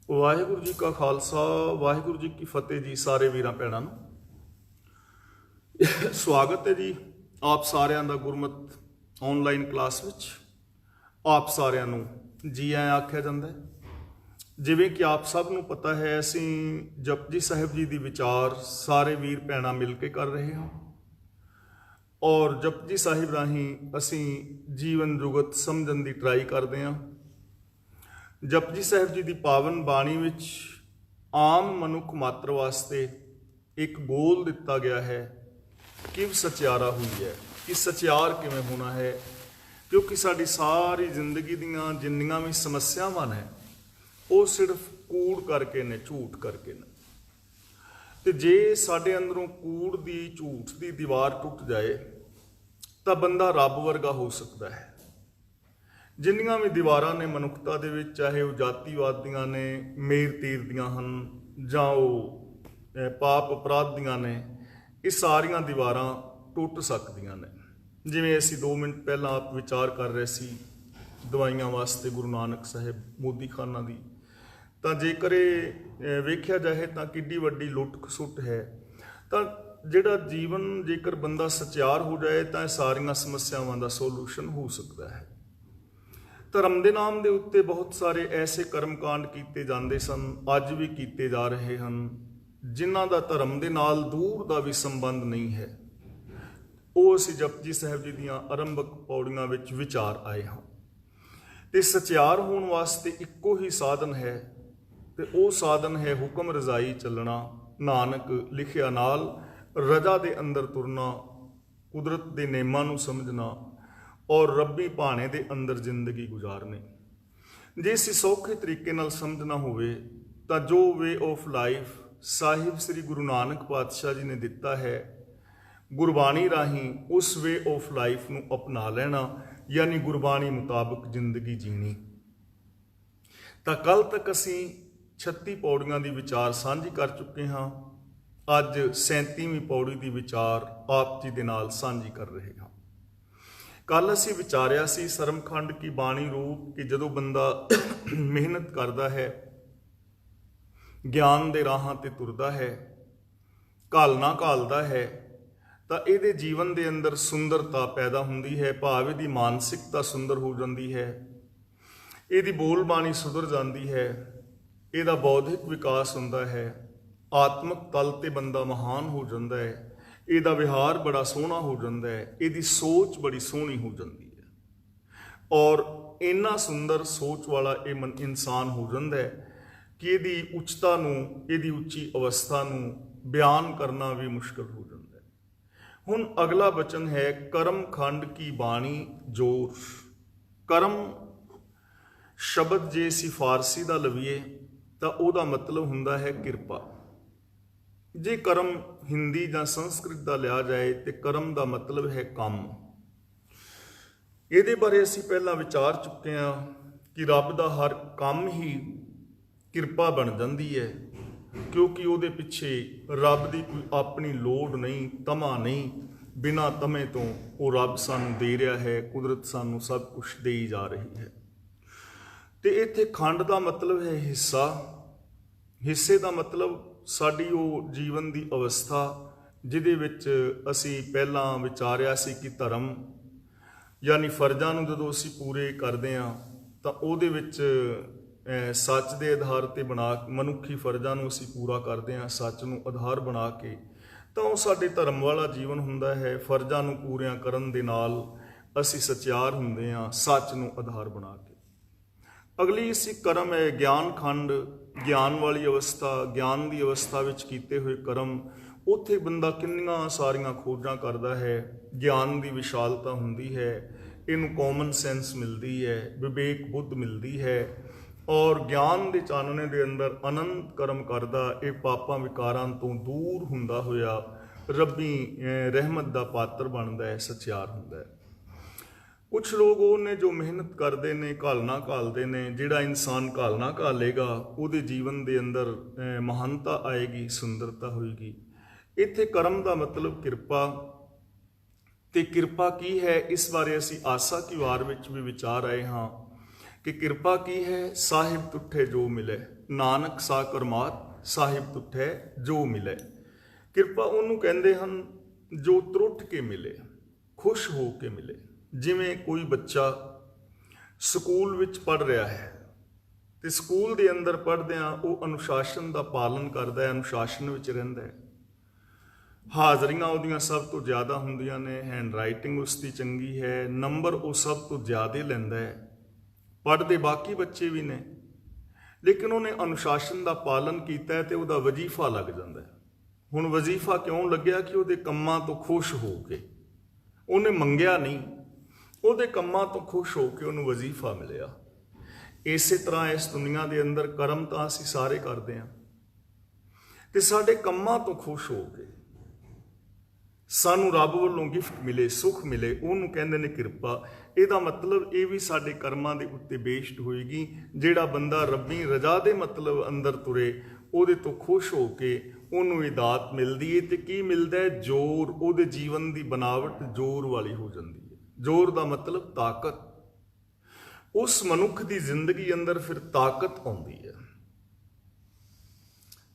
ਵਾਹਿਗੁਰੂ ਜੀ ਕਾ ਖਾਲਸਾ, ਵਾਹਿਗੁਰੂ ਜੀ ਕੀ ਫਤਿਹ ਜੀ। ਸਾਰੇ ਵੀਰਾਂ ਭੈਣਾਂ ਨੂੰ ਸਵਾਗਤ ਹੈ ਜੀ ਆਪ ਸਾਰਿਆਂ ਦਾ ਗੁਰਮਤ ਆਨਲਾਈਨ ਕਲਾਸ ਵਿੱਚ। ਆਪ ਸਾਰਿਆਂ ਨੂੰ ਜੀ ਆਇਆਂ ਆਖਿਆ ਜਾਂਦਾ ਹੈ। ਜਿਵੇਂ ਕਿ ਆਪ ਸਭ ਨੂੰ ਪਤਾ ਹੈ, ਅਸੀਂ ਜਪਜੀ ਸਾਹਿਬ ਜੀ ਦੀ ਵਿਚਾਰ ਸਾਰੇ ਵੀਰ ਭੈਣਾਂ ਮਿਲ ਕੇ ਕਰ ਰਹੇ ਹਾਂ ਔਰ ਜਪਜੀ ਸਾਹਿਬ ਰਾਹੀਂ ਅਸੀਂ ਜੀਵਨ ਜੁਗਤ ਸਮਝਣ ਦੀ ਟਰਾਈ ਕਰਦੇ ਹਾਂ। ਜਪਜੀ ਸਾਹਿਬ ਜੀ ਦੀ ਪਾਵਨ ਬਾਣੀ ਵਿੱਚ ਆਮ ਮਨੁੱਖ ਮਾਤਰ ਵਾਸਤੇ ਇੱਕ ਗੋਲ ਦਿੱਤਾ ਗਿਆ ਹੈ ਕਿ ਸਚਿਆਰਾ ਹੋਈ ਹੈ, ਕਿ ਸਚਿਆਰ ਕਿਵੇਂ ਹੋਣਾ ਹੈ, ਕਿਉਂਕਿ ਸਾਡੀ ਸਾਰੀ ਜ਼ਿੰਦਗੀ ਦੀਆਂ ਜਿੰਨੀਆਂ ਵੀ ਸਮੱਸਿਆਵਾਂ ਨੇ ਉਹ ਸਿਰਫ ਕੂੜ ਕਰਕੇ ਨੇ, ਝੂਠ ਕਰਕੇ ਨੇ। ਤੇ ਜੇ ਸਾਡੇ ਅੰਦਰੋਂ ਕੂੜ ਦੀ, ਝੂਠ ਦੀ ਦੀਵਾਰ ਟੁੱਟ ਜਾਏ ਤਾਂ ਬੰਦਾ ਰੱਬ ਵਰਗਾ ਹੋ ਸਕਦਾ ਹੈ। ਜਿੰਨੀਆਂ ਵੀ ਦੀਵਾਰਾਂ ਨੇ ਮਨੁੱਖਤਾ ਦੇ ਵਿੱਚ, ਚਾਹੇ ਉਹ ਜਾਤੀਵਾਦ ਦੀਆਂ ਨੇ, ਮੇਰ ਤੀਰ ਦੀਆਂ ਹਨ, ਜਾਂ ਉਹ ਪਾਪ ਅਪਰਾਧ ਦੀਆਂ ਨੇ, ਇਹ ਸਾਰੀਆਂ ਦੀਵਾਰਾਂ ਟੁੱਟ ਸਕਦੀਆਂ ਨੇ। ਜਿਵੇਂ ਅਸੀਂ 2 ਮਿੰਟ ਪਹਿਲਾਂ ਆਪ ਵਿਚਾਰ ਕਰ ਰਹੇ ਸੀ ਦਵਾਈਆਂ ਵਾਸਤੇ ਗੁਰੂ ਨਾਨਕ ਸਾਹਿਬ ਮੋਦੀਖਾਨਾ ਦੀ, ਤਾਂ ਜੇਕਰ ਇਹ ਵੇਖਿਆ ਜਾਏ ਤਾਂ ਕਿੱਡੀ ਵੱਡੀ ਲੁੱਟ ਖਸੁੱਟ ਹੈ। ਤਾਂ ਜਿਹੜਾ ਜੀਵਨ ਜੇਕਰ ਬੰਦਾ ਸਚਿਆਰ ਹੋ ਜਾਏ ਤਾਂ ਇਹ ਸਾਰੀਆਂ ਸਮੱਸਿਆਵਾਂ ਦਾ ਸੋਲੂਸ਼ਨ ਹੋ ਸਕਦਾ ਹੈ। ਧਰਮ ਦੇ ਨਾਮ ਦੇ ਉੱਤੇ ਬਹੁਤ ਸਾਰੇ ਐਸੇ ਕਰਮਕਾਂਡ ਕੀਤੇ ਜਾਂਦੇ ਸਨ, ਅੱਜ ਵੀ ਕੀਤੇ ਜਾ ਰਹੇ ਹਨ, ਜਿਨ੍ਹਾਂ ਦਾ ਧਰਮ ਦੇ ਨਾਲ ਦੂਰ ਦਾ ਵੀ ਸੰਬੰਧ ਨਹੀਂ ਹੈ। ਉਹ ਅਸੀਂ ਜਪਜੀ ਸਾਹਿਬ ਜੀ ਦੀਆਂ ਆਰੰਭਕ ਪੌੜੀਆਂ ਵਿੱਚ ਵਿਚਾਰ ਆਏ ਹਾਂ। ਤੇ ਸਚਿਆਰ ਹੋਣ ਵਾਸਤੇ ਇੱਕੋ ਹੀ ਸਾਧਨ ਹੈ, ਤੇ ਉਹ ਸਾਧਨ ਹੈ ਹੁਕਮ ਰਜ਼ਾਈ ਚੱਲਣਾ, ਨਾਨਕ ਲਿਖਿਆ ਨਾਲ ਰਜ਼ਾ ਦੇ ਅੰਦਰ ਤੁਰਨਾ, ਕੁਦਰਤ ਦੇ ਨਿਯਮਾਂ ਨੂੰ ਸਮਝਣਾ ਔਰ ਰੱਬੀ ਭਾਣੇ ਦੇ ਅੰਦਰ ਜ਼ਿੰਦਗੀ ਗੁਜ਼ਾਰਨੀ। ਜੇ ਅਸੀਂ ਸੌਖੇ ਤਰੀਕੇ ਨਾਲ ਸਮਝਣਾ ਹੋਵੇ ਤਾਂ ਜੋ ਵੇ ਆਫ ਲਾਈਫ ਸਾਹਿਬ ਸ੍ਰੀ ਗੁਰੂ ਨਾਨਕ ਪਾਤਸ਼ਾਹ ਜੀ ਨੇ ਦਿੱਤਾ ਹੈ, ਗੁਰਬਾਣੀ ਰਾਹੀਂ ਉਸ ਵੇ ਆਫ ਲਾਈਫ ਨੂੰ ਅਪਣਾ ਲੈਣਾ, ਯਾਨੀ ਗੁਰਬਾਣੀ ਮੁਤਾਬਕ ਜ਼ਿੰਦਗੀ ਜੀਣੀ। ਤਾਂ ਕੱਲ ਤੱਕ ਅਸੀਂ 36 ਪੌੜੀਆਂ ਦੀ ਵਿਚਾਰ ਸਾਂਝੀ ਕਰ ਚੁੱਕੇ ਹਾਂ। ਅੱਜ 37ਵੀਂ ਪੌੜੀ ਦੀ ਵਿਚਾਰ ਆਪ ਜੀ ਦੇ ਨਾਲ ਸਾਂਝੀ ਕਰ ਰਹੇ ਹਾਂ। ਕੱਲ ਅਸੀਂ ਵਿਚਾਰਿਆ ਸੀ ਸਰਮਖੰਡ ਕੀ ਬਾਣੀ ਰੂਪ, ਕਿ ਜਦੋਂ ਬੰਦਾ ਮਿਹਨਤ ਕਰਦਾ ਹੈ, ਗਿਆਨ ਦੇ ਰਾਹਾਂ ਤੇ ਤੁਰਦਾ ਹੈ, ਘਾਲਣਾ ਘਾਲਦਾ ਹੈ, ਤਾਂ ਇਹਦੇ ਜੀਵਨ ਦੇ ਅੰਦਰ ਸੁੰਦਰਤਾ ਪੈਦਾ ਹੁੰਦੀ ਹੈ। ਭਾਵ ਇਹਦੀ ਮਾਨਸਿਕਤਾ ਸੁੰਦਰ ਹੋ ਜਾਂਦੀ ਹੈ, ਇਹਦੀ ਬੋਲ ਬਾਣੀ ਸੁਧਰ ਜਾਂਦੀ ਹੈ, ਇਹਦਾ ਬੌਧਿਕ ਵਿਕਾਸ ਹੁੰਦਾ ਹੈ, ਆਤਮਿਕ ਤਲ ਤੇ ਬੰਦਾ ਮਹਾਨ ਹੋ ਜਾਂਦਾ ਹੈ, ਇਹਦਾ ਵਿਹਾਰ ਬੜਾ ਸੋਹਣਾ ਹੋ ਜਾਂਦਾ ਹੈ, ਇਹਦੀ ਸੋਚ ਬੜੀ ਸੋਹਣੀ ਹੋ ਜਾਂਦੀ ਹੈ ਔਰ ਇੰਨਾ ਸੁੰਦਰ ਸੋਚ ਵਾਲਾ ਇਹ ਇਨਸਾਨ ਹੋ ਜਾਂਦਾ ਹੈ ਕਿ ਇਹਦੀ ਉੱਚਤਾ ਨੂੰ, ਇਹਦੀ ਉੱਚੀ ਅਵਸਥਾ ਨੂੰ ਬਿਆਨ ਕਰਨਾ ਵੀ ਮੁਸ਼ਕਲ ਹੋ ਜਾਂਦਾ ਹੈ। ਹੁਣ ਅਗਲਾ ਬਚਨ ਹੈ ਕਰਮ ਖੰਡ ਕੀ ਬਾਣੀ ਜੋਰ। ਕਰਮ ਸ਼ਬਦ ਜੇ ਅਸੀਂ ਫਾਰਸੀ ਦਾ ਲਵੀਏ ਤਾਂ ਉਹਦਾ ਮਤਲਬ ਹੁੰਦਾ ਹੈ ਕਿਰਪਾ। ਜੇ ਕਰਮ ਹਿੰਦੀ ਜਾਂ ਸੰਸਕ੍ਰਿਤ ਦਾ ਲਿਆ ਜਾਏ ਤੇ ਕਰਮ ਦਾ ਮਤਲਬ ਹੈ ਕੰਮ। ਇਹਦੇ ਬਾਰੇ ਅਸੀਂ ਪਹਿਲਾਂ ਵਿਚਾਰ ਚੁੱਕੇ ਹਾਂ ਕਿ ਰੱਬ ਦਾ ਹਰ ਕੰਮ ਹੀ ਕਿਰਪਾ ਬਣ ਜਾਂਦੀ ਹੈ, ਕਿਉਂਕਿ ਉਹਦੇ ਪਿੱਛੇ ਰੱਬ ਦੀ ਕੋਈ ਆਪਣੀ ਲੋੜ ਨਹੀਂ, ਤਮਾ ਨਹੀਂ। ਬਿਨਾਂ ਤਮੇ ਤੋਂ ਉਹ ਰੱਬ ਸਾਨੂੰ ਦੇ ਰਿਹਾ ਹੈ, ਕੁਦਰਤ ਸਾਨੂੰ ਸਭ ਕੁਝ ਦੇਈ ਜਾ ਰਹੀ ਹੈ। ਤੇ ਇੱਥੇ ਖੰਡ ਦਾ ਮਤਲਬ ਹੈ ਹਿੱਸਾ। ਹਿੱਸੇ ਦਾ ਮਤਲਬ ਸਾਡੀ ਉਹ ਜੀਵਨ ਦੀ ਅਵਸਥਾ ਜਿਹਦੇ ਵਿੱਚ ਅਸੀਂ ਪਹਿਲਾਂ ਵਿਚਾਰਿਆ ਸੀ ਕਿ ਧਰਮ ਯਾਨੀ ਫਰਜ਼ਾਂ ਨੂੰ ਜਦੋਂ ਅਸੀਂ ਪੂਰੇ ਕਰਦੇ ਹਾਂ ਤਾਂ ਉਹਦੇ ਵਿੱਚ ਸੱਚ ਦੇ ਆਧਾਰ ਤੇ ਬਣਾ, ਮਨੁੱਖੀ ਫਰਜ਼ਾਂ ਨੂੰ ਅਸੀਂ ਪੂਰਾ ਕਰਦੇ ਹਾਂ ਸੱਚ ਨੂੰ ਆਧਾਰ ਬਣਾ ਕੇ, ਤਾਂ ਉਹ ਸਾਡੇ ਧਰਮ ਵਾਲਾ ਜੀਵਨ ਹੁੰਦਾ ਹੈ। ਫਰਜ਼ਾਂ ਨੂੰ ਪੂਰਿਆਂ ਕਰਨ ਦੇ ਨਾਲ ਅਸੀਂ ਸਚਿਆਰ ਹੁੰਦੇ ਹਾਂ, ਸੱਚ ਨੂੰ ਆਧਾਰ ਬਣਾ ਕੇ। ਅਗਲੀ ਅਸੀਂ ਕਰਮ ਹੈ ਗਿਆਨ ਖੰਡ, ਗਿਆਨ ਵਾਲੀ ਅਵਸਥਾ, ਗਿਆਨ ਦੀ ਅਵਸਥਾ ਵਿੱਚ ਕੀਤੇ ਹੋਏ ਕਰਮ। ਉੱਥੇ ਬੰਦਾ ਕਿੰਨੀਆਂ ਸਾਰੀਆਂ ਖੋਜਾਂ ਕਰਦਾ ਹੈ, ਗਿਆਨ ਦੀ ਵਿਸ਼ਾਲਤਾ ਹੁੰਦੀ ਹੈ, ਇਹਨੂੰ ਕਾਮਨ ਸੈਂਸ ਮਿਲਦੀ ਹੈ, ਵਿਵੇਕ ਬੁੱਧ ਮਿਲਦੀ ਹੈ ਔਰ ਗਿਆਨ ਦੇ ਚਾਨਣੇ ਦੇ ਅੰਦਰ ਅਨੰਤ ਕਰਮ ਕਰਦਾ ਇਹ ਪਾਪਾਂ ਵਿਕਾਰਾਂ ਤੋਂ ਦੂਰ ਹੁੰਦਾ ਹੋਇਆ ਰੱਬੀ ਰਹਿਮਤ ਦਾ ਪਾਤਰ ਬਣਦਾ ਹੈ, ਸਚਿਆਰ ਹੁੰਦਾ ਹੈ। ਕੁਛ ਲੋਕ ਉਹ ਨੇ ਜੋ ਮਿਹਨਤ ਕਰਦੇ ਨੇ, ਘਾਲਣਾ ਘਾਲਦੇ ਨੇ। ਜਿਹੜਾ ਇਨਸਾਨ ਘਾਲਣਾ ਘਾਲੇਗਾ ਉਹਦੇ ਜੀਵਨ ਦੇ ਅੰਦਰ ਮਹਾਨਤਾ ਆਏਗੀ, ਸੁੰਦਰਤਾ ਹੋਏਗੀ। ਇੱਥੇ ਕਰਮ ਦਾ ਮਤਲਬ ਕਿਰਪਾ। ਤੇ ਕਿਰਪਾ ਕੀ ਹੈ, ਇਸ ਬਾਰੇ ਅਸੀਂ ਆਸਾ ਕੀ ਵਾਰ ਵਿੱਚ ਵੀ ਵਿਚਾਰ ਰਹੇ ਹਾਂ ਕਿ ਕਿਰਪਾ ਕੀ ਹੈ। ਸਾਹਿਬ ਤੁਠੇ ਜੋ ਮਿਲੇ, ਨਾਨਕ ਸਾ ਕਰਮਾਤ ਸਾਹਿਬ ਤੁਠੇ ਜੋ ਮਿਲੇ। ਕਿਰਪਾ ਉਹਨੂੰ ਕਹਿੰਦੇ ਹਨ ਜੋ ਤਰੁੱਠ ਕੇ ਮਿਲੇ, ਖੁਸ਼ ਹੋ ਕੇ ਮਿਲੇ। ਜਿਵੇਂ ਕੋਈ ਬੱਚਾ ਸਕੂਲ ਵਿੱਚ ਪੜ੍ਹ ਰਿਹਾ ਹੈ ਤੇ ਸਕੂਲ ਦੇ ਅੰਦਰ ਪੜ੍ਹਦਿਆਂ ਉਹ ਅਨੁਸ਼ਾਸਨ ਦਾ ਪਾਲਨ ਕਰਦਾ ਹੈ, ਅਨੁਸ਼ਾਸਨ ਵਿੱਚ ਰਹਿੰਦਾ ਹੈ, ਹਾਜ਼ਰੀਆਂ ਉਹਦੀਆਂ ਸਭ ਤੋਂ ਜ਼ਿਆਦਾ ਹੁੰਦੀਆਂ ਨੇ, ਹੈਂਡ ਰਾਈਟਿੰਗ ਉਸ ਦੀ ਚੰਗੀ ਹੈ, ਨੰਬਰ ਉਹ ਸਭ ਤੋਂ ਜ਼ਿਆਦਾ ਲੈਂਦਾ ਹੈ, ਪੜ੍ਹਦੇ ਬਾਕੀ ਬੱਚੇ ਵੀ ਨੇ, ਲੇਕਿਨ ਉਹਨੇ ਅਨੁਸ਼ਾਸਨ ਦਾ ਪਾਲਨ ਕੀਤਾ ਹੈ ਤੇ ਉਹਦਾ ਵਜ਼ੀਫਾ ਲੱਗ ਜਾਂਦਾ ਹੈ। ਹੁਣ ਵਜ਼ੀਫਾ ਕਿਉਂ ਲੱਗਿਆ ਕਿ ਉਹਦੇ ਕੰਮਾਂ ਤੋਂ ਖੁਸ਼ ਹੋ ਕੇ, ਉਹਨੇ ਮੰਗਿਆ ਨਹੀਂ, ਉਹਦੇ ਕੰਮਾਂ ਤੋਂ ਖੁਸ਼ ਹੋ ਕੇ ਉਹਨੂੰ ਵਜ਼ੀਫਾ ਮਿਲਿਆ। ਇਸੇ ਤਰ੍ਹਾਂ ਇਸ ਦੁਨੀਆ ਦੇ ਅੰਦਰ ਕਰਮ ਤਾਂ ਅਸੀਂ ਸਾਰੇ ਕਰਦੇ ਹਾਂ ਤੇ ਸਾਡੇ ਕੰਮਾਂ ਤੋਂ ਖੁਸ਼ ਹੋ ਕੇ ਸਾਨੂੰ ਰੱਬ ਵੱਲੋਂ ਗਿਫਟ ਮਿਲੇ, ਸੁੱਖ ਮਿਲੇ, ਉਹਨੂੰ ਕਹਿੰਦੇ ਨੇ ਕਿਰਪਾ। ਇਹਦਾ ਮਤਲਬ ਇਹ ਵੀ ਸਾਡੇ ਕਰਮਾਂ ਦੇ ਉੱਤੇ ਬੇਸਡ ਹੋਏਗੀ। ਜਿਹੜਾ ਬੰਦਾ ਰੱਬੀ ਰਜ਼ਾ ਦੇ ਮਤਲਬ ਅੰਦਰ ਤੁਰੇ, ਉਹਦੇ ਤੋਂ ਖੁਸ਼ ਹੋ ਕੇ ਉਹਨੂੰ ਇਹ ਦਾਤ ਮਿਲਦੀ ਹੈ। ਤੇ ਕੀ ਮਿਲਦਾ ਹੈ? ਜ਼ੋਰ। ਉਹਦੇ ਜੀਵਨ ਦੀ ਬਨਾਵਟ ਜ਼ੋਰ ਵਾਲੀ ਹੋ ਜਾਂਦੀ ਹੈ। ਜ਼ੋਰ ਦਾ ਮਤਲਬ ਤਾਕਤ। ਉਸ ਮਨੁੱਖ ਦੀ ਜ਼ਿੰਦਗੀ ਅੰਦਰ ਫਿਰ ਤਾਕਤ ਆਉਂਦੀ ਹੈ।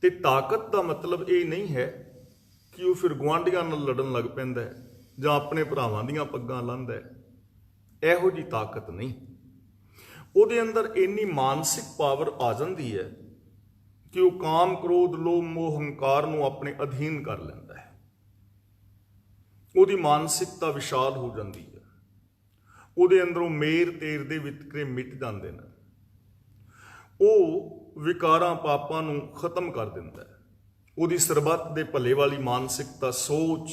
ਤੇ ਤਾਕਤ ਦਾ ਮਤਲਬ ਇਹ ਨਹੀਂ ਹੈ ਕਿ ਉਹ ਫਿਰ ਗੁਆਂਢੀਆਂ ਨਾਲ ਲੜਨ ਲੱਗ ਪੈਂਦਾ ਹੈ ਜਾਂ ਆਪਣੇ ਭਰਾਵਾਂ ਦੀਆਂ ਪੱਗਾਂ ਲਾਹੁੰਦਾ ਹੈ। ਇਹੋ ਜਿਹੀ ਤਾਕਤ ਨਹੀਂ। ਉਹਦੇ ਅੰਦਰ ਇੰਨੀ ਮਾਨਸਿਕ ਪਾਵਰ ਆ ਜਾਂਦੀ ਹੈ ਕਿ ਉਹ ਕਾਮ, ਕ੍ਰੋਧ, ਲੋਭ, ਮੋਹ, ਹੰਕਾਰ ਨੂੰ ਆਪਣੇ ਅਧੀਨ ਕਰ ਲੈਂਦਾ ਹੈ। ਉਹਦੀ ਮਾਨਸਿਕਤਾ ਵਿਸ਼ਾਲ ਹੋ ਜਾਂਦੀ ਹੈ। ਉਹਦੇ ਅੰਦਰੋਂ ਮੇਰ ਤੇਰ ਦੇ ਵਿਤਕਰੇ ਮਿਟ ਜਾਂਦੇ ਨੇ। ਉਹ ਵਿਕਾਰਾਂ, ਪਾਪਾਂ ਨੂੰ ਖਤਮ ਕਰ ਦਿੰਦਾ ਹੈ। ਉਹਦੀ ਸਰਬੱਤ ਦੇ ਭਲੇ ਵਾਲੀ ਮਾਨਸਿਕਤਾ, ਸੋਚ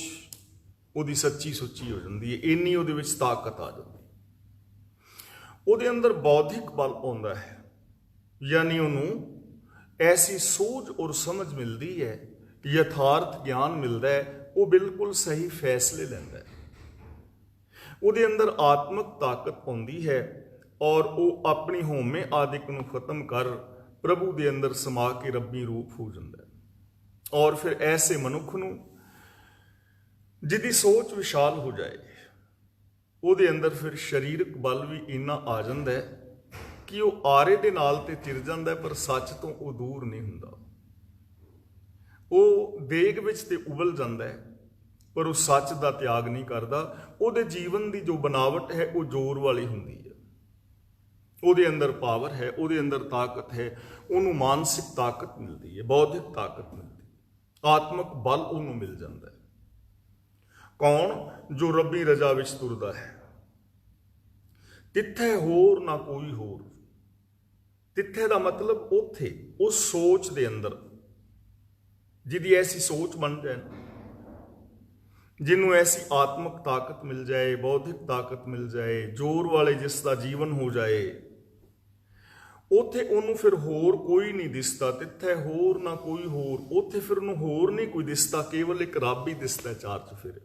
ਉਹਦੀ ਸੱਚੀ ਸੁੱਚੀ ਹੋ ਜਾਂਦੀ ਹੈ। ਇੰਨੀ ਉਹਦੇ ਵਿੱਚ ਤਾਕਤ ਆ ਜਾਂਦੀ ਹੈ। ਉਹਦੇ ਅੰਦਰ ਬੌਧਿਕ ਬਲ ਆਉਂਦਾ ਹੈ, ਯਾਨੀ ਉਹਨੂੰ ਐਸੀ ਸੂਝ ਔਰ ਸਮਝ ਮਿਲਦੀ ਹੈ, ਯਥਾਰਥ ਗਿਆਨ ਮਿਲਦਾ ਹੈ, ਉਹ ਬਿਲਕੁਲ ਸਹੀ ਫੈਸਲੇ ਲੈਂਦਾ ਹੈ। ਉਹਦੇ ਅੰਦਰ ਆਤਮਿਕ ਤਾਕਤ ਆਉਂਦੀ ਹੈ ਔਰ ਉਹ ਆਪਣੀ ਹਉਮੈ ਆਦਿਕ ਨੂੰ ਖਤਮ ਕਰ ਪ੍ਰਭੂ ਦੇ ਅੰਦਰ ਸਮਾ ਕੇ ਰੱਬੀ ਰੂਪ ਹੋ ਜਾਂਦਾ ਹੈ। ਔਰ ਫਿਰ ਐਸੇ ਮਨੁੱਖ ਨੂੰ ਜਿਹਦੀ ਸੋਚ ਵਿਸ਼ਾਲ ਹੋ ਜਾਏ, ਉਹਦੇ ਅੰਦਰ ਫਿਰ ਸਰੀਰਕ ਬਲ ਵੀ ਇੰਨਾ ਆ ਜਾਂਦਾ ਹੈ ਕਿ ਉਹ ਆਰੇ ਦੇ ਨਾਲ ਤੇ ਚਿਰ ਜਾਂਦਾ ਹੈ, ਪਰ ਸੱਚ ਤੋਂ ਉਹ ਦੂਰ ਨਹੀਂ ਹੁੰਦਾ। ਉਹ ਦੇਗ ਵਿੱਚ ਤੇ ਉਬਲ ਜਾਂਦਾ ਹੈ, ਪਰ ਉਹ ਸੱਚ ਦਾ ਤਿਆਗ ਨਹੀਂ ਕਰਦਾ। ਉਹਦੇ ਜੀਵਨ ਦੀ ਜੋ ਬਨਾਵਟ ਹੈ ਉਹ ਜ਼ੋਰ ਵਾਲੀ ਹੁੰਦੀ ਹੈ। ਉਹਦੇ ਅੰਦਰ ਪਾਵਰ ਹੈ, ਉਹਦੇ ਅੰਦਰ ਤਾਕਤ ਹੈ। ਉਹਨੂੰ ਮਾਨਸਿਕ ਤਾਕਤ ਮਿਲਦੀ ਹੈ, ਬੌਧਿਕ ਤਾਕਤ ਮਿਲਦੀ ਹੈ, ਆਤਮਿਕ ਬਲ ਉਹਨੂੰ ਮਿਲ ਜਾਂਦਾ ਹੈ। ਕੌਣ? ਜੋ ਰੱਬੀ ਰਜ਼ਾ ਵਿੱਚ ਤੁਰਦਾ ਹੈ। ਤਿੱਥੇ ਹੋਰ ਨਾ ਕੋਈ ਹੋਰ। ਤਿੱਥੇ ਦਾ ਮਤਲਬ ਉੱਥੇ, ਉਸ ਸੋਚ ਦੇ ਅੰਦਰ ਜਿਹਦੀ ਐਸੀ ਸੋਚ ਬਣ ਜਾਏ, ਜਿਹਨੂੰ ਐਸੀ ਆਤਮਿਕ ਤਾਕਤ ਮਿਲ ਜਾਏ, ਬੌਧਿਕ ਤਾਕਤ ਮਿਲ ਜਾਏ, ਜ਼ੋਰ ਵਾਲੇ ਜਿਸ ਦਾ ਜੀਵਨ ਹੋ ਜਾਏ, ਉੱਥੇ ਉਹਨੂੰ ਫਿਰ ਹੋਰ ਕੋਈ ਨਹੀਂ ਦਿਸਦਾ। ਤਿੱਥੇ ਹੋਰ ਨਾ ਕੋਈ ਹੋਰ। ਉੱਥੇ ਫਿਰ ਉਹਨੂੰ ਹੋਰ ਨਹੀਂ ਕੋਈ ਦਿਸਦਾ, ਕੇਵਲ ਇੱਕ ਰੱਬ ਹੀ ਦਿਸਦਾ ਚਾਰ ਚੁਫੇਰੇ।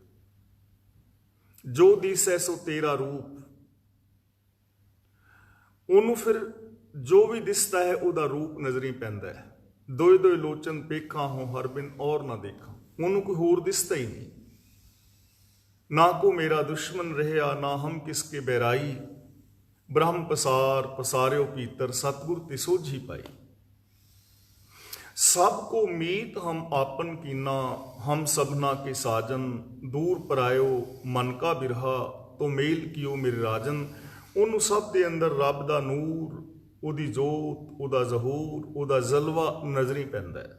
ਜੋ ਦਿਸੈ ਸੋ ਤੇਰਾ ਰੂਪ। ਉਹਨੂੰ ਫਿਰ ਜੋ ਵੀ ਦਿਸਦਾ ਹੈ ਉਹਦਾ ਰੂਪ ਨਜ਼ਰੀ ਪੈਂਦਾ ਹੈ। ਦੋਏ ਦੋਏ ਲੋਚਨ ਪੇਖਾਂ ਹੋ ਹਰ ਬਿਨ ਔਰ ਨਾ ਦੇਖਾਂ। ਉਹਨੂੰ ਕੋਈ ਹੋਰ ਦਿਸਦਾ ਹੀ ਨਹੀਂ। ਨਾ ਕੋ ਮੇਰਾ ਦੁਸ਼ਮਨ ਰਹਿਆ, ਨਾ ਹਮ ਕਿਸਕੇ ਬੈਰਾਈ। ਬ੍ਰਹਮ ਪਸਾਰ ਪਸਾਰਿਓ ਭੀਤਰ, ਸਤਿਗੁਰ ਤੇ ਸੋਝੀ ਪਾਈ। ਸਭ को मीत हम आपन कीना, हम सबना के साजन। दूर परायो मन का बिरहा, तो मेल कियो मेरे राजन। ਉਹਨੂੰ ਸਭ ਦੇ ਅੰਦਰ ਰੱਬ ਦਾ ਨੂਰ, ਉਹਦੀ ਜੋਤ, ਉਹਦਾ ਜ਼ਹੂਰ, ਉਹਦਾ ਜਲਵਾ ਨਜ਼ਰੀ ਪੈਂਦਾ ਹੈ।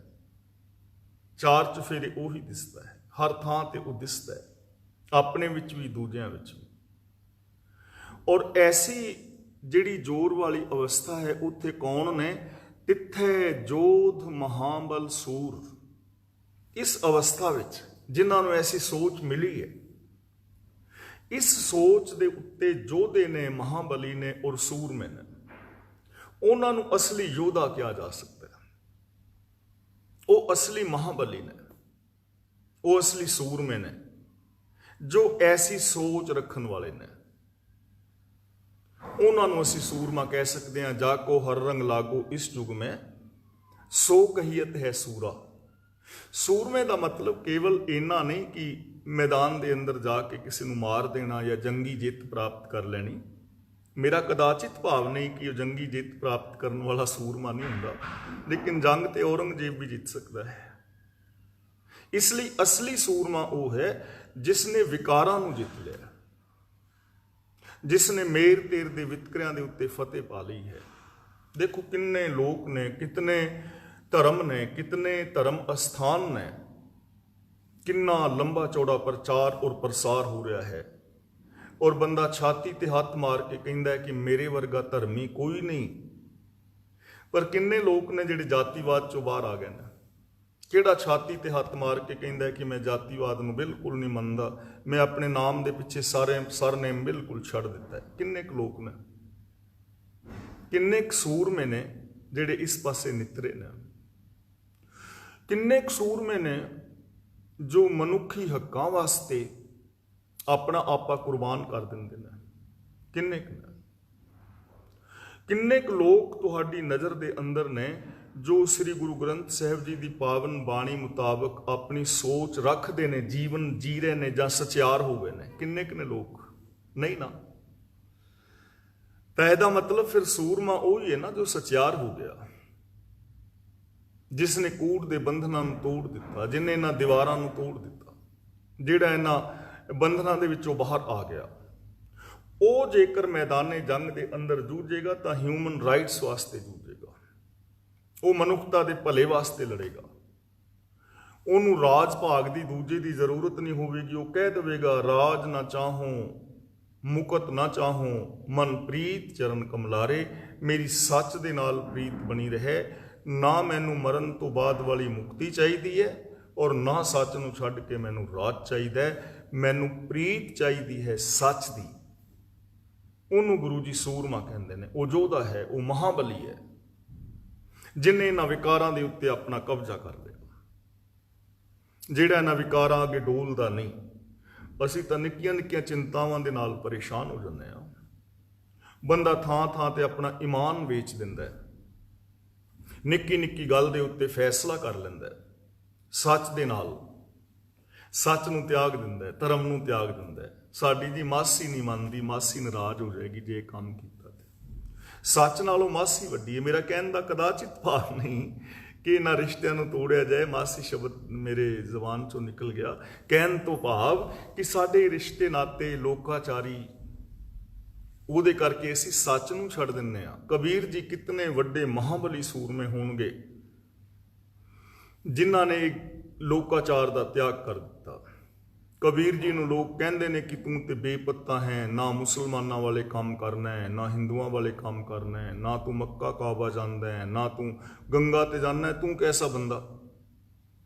ਚਾਰ ਚੁਫੇਰੇ ਉਹੀ ਦਿਸਦਾ ਹੈ, ਹਰ ਥਾਂ ਤੇ ਉਹ ਦਿਸਦਾ ਹੈ, ਆਪਣੇ ਵਿੱਚ ਵੀ ਦੂਜਿਆਂ ਵਿੱਚ ਵੀ। ਔਰ ਐਸੀ ਜਿਹੜੀ ਜ਼ੋਰ ਵਾਲੀ ਅਵਸਥਾ ਹੈ, ਉੱਥੇ ਕੌਣ ਨੇ? ਤਿੱਥੇ ਜੋਧ ਮਹਾਬਲ ਸੂਰ। ਇਸ ਅਵਸਥਾ ਵਿੱਚ ਜਿਨ੍ਹਾਂ ਨੂੰ ਐਸੀ ਸੋਚ ਮਿਲੀ ਹੈ, ਇਸ ਸੋਚ ਦੇ ਉੱਤੇ ਯੋਧੇ ਨੇ, ਮਹਾਬਲੀ ਨੇ ਔਰ ਸੂਰਮੇ ਨੇ। ਉਹਨਾਂ ਨੂੰ ਅਸਲੀ ਯੋਧਾ ਕਿਹਾ ਜਾ ਸਕਦਾ ਹੈ। ਉਹ ਅਸਲੀ ਮਹਾਬਲੀ ਨੇ, ਉਹ ਅਸਲੀ ਸੂਰਮੇ ਨੇ, ਜੋ ਐਸੀ ਸੋਚ ਰੱਖਣ ਵਾਲੇ ਨੇ। ਉਹਨਾਂ ਨੂੰ ਅਸੀਂ ਸੂਰਮਾ ਕਹਿ ਸਕਦੇ ਹਾਂ। ਜਾ ਕੋ ਹਰ ਰੰਗ ਲਾਗੋ ਇਸ ਯੁਗ ਮੈਂ, ਸੋ ਕਹੀਅਤ ਹੈ ਸੂਰਾ। ਸੂਰਮੇ ਦਾ ਮਤਲਬ ਕੇਵਲ ਇੰਨਾ ਨਹੀਂ ਕਿ ਮੈਦਾਨ ਦੇ ਅੰਦਰ ਜਾ ਕੇ ਕਿਸੇ ਨੂੰ ਮਾਰ ਦੇਣਾ ਜਾਂ ਜੰਗੀ ਜਿੱਤ ਪ੍ਰਾਪਤ ਕਰ ਲੈਣੀ। ਮੇਰਾ ਕਦਾਚਿਤ ਭਾਵ ਨਹੀਂ ਕਿ ਉਹ ਜੰਗੀ ਜਿੱਤ ਪ੍ਰਾਪਤ ਕਰਨ ਵਾਲਾ ਸੂਰਮਾ ਨਹੀਂ ਹੁੰਦਾ, ਲੇਕਿਨ ਜੰਗ ਤੇ ਔਰੰਗਜ਼ੇਬ ਵੀ ਜਿੱਤ ਸਕਦਾ ਹੈ। ਇਸ ਲਈ ਅਸਲੀ ਸੂਰਮਾ ਉਹ ਹੈ ਜਿਸ ਨੇ ਵਿਕਾਰਾਂ ਨੂੰ ਜਿੱਤ ਲਿਆ, ਜਿਸ ਨੇ ਮੇਰ ਤੇਰ ਦੇ ਵਿਤਕਰਿਆਂ ਦੇ ਉੱਤੇ ਫਤਿਹ ਪਾ ਲਈ ਹੈ। ਦੇਖੋ ਕਿੰਨੇ ਲੋਕ ਨੇ, ਕਿਤਨੇ ਧਰਮ ਨੇ, ਕਿਤਨੇ ਧਰਮ ਅਸਥਾਨ ਨੇ, ਕਿੰਨਾ ਲੰਬਾ ਚੌੜਾ ਪ੍ਰਚਾਰ ਔਰ ਪ੍ਰਸਾਰ ਹੋ ਰਿਹਾ ਹੈ, ਔਰ ਬੰਦਾ ਛਾਤੀ ਤੇ ਹੱਥ ਮਾਰ ਕੇ ਕਹਿੰਦਾ ਹੈ ਕਿ ਮੇਰੇ ਵਰਗਾ ਧਰਮੀ ਕੋਈ ਨਹੀਂ। ਪਰ ਕਿੰਨੇ ਲੋਕ ਨੇ ਜਿਹੜੇ ਜਾਤੀਵਾਦ ਚੋਂ ਬਾਹਰ ਆ ਗਏ ਨੇ। ਕਿਹੜਾ ਛਾਤੀ ਤੇ ਹੱਥ ਮਾਰ ਕੇ ਕਹਿੰਦਾ ਕਿ ਮੈਂ ਜਾਤੀਵਾਦ ਨੂੰ ਬਿਲਕੁਲ ਨਹੀਂ ਮੰਨਦਾ, ਮੈਂ ਆਪਣੇ ਨਾਮ ਦੇ ਪਿੱਛੇ ਸਰਨੇਮ ਬਿਲਕੁਲ ਛੱਡ ਦਿੱਤਾ ਹੈ। ਕਿੰਨੇ ਕੁ ਲੋਕ ਨੇ, ਕਿੰਨੇ ਕੁ ਸੂਰਮੇ ਨੇ ਜਿਹੜੇ ਇਸ ਪਾਸੇ ਨਿਤਰੇ ਨੇ। ਕਿੰਨੇ ਕੁ ਸੂਰਮੇ ਨੇ ਜੋ ਮਨੁੱਖੀ ਹੱਕਾਂ ਵਾਸਤੇ ਆਪਣਾ ਆਪਾ ਕੁਰਬਾਨ ਕਰ ਦਿੰਦੇ ਨੇ। ਕਿੰਨੇ ਕੁ ਨੇ, ਕਿੰਨੇ ਕੁ ਲੋਕ ਤੁਹਾਡੀ ਨਜ਼ਰ ਦੇ ਅੰਦਰ ਨੇ ਜੋ ਸ੍ਰੀ ਗੁਰੂ ਗ੍ਰੰਥ ਸਾਹਿਬ ਜੀ ਦੀ ਪਾਵਨ ਬਾਣੀ ਮੁਤਾਬਕ ਆਪਣੀ ਸੋਚ ਰੱਖਦੇ ਨੇ, ਜੀਵਨ ਜੀ ਰਹੇ ਨੇ ਜਾਂ ਸਚਿਆਰ ਹੋ ਗਏ ਨੇ। ਕਿੰਨੇ ਕੁ ਨੇ ਲੋਕ? ਨਹੀਂ ਨਾ। ਤਾਂ ਇਹਦਾ ਮਤਲਬ ਫਿਰ ਸੂਰਮਾ ਉਹ ਹੀ ਹੈ ਨਾ ਜੋ ਸਚਿਆਰ ਹੋ ਗਿਆ, ਜਿਸ ਨੇ ਕੂੜ ਦੇ ਬੰਧਨਾਂ ਨੂੰ ਤੋੜ ਦਿੱਤਾ, ਜਿਹਨੇ ਇਹਨਾਂ ਦੀਵਾਰਾਂ ਨੂੰ ਤੋੜ ਦਿੱਤਾ, ਜਿਹੜਾ ਇਹਨਾਂ ਬੰਧਨਾਂ ਦੇ ਵਿੱਚੋਂ ਬਾਹਰ ਆ ਗਿਆ। ਉਹ ਜੇਕਰ ਮੈਦਾਨੇ ਜੰਗ ਦੇ ਅੰਦਰ ਜੂਝੇਗਾ ਤਾਂ ਹਿਊਮਨ ਰਾਈਟਸ ਵਾਸਤੇ ਜੂਝੇਗਾ, ਉਹ ਮਨੁੱਖਤਾ ਦੇ ਭਲੇ ਵਾਸਤੇ ਲੜੇਗਾ। ਉਹਨੂੰ ਰਾਜ ਭਾਗ ਦੀ ਦੂਜੇ ਦੀ ਜ਼ਰੂਰਤ ਨਹੀਂ ਹੋਵੇਗੀ। ਉਹ ਕਹਿ ਦੇਵੇਗਾ ਰਾਜ ਨਾ ਚਾਹੂੰ ਮੁਕਤ ਨਾ ਚਾਹੂੰ ਮਨ ਪ੍ਰੀਤ ਚਰਨ ਕਮਲਾਰੇ, ਮੇਰੀ ਸੱਚ ਦੇ ਨਾਲ ਪ੍ਰੀਤ ਬਣੀ ਰਹੇ। ਨਾ ਮੈਨੂੰ ਮਰਨ ਤੋਂ ਬਾਅਦ ਵਾਲੀ ਮੁਕਤੀ ਚਾਹੀਦੀ ਹੈ ਔਰ ਨਾ ਸੱਚ ਨੂੰ ਛੱਡ ਕੇ ਮੈਨੂੰ ਰਾਜ ਚਾਹੀਦਾ ਹੈ। ਮੈਨੂੰ ਪ੍ਰੀਤ ਚਾਹੀਦੀ ਹੈ ਸੱਚ ਦੀ। ਉਹਨੂੰ ਗੁਰੂ ਜੀ ਸੂਰਮਾ ਕਹਿੰਦੇ ਨੇ। ਉਹ ਯੋਧਾ ਹੈ, ਉਹ ਮਹਾਬਲੀ ਹੈ, ਜਿਨੇ ਇਹਨਾਂ ਵਿਕਾਰਾਂ ਦੇ ਉੱਤੇ ਆਪਣਾ ਕਬਜ਼ਾ ਕਰ ਲਿਆ, ਜਿਹੜਾ ਇਹਨਾਂ ਵਿਕਾਰਾਂ ਅੱਗੇ ਡੋਲਦਾ ਨਹੀਂ। ਅਸੀਂ ਤਾਂ ਨਿੱਕੀਆਂ ਨਿੱਕੀਆਂ ਚਿੰਤਾਵਾਂ ਦੇ ਨਾਲ ਪਰੇਸ਼ਾਨ ਹੋ ਜਾਂਦੇ ਹਾਂ। ਬੰਦਾ ਥਾਂ ਥਾਂ ਤੇ ਆਪਣਾ ਈਮਾਨ ਵੇਚ ਦਿੰਦਾ ਹੈ, ਨਿੱਕੀ ਨਿੱਕੀ ਗੱਲ ਦੇ ਉੱਤੇ ਫੈਸਲਾ ਕਰ ਲੈਂਦਾ ਹੈ, ਸੱਚ ਦੇ ਨਾਲ ਸੱਚ ਨੂੰ ਤਿਆਗ ਦਿੰਦਾ ਹੈ, ਧਰਮ ਨੂੰ ਤਿਆਗ ਦਿੰਦਾ ਹੈ। ਸਾਡੀ ਜੀ ਮਾਸੀ ਨਹੀਂ ਮੰਨਦੀ, ਮਾਸੀ ਨਾਰਾਜ਼ ਹੋ ਜਾਏਗੀ ਜੇ ਇਹ ਕੰਮ ਕੀਤਾ ਤੇ। ਸੱਚ ਨਾਲੋਂ ਮਾਸੀ ਵੱਡੀ ਹੈ। ਮੇਰਾ ਕਹਿਣ ਦਾ ਕਦਾਚਿਤ ਭਾਵ ਨਹੀਂ ਕਿ ਇਹਨਾਂ ਰਿਸ਼ਤਿਆਂ ਨੂੰ ਤੋੜਿਆ ਜਾਏ। ਮਾਸੀ ਸ਼ਬਦ ਮੇਰੇ ਜ਼ੁਬਾਨ ਚੋਂ ਨਿਕਲ ਗਿਆ। ਕਹਿਣ ਤੋਂ ਭਾਵ ਕਿ ਸਾਡੇ ਰਿਸ਼ਤੇ ਨਾਤੇ ਲੋਕਾਚਾਰੀ, ਉਹਦੇ ਕਰਕੇ ਅਸੀਂ ਸੱਚ ਨੂੰ ਛੱਡ ਦਿੰਦੇ ਹਾਂ। ਕਬੀਰ ਜੀ ਕਿਤਨੇ ਵੱਡੇ ਮਹਾਬਲੀ ਸੂਰਮੇ ਹੋਣਗੇ ਜਿਨ੍ਹਾਂ ਨੇ ਲੋਕਾਚਾਰ ਦਾ ਤਿਆਗ ਕਰ ਦਿੱਤਾ। ਕਬੀਰ ਜੀ ਨੂੰ ਲੋਕ ਕਹਿੰਦੇ ਨੇ ਕਿ ਤੂੰ ਤੇ ਬੇਪੱਤਾ ਹੈ, ਨਾ ਮੁਸਲਮਾਨਾਂ ਵਾਲੇ ਕੰਮ ਕਰਨਾ ਹੈ, ਨਾ ਹਿੰਦੂਆਂ ਵਾਲੇ ਕੰਮ ਕਰਨਾ ਹੈ, ਨਾ ਤੂੰ ਮੱਕਾ ਕਾਬਾ ਜਾਂਦਾ ਹੈ, ਨਾ ਤੂੰ ਗੰਗਾ ਤੇ ਜਾਂਦਾ ਹੈ, ਤੂੰ ਕੈਸਾ ਬੰਦਾ।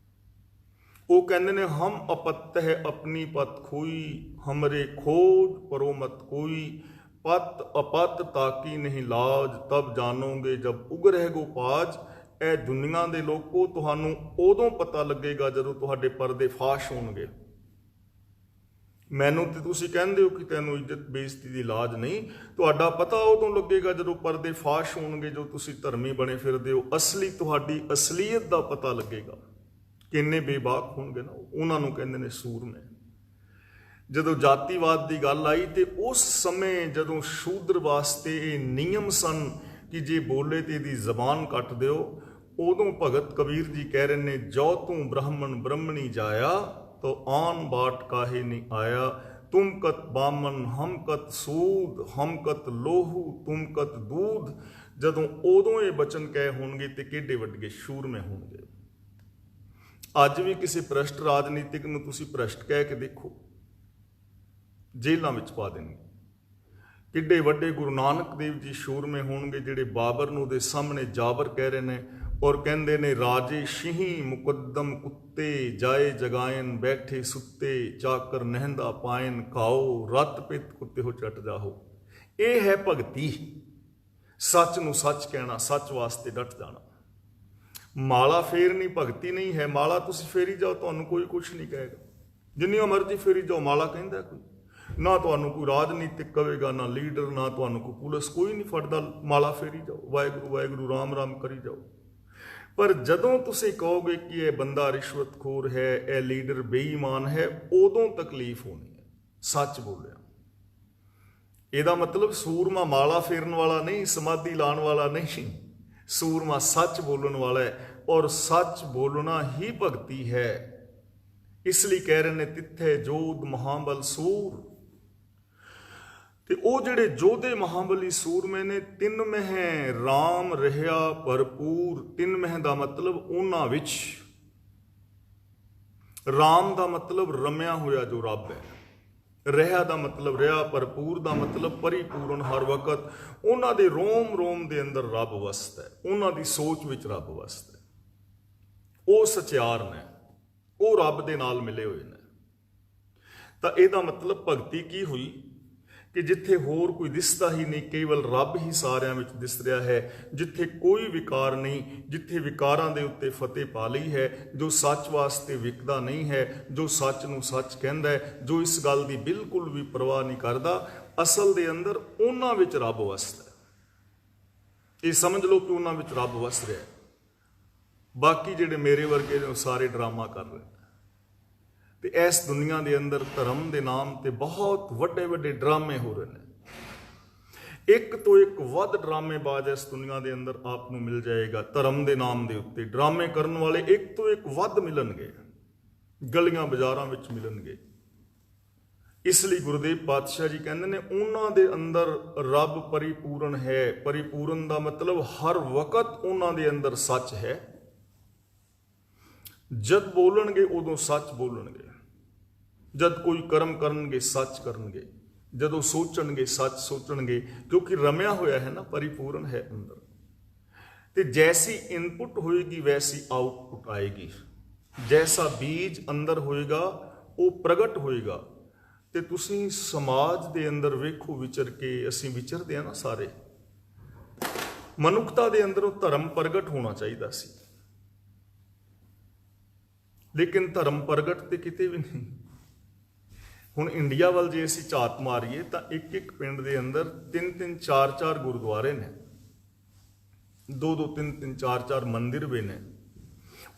ਉਹ ਕਹਿੰਦੇ ਨੇ ਹਮ ਅਪਤ ਹੈ ਆਪਣੀ ਪਤ ਖੋਈ, ਹਮਰੇ ਖੋਜ ਪਰੋਮਤ ਕੋਈ, ਪਤ ਅਪਤ ਤਾਕੀ ਨਹੀਂ ਲਾਜ, ਤਬ ਜਾਣੋਗੇ ਜਬ ਉਗਰਹਿ ਗੋਪਾਜ। ਇਹ ਦੁਨੀਆ ਦੇ ਲੋਕੋ ਤੁਹਾਨੂੰ ਉਦੋਂ ਪਤਾ ਲੱਗੇਗਾ ਜਦੋਂ ਤੁਹਾਡੇ ਪਰਦੇ ਫਾਸ਼ ਹੋਣਗੇ। ਮੈਨੂੰ ਤੇ ਤੁਸੀਂ ਕਹਿੰਦੇ ਹੋ ਕਿ ਤੈਨੂੰ ਇੱਜ਼ਤ ਬੇਇੱਜ਼ਤੀ ਦੀ ਲਾਜ ਨਹੀਂ, ਤੁਹਾਡਾ ਪਤਾ ਉਦੋਂ ਲੱਗੇਗਾ ਜਦੋਂ ਪਰਦੇ ਫਾਸ਼ ਹੋਣਗੇ, ਜੋ ਤੁਸੀਂ ਧਰਮੀ ਬਣੇ ਫਿਰਦੇ ਹੋ। ਅਸਲੀ ਤੁਹਾਡੀ ਅਸਲੀਅਤ ਦਾ ਪਤਾ ਲੱਗੇਗਾ। ਕਿੰਨੇ ਬੇਬਾਕ ਹੋਣਗੇ ਨਾ, ਉਹਨਾਂ ਨੂੰ ਕਹਿੰਦੇ ਨੇ ਸੂਰਮੇ। ਜਦੋਂ ਜਾਤੀਵਾਦ ਦੀ ਗੱਲ ਆਈ ਤੇ ਉਸ ਸਮੇਂ ਜਦੋਂ ਸ਼ੂਦਰ ਵਾਸਤੇ ਇਹ ਨਿਯਮ ਸਨ ਕਿ ਜੇ ਬੋਲੇ ਤੇ ਇਹਦੀ ਜ਼ਬਾਨ ਕੱਟ ਦਿਓ, ਉਦੋਂ ਭਗਤ ਕਬੀਰ ਜੀ ਕਹਿ ਰਹੇ ਨੇ ਜੋ ਤੂੰ ਬ੍ਰਾਹਮਣ ਬ੍ਰਹਮਣੀ ਜਾਇਆ ਤੋ ਆਨ ਬਾਟ ਕਾਹੇ ਨਹੀਂ ਆਇਆ, ਤੁਮ ਕਤ ਬਾਮਨ ਹਮ ਕਤ ਸੂਦ, ਹਮ ਕਤ ਲੋਹੂ ਤੁਮ ਕਤ ਦੂਧ। ਜਦੋਂ ਉਦੋਂ ਇਹ ਬਚਨ ਕਹੇ ਹੋਣਗੇ ਤੇ ਕਿੱਡੇ ਵੱਡੇ ਸੂਰਮੇ ਹੋਣਗੇ। ਅੱਜ ਵੀ ਕਿਸੇ ਭ੍ਰਸ਼ਟ ਰਾਜਨੀਤਿਕ ਨੂੰ ਤੁਸੀਂ ਭ੍ਰਸ਼ਟ ਕਹਿ ਕੇ ਦੇਖੋ, ਜੇਲ੍ਹਾਂ ਵਿੱਚ ਪਾ ਦੇਣਗੇ। ਕਿੱਡੇ ਵੱਡੇ ਗੁਰੂ ਨਾਨਕ ਦੇਵ ਜੀ ਸੂਰਮੇ ਹੋਣਗੇ ਜਿਹੜੇ ਬਾਬਰ ਨੂੰ ਦੇ ਸਾਹਮਣੇ ਜਾਬਰ ਕਹਿ ਰਹੇ ਨੇ ਔਰ ਕਹਿੰਦੇ ਨੇ ਰਾਜੇ ਸ਼ਿਹੀ ਮੁਕੱਦਮ ਕੁੱਤੇ, ਜਾਏ ਜਗਾਇਨ ਬੈਠੇ ਸੁੱਤੇ, ਚਾਕਰ ਨਹਿੰਦਾ ਪਾਇਨ ਖਾਓ, ਰੱਤ ਪਿੱਤ ਕੁੱਤੇ ਹੋ ਚਟ ਜਾਓ। ਇਹ ਹੈ ਭਗਤੀ। ਸੱਚ ਨੂੰ ਸੱਚ ਕਹਿਣਾ, ਸੱਚ ਵਾਸਤੇ ਡਟ ਜਾਣਾ। ਮਾਲਾ ਫੇਰਨੀ ਭਗਤੀ ਨਹੀਂ ਹੈ। ਮਾਲਾ ਤੁਸੀਂ ਫੇਰੀ ਜਾਓ, ਤੁਹਾਨੂੰ ਕੋਈ ਕੁਛ ਨਹੀਂ ਕਹੇਗਾ। ਜਿੰਨੀ ਮਰਜ਼ੀ ਫੇਰੀ ਜਾਓ, ਮਾਲਾ ਕਹਿੰਦਾ ਕੋਈ ਨਾ। ਤੁਹਾਨੂੰ ਕੋਈ ਰਾਜਨੀਤਿਕ ਕਹੇਗਾ, ਨਾ ਲੀਡਰ, ਨਾ ਤੁਹਾਨੂੰ ਕੋਈ ਪੁਲਿਸ, ਕੋਈ ਨਹੀਂ ਫੜਦਾ। ਮਾਲਾ ਫੇਰੀ ਜਾਓ, ਵਾਹਿਗੁਰੂ ਵਾਹਿਗੁਰੂ ਰਾਮ ਰਾਮ ਕਰੀ ਜਾਓ। ਪਰ ਜਦੋਂ ਤੁਸੀਂ ਕਹੋਗੇ ਕਿ ਇਹ ਬੰਦਾ ਰਿਸ਼ਵਤਖੋਰ ਹੈ, ਇਹ ਲੀਡਰ ਬੇਈਮਾਨ ਹੈ, ਉਦੋਂ ਤਕਲੀਫ ਹੋਣੀ ਹੈ। ਸੱਚ ਬੋਲਿਆ, ਇਹਦਾ ਮਤਲਬ ਸੂਰਮਾ ਮਾਲਾ ਫੇਰਨ ਵਾਲਾ ਨਹੀਂ, ਸਮਾਧੀ ਲਾਉਣ ਵਾਲਾ ਨਹੀਂ, ਸੂਰਮਾ ਸੱਚ ਬੋਲਣ ਵਾਲਾ ਹੈ। ਔਰ ਸੱਚ ਬੋਲਣਾ ਹੀ ਭਗਤੀ ਹੈ। ਇਸ ਲਈ ਕਹਿ ਰਹੇ ਨੇ ਤਿੱਥੇ ਜੋਧ ਮਹਾਬਲ ਸੂਰ। ਤੇ ਉਹ ਜਿਹੜੇ ਜੋਧੇ ਮਹਾਬਲੀ ਸੂਰਮੇ ਨੇ, ਤਿੰਨ ਮਹਿ ਰਾਮ ਰਹਿਆ ਭਰਪੂਰ। ਤਿੰਨ ਮਹਿ ਦਾ ਮਤਲਬ ਉਹਨਾਂ ਵਿੱਚ, ਰਾਮ ਦਾ ਮਤਲਬ ਰਮਿਆ ਹੋਇਆ ਜੋ ਰੱਬ ਹੈ, ਰਹਿਆ ਦਾ ਮਤਲਬ ਰਿਹਾ, ਭਰਪੂਰ ਦਾ ਮਤਲਬ ਪਰਿਪੂਰਨ, ਹਰ ਵਕਤ ਉਹਨਾਂ ਦੇ ਰੋਮ ਰੋਮ ਦੇ ਅੰਦਰ ਰੱਬ ਵਸਦਾ ਹੈ, ਉਹਨਾਂ ਦੀ ਸੋਚ ਵਿੱਚ ਰੱਬ ਵਸਦਾ ਹੈ। ਉਹ ਸਚਿਆਰ ਨੇ, ਉਹ ਰੱਬ ਦੇ ਨਾਲ ਮਿਲੇ ਹੋਏ ਨੇ। ਤਾਂ ਇਹਦਾ ਮਤਲਬ ਭਗਤੀ ਕੀ ਹੋਈ ਕਿ ਜਿੱਥੇ ਹੋਰ ਕੋਈ ਦਿਸਦਾ ਹੀ ਨਹੀਂ, ਕੇਵਲ ਰੱਬ ਹੀ ਸਾਰਿਆਂ ਵਿੱਚ ਦਿਸ ਰਿਹਾ ਹੈ, ਜਿੱਥੇ ਕੋਈ ਵਿਕਾਰ ਨਹੀਂ, ਜਿੱਥੇ ਵਿਕਾਰਾਂ ਦੇ ਉੱਤੇ ਫਤਿਹ ਪਾ ਲਈ ਹੈ, ਜੋ ਸੱਚ ਵਾਸਤੇ ਵਿਕਦਾ ਨਹੀਂ ਹੈ, ਜੋ ਸੱਚ ਨੂੰ ਸੱਚ ਕਹਿੰਦਾ ਹੈ, ਜੋ ਇਸ ਗੱਲ ਦੀ ਬਿਲਕੁਲ ਵੀ ਪਰਵਾਹ ਨਹੀਂ ਕਰਦਾ, ਅਸਲ ਦੇ ਅੰਦਰ ਉਹਨਾਂ ਵਿੱਚ ਰੱਬ ਵਸਦਾ। ਇਹ ਸਮਝ ਲਓ ਕਿ ਉਹਨਾਂ ਵਿੱਚ ਰੱਬ ਵਸ ਰਿਹਾ। ਬਾਕੀ ਜਿਹੜੇ ਮੇਰੇ ਵਰਗੇ ਨੇ ਉਹ ਸਾਰੇ ਡਰਾਮਾ ਕਰ ਰਹੇ ਨੇ। ਤੇ ਇਸ ਦੁਨੀਆ ਦੇ ਅੰਦਰ ਧਰਮ ਦੇ ਨਾਮ ਤੇ ਬਹੁਤ ਵੱਡੇ ਵੱਡੇ ਡਰਾਮੇ ਹੋ ਰਹੇ ਨੇ। ਇੱਕ ਤੋਂ ਇੱਕ ਵੱਧ ਡਰਾਮੇਬਾਜ਼ ਇਸ ਦੁਨੀਆ ਦੇ ਅੰਦਰ ਆਪ ਨੂੰ ਮਿਲ ਜਾਏਗਾ। ਧਰਮ ਦੇ ਨਾਮ ਦੇ ਉੱਤੇ ਡਰਾਮੇ ਕਰਨ ਵਾਲੇ ਇੱਕ ਤੋਂ ਇੱਕ ਵੱਧ ਮਿਲਣਗੇ, ਗਲੀਆਂ ਬਾਜ਼ਾਰਾਂ ਵਿੱਚ ਮਿਲਣਗੇ। ਇਸ ਲਈ ਗੁਰਦੇਵ ਪਾਤਸ਼ਾਹ ਜੀ ਕਹਿੰਦੇ ਨੇ ਉਹਨਾਂ ਦੇ ਅੰਦਰ ਰੱਬ ਪਰਿਪੂਰਨ ਹੈ। ਪਰਿਪੂਰਨ ਦਾ ਮਤਲਬ ਹਰ ਵਕਤ ਉਹਨਾਂ ਦੇ ਅੰਦਰ ਸੱਚ ਹੈ। ਜਦ ਬੋਲਣਗੇ ਉਦੋਂ ਸੱਚ ਬੋਲਣਗੇ, ਜਦ ਕੋਈ ਕਰਮ ਕਰਨਗੇ ਸੱਚ ਕਰਨਗੇ, ਜਦੋਂ ਸੋਚਣਗੇ ਸੱਚ ਸੋਚਣਗੇ, ਕਿਉਂਕਿ ਰਮਿਆ ਹੋਇਆ ਹੈ ਨਾ, ਪਰਿਪੂਰਨ ਹੈ ਅੰਦਰ। ਤੇ ਜੈਸੀ ਇਨਪੁਟ ਹੋਏਗੀ ਵੈਸੀ ਆਊਟਪੁੱਟ ਆਏਗੀ। ਜੈਸਾ ਬੀਜ ਅੰਦਰ ਹੋਏਗਾ ਉਹ ਪ੍ਰਗਟ ਹੋਏਗਾ। ਤੇ ਤੁਸੀਂ ਸਮਾਜ ਦੇ ਅੰਦਰ ਵੇਖੋ ਵਿਚਰ ਕੇ, ਅਸੀਂ ਵਿਚਰਦੇ ਹਾਂ ਨਾ ਸਾਰੇ, ਮਨੁੱਖਤਾ ਦੇ ਅੰਦਰੋਂ ਧਰਮ ਪ੍ਰਗਟ ਹੋਣਾ ਚਾਹੀਦਾ ਸੀ, ਲੇਕਿਨ ਧਰਮ ਪ੍ਰਗਟ ਤੇ ਕਿਤੇ ਵੀ ਨਹੀਂ। ਹੁਣ ਇੰਡੀਆ ਵੱਲ ਜੇ ਅਸੀਂ ਝਾਤ ਮਾਰੀਏ ਤਾਂ ਇੱਕ ਇੱਕ ਪਿੰਡ ਦੇ ਅੰਦਰ 3-3 4-4 ਗੁਰਦੁਆਰੇ ਨੇ, 2-2 3-3 4-4 ਮੰਦਿਰ ਵੀ ਨੇ,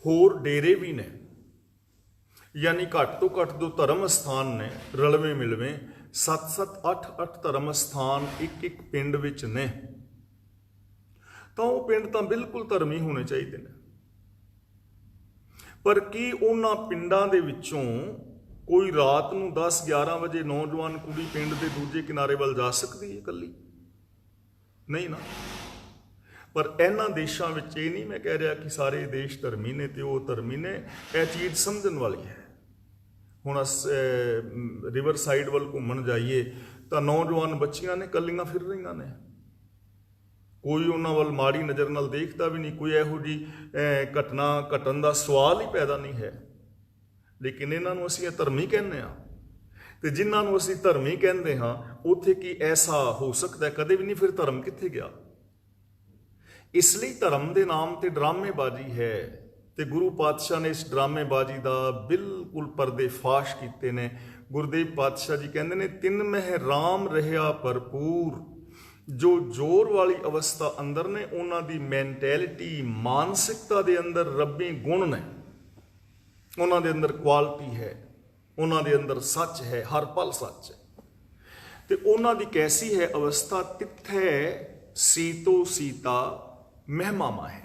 ਹੋਰ ਡੇਰੇ ਵੀ ਨੇ। ਯਾਨੀ ਘੱਟ ਤੋਂ ਘੱਟ ਜੋ ਧਰਮ ਸਥਾਨ ਨੇ ਰਲਵੇਂ ਮਿਲਵੇਂ 7-7 8-8 ਧਰਮ ਸਥਾਨ ਇੱਕ ਇੱਕ ਪਿੰਡ ਵਿੱਚ ਨੇ। ਤਾਂ ਉਹ ਪਿੰਡ ਤਾਂ ਬਿਲਕੁਲ ਧਰਮੀ ਹੋਣੇ ਚਾਹੀਦੇ ਨੇ। ਪਰ ਕੀ ਉਹਨਾਂ ਪਿੰਡਾਂ ਦੇ ਵਿੱਚੋਂ ਕੋਈ ਰਾਤ ਨੂੰ 10-11 ਵਜੇ ਨੌਜਵਾਨ ਕੁੜੀ ਪਿੰਡ ਦੇ ਦੂਜੇ ਕਿਨਾਰੇ ਵੱਲ ਜਾ ਸਕਦੀ ਹੈ ਇਕੱਲੀ? ਨਹੀਂ ਨਾ। ਪਰ ਇਹਨਾਂ ਦੇਸ਼ਾਂ ਵਿੱਚ ਇਹ ਨਹੀਂ ਮੈਂ ਕਹਿ ਰਿਹਾ ਕਿ ਸਾਰੇ ਦੇਸ਼ ਧਰਮੀ ਨੇ ਤੇ ਉਹ ਧਰਮੀ ਨੇ, ਇਹ ਚੀਜ਼ ਸਮਝਣ ਵਾਲੀ ਹੈ। ਹੁਣ ਰਿਵਰ ਸਾਈਡ ਵੱਲ ਘੁੰਮਣ ਜਾਈਏ ਤਾਂ ਨੌਜਵਾਨ ਬੱਚੀਆਂ ਨੇ ਇਕੱਲੀਆਂ ਫਿਰ ਰਹੀਆਂ ਨੇ, ਕੋਈ ਉਹਨਾਂ ਵੱਲ ਮਾੜੀ ਨਜ਼ਰ ਨਾਲ ਦੇਖਦਾ ਵੀ ਨਹੀਂ, ਕੋਈ ਇਹੋ ਜਿਹੀ ਘਟਨਾ ਘਟਣ ਦਾ ਸਵਾਲ ਹੀ ਪੈਦਾ ਨਹੀਂ ਹੈ। ਲੇਕਿਨ ਇਹਨਾਂ ਨੂੰ ਅਸੀਂ ਇਹ ਧਰਮੀ ਕਹਿੰਦੇ ਹਾਂ। ਤੇ ਜਿਨ੍ਹਾਂ ਨੂੰ ਅਸੀਂ ਧਰਮੀ ਕਹਿੰਦੇ ਹਾਂ ਉੱਥੇ ਕੀ ਐਸਾ ਹੋ ਸਕਦਾ? ਕਦੇ ਵੀ ਨਹੀਂ। ਫਿਰ ਧਰਮ ਕਿੱਥੇ ਗਿਆ? ਇਸ ਲਈ ਧਰਮ ਦੇ ਨਾਮ ਤੇ ਡਰਾਮੇਬਾਜ਼ੀ ਹੈ ਤੇ ਗੁਰੂ ਪਾਤਸ਼ਾਹ ਨੇ ਇਸ ਡਰਾਮੇਬਾਜ਼ੀ ਦਾ ਬਿਲਕੁਲ ਪਰਦੇ ਫਾਸ਼ ਕੀਤੇ ਨੇ। ਗੁਰਦੇਵ ਪਾਤਸ਼ਾਹ ਜੀ ਕਹਿੰਦੇ ਨੇ ਤਿੰਨ ਮਹਿ ਰਾਮ ਰਹਿਆ ਭਰਪੂਰ। ਜੋ ਜ਼ੋਰ ਵਾਲੀ ਅਵਸਥਾ ਅੰਦਰ ਨੇ ਉਹਨਾਂ ਦੀ ਮੈਂਟੈਲਿਟੀ, ਮਾਨਸਿਕਤਾ ਦੇ ਅੰਦਰ ਰੱਬੀ ਗੁਣ ਨੇ, ਉਹਨਾਂ ਦੇ ਅੰਦਰ ਕੁਆਲਿਟੀ ਹੈ, ਉਹਨਾਂ ਦੇ ਅੰਦਰ ਸੱਚ ਹੈ, ਹਰ ਪਲ ਸੱਚ ਹੈ। ਤੇ ਉਹਨਾਂ ਦੀ ਕੈਸੀ ਹੈ ਅਵਸਥਾ? ਤਿੱਥੈ ਸੀਤੋ ਸੀਤਾ ਮਹਿਮਾ ਮਾਹੇ।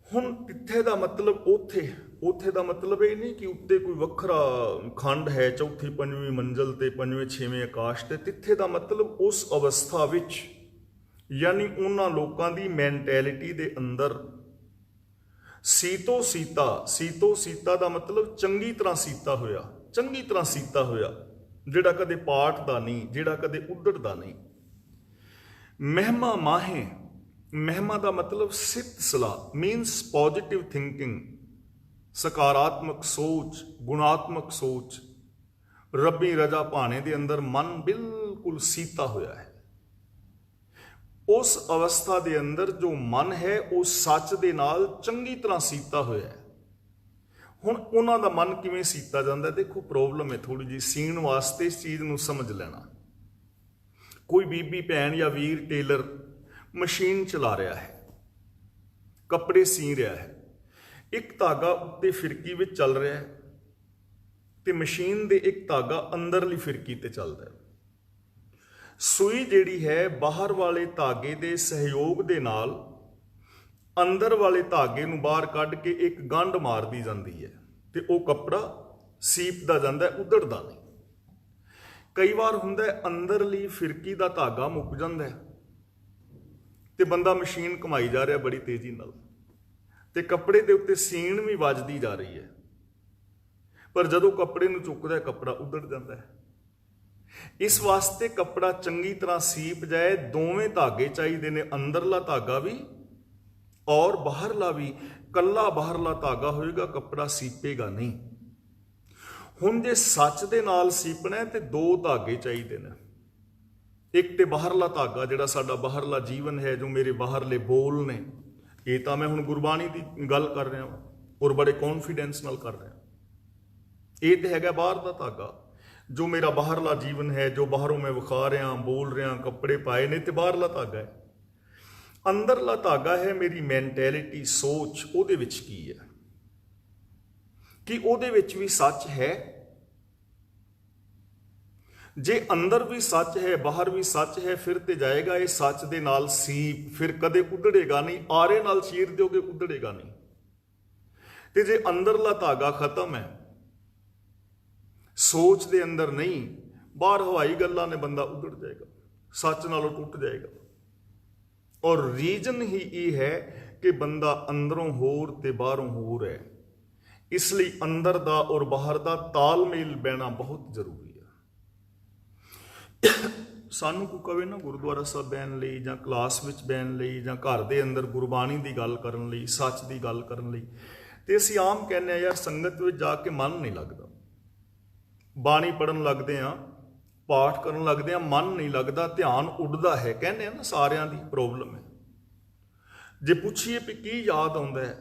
ਹੁਣ ਤਿੱਥੇ ਦਾ ਮਤਲਬ ਉੱਥੇ, ਉੱਥੇ ਦਾ ਮਤਲਬ ਇਹ ਨਹੀਂ ਕਿ ਉੱਤੇ ਕੋਈ ਵੱਖਰਾ ਖੰਡ ਹੈ, ਚੌਥੀ ਪੰਜਵੀਂ ਮੰਜ਼ਲ ਤੇ ਪੰਜਵੇਂ ਛੇਵੇਂ ਆਕਾਸ਼ ਤੇ। ਤਿੱਥੇ ਦਾ ਮਤਲਬ ਉਸ ਅਵਸਥਾ ਵਿੱਚ, ਯਾਨੀ ਉਹਨਾਂ ਲੋਕਾਂ ਦੀ ਮੈਂਟੈਲਿਟੀ ਦੇ ਅੰਦਰ ਸੀਤੋ ਸੀਤਾ। ਸੀਤੋ ਸੀਤਾ ਦਾ ਮਤਲਬ ਚੰਗੀ ਤਰ੍ਹਾਂ ਸੀਤਾ ਹੋਇਆ, ਚੰਗੀ ਤਰ੍ਹਾਂ ਸੀਤਾ ਹੋਇਆ, ਜਿਹੜਾ ਕਦੇ ਪਾਟਦਾ ਨਹੀਂ, ਜਿਹੜਾ ਕਦੇ ਉੱਡੜਦਾ ਨਹੀਂ। ਮਹਿਮਾ ਮਾਹੇ, ਮਹਿਮਾ ਦਾ ਮਤਲਬ ਸਿੱਧ ਸਲਾਹ, ਮੀਨਸ ਪੋਜ਼ਿਟਿਵ ਥਿੰਕਿੰਗ, ਸਕਾਰਾਤਮਕ ਸੋਚ, ਗੁਣਾਤਮਕ ਸੋਚ। ਰੱਬੀ ਰਜਾ ਭਾਣੇ ਦੇ ਅੰਦਰ ਮਨ ਬਿਲਕੁਲ ਸੀਤਾ ਹੋਇਆ ਹੈ। ਉਸ ਅਵਸਥਾ ਦੇ ਅੰਦਰ ਜੋ ਮਨ ਹੈ ਉਹ ਸੱਚ ਦੇ ਨਾਲ ਚੰਗੀ ਤਰ੍ਹਾਂ ਸੀਤਾ ਹੋਇਆ ਹੈ। ਹੁਣ ਉਹਨਾਂ ਦਾ ਮਨ ਕਿਵੇਂ ਸੀਤਾ ਜਾਂਦਾ? ਦੇਖੋ ਪ੍ਰੋਬਲਮ ਹੈ ਥੋੜੀ ਜਿਹੀ ਸੀਣ ਵਾਸਤੇ, ਇਸ ਚੀਜ਼ ਨੂੰ ਸਮਝ ਲੈਣਾ। ਕੋਈ ਬੀਬੀ ਭੈਣ ਜਾਂ ਵੀਰ ਟੇਲਰ ਮਸ਼ੀਨ ਚਲਾ ਰਿਹਾ ਹੈ, ਕੱਪੜੇ ਸੀ ਰਿਹਾ ਹੈ, ਇੱਕ ਧਾਗਾ ਉੱਤੇ ਫਿਰਕੀ ਵਿੱਚ ਚੱਲ ਰਿਹਾ ਹੈ ਤੇ ਮਸ਼ੀਨ ਦੇ ਇੱਕ ਧਾਗਾ ਅੰਦਰਲੀ ਫਿਰਕੀ ਤੇ ਚੱਲਦਾ ਹੈ। ਸੂਈ ਜਿਹੜੀ ਹੈ ਬਾਹਰ ਵਾਲੇ ਧਾਗੇ ਦੇ ਸਹਿਯੋਗ ਦੇ ਨਾਲ ਅੰਦਰ ਵਾਲੇ ਧਾਗੇ ਨੂੰ ਬਾਹਰ ਕੱਢ ਕੇ ਇੱਕ ਗੰਢ ਮਾਰਦੀ ਜਾਂਦੀ ਹੈ ਤੇ ਉਹ ਕੱਪੜਾ ਸੀਪਦਾ ਜਾਂਦਾ, ਉਧੜਦਾ ਨਹੀਂ। ਕਈ ਵਾਰ ਹੁੰਦਾ ਅੰਦਰਲੀ ਫਿਰਕੀ ਦਾ ਧਾਗਾ ਮੁੱਕ ਜਾਂਦਾ ਤੇ ਬੰਦਾ ਮਸ਼ੀਨ ਘੁਮਾਈ ਜਾ ਰਿਹਾ ਬੜੀ ਤੇਜ਼ੀ ਨਾਲ ਤੇ ਕੱਪੜੇ ਦੇ ਉੱਤੇ ਸੀਣ ਵੀ ਵੱਜਦੀ ਜਾ ਰਹੀ ਹੈ, ਪਰ ਜਦੋਂ ਕੱਪੜੇ ਨੂੰ ਚੁੱਕਦਾ ਕੱਪੜਾ ਉਧੜ ਜਾਂਦਾ ਹੈ। ਇਸ ਵਾਸਤੇ ਕੱਪੜਾ ਚੰਗੀ ਤਰ੍ਹਾਂ ਸੀਪ ਜਾਏ, ਦੋਵੇਂ ਧਾਗੇ ਚਾਹੀਦੇ ਨੇ, ਅੰਦਰਲਾ ਧਾਗਾ ਵੀ ਔਰ ਬਾਹਰਲਾ ਵੀ। ਕੱਲਾ ਬਾਹਰਲਾ ਧਾਗਾ ਹੋਏਗਾ ਕੱਪੜਾ ਸੀਪੇਗਾ ਨਹੀਂ। ਹੁਣ ਜੇ ਸੱਚ ਦੇ ਨਾਲ ਸੀਪਣਾ ਤੇ ਦੋ ਧਾਗੇ ਚਾਹੀਦੇ ਨੇ, ਇੱਕ ਤੇ ਬਾਹਰਲਾ ਧਾਗਾ ਜਿਹੜਾ ਸਾਡਾ ਬਾਹਰਲਾ ਜੀਵਨ ਹੈ, ਜੋ ਮੇਰੇ ਬਾਹਰਲੇ ਬੋਲ ਨੇ। ਇਹ ਤਾਂ ਮੈਂ ਹੁਣ ਗੁਰਬਾਣੀ ਦੀ ਗੱਲ ਕਰ ਰਿਹਾ ਹਾਂ ਔਰ ਬੜੇ ਕੌਨਫੀਡੈਂਸ ਨਾਲ ਕਰ ਰਿਹਾ। ਇਹ ਤੇ ਹੈਗਾ ਬਾਹਰ ਦਾ ਧਾਗਾ, ਜੋ ਮੇਰਾ ਬਾਹਰਲਾ ਜੀਵਨ ਹੈ, ਜੋ ਬਾਹਰੋਂ ਮੈਂ ਵਿਖਾ ਰਿਹਾ, ਬੋਲ ਰਿਹਾ, ਕੱਪੜੇ ਪਾਏ ਨੇ, ਤੇ ਬਾਹਰਲਾ ਧਾਗਾ ਹੈ। ਅੰਦਰਲਾ ਧਾਗਾ ਹੈ ਮੇਰੀ ਮੈਂਟੈਲਿਟੀ, ਸੋਚ। ਉਹਦੇ ਵਿੱਚ ਕੀ ਹੈ ਕਿ ਉਹਦੇ ਵਿੱਚ ਵੀ ਸੱਚ ਹੈ। ਜੇ ਅੰਦਰ ਵੀ ਸੱਚ ਹੈ, ਬਾਹਰ ਵੀ ਸੱਚ ਹੈ, ਫਿਰ ਤੇ ਜਾਏਗਾ ਇਹ ਸੱਚ ਦੇ ਨਾਲ ਸੀਪ, ਫਿਰ ਕਦੇ ਉਧੜੇਗਾ ਨਹੀਂ। ਆਰੇ ਨਾਲ ਚੀਰ ਦਿਓਗੇ, ਉਧੜੇਗਾ ਨਹੀਂ। ਤੇ ਜੇ ਅੰਦਰਲਾ ਧਾਗਾ ਖਤਮ ਹੈ, ਸੋਚ ਦੇ ਅੰਦਰ ਨਹੀਂ, ਬਾਹਰ ਹਵਾਈ ਗੱਲਾਂ ਨੇ, ਬੰਦਾ ਉਧੜ ਜਾਏਗਾ, ਸੱਚ ਨਾਲੋਂ ਟੁੱਟ ਜਾਏਗਾ। ਔਰ ਰੀਜਨ ਹੀ ਇਹ ਹੈ ਕਿ ਬੰਦਾ ਅੰਦਰੋਂ ਹੋਰ ਤੇ ਬਾਹਰੋਂ ਹੋਰ ਹੈ। ਇਸ ਲਈ ਅੰਦਰ ਦਾ ਔਰ ਬਾਹਰ ਦਾ ਤਾਲਮੇਲ ਬਹਿਣਾ ਬਹੁਤ ਜ਼ਰੂਰੀ ਹੈ। ਸਾਨੂੰ ਕੋਈ ਕਵੇ ਨਾ ਗੁਰਦੁਆਰਾ ਸਾਹਿਬ ਬਹਿਣ ਲਈ ਜਾਂ ਕਲਾਸ ਵਿੱਚ ਬਹਿਣ ਲਈ ਜਾਂ ਘਰ ਦੇ ਅੰਦਰ ਗੁਰਬਾਣੀ ਦੀ ਗੱਲ ਕਰਨ ਲਈ, ਸੱਚ ਦੀ ਗੱਲ ਕਰਨ ਲਈ, ਤੇ ਅਸੀਂ ਆਮ ਕਹਿੰਦੇ ਆ ਯਾਰ ਸੰਗਤ ਵਿੱਚ ਜਾ ਕੇ ਮਨ ਨਹੀਂ ਲੱਗਦਾ। ਬਾਣੀ ਪੜਨ ਲੱਗਦੇ ਆ, ਪਾਠ ਕਰਨ ਲੱਗਦੇ ਆ, ਮਨ ਨਹੀਂ ਲੱਗਦਾ, ਧਿਆਨ ਉੱਡਦਾ ਹੈ। ਕਹਿੰਦੇ ਆ ਨਾ ਸਾਰਿਆਂ ਦੀ ਪ੍ਰੋਬਲਮ ਹੈ। ਜੇ ਪੁੱਛੀਏ ਵੀ ਕੀ ਯਾਦ ਆਉਂਦਾ ਹੈ,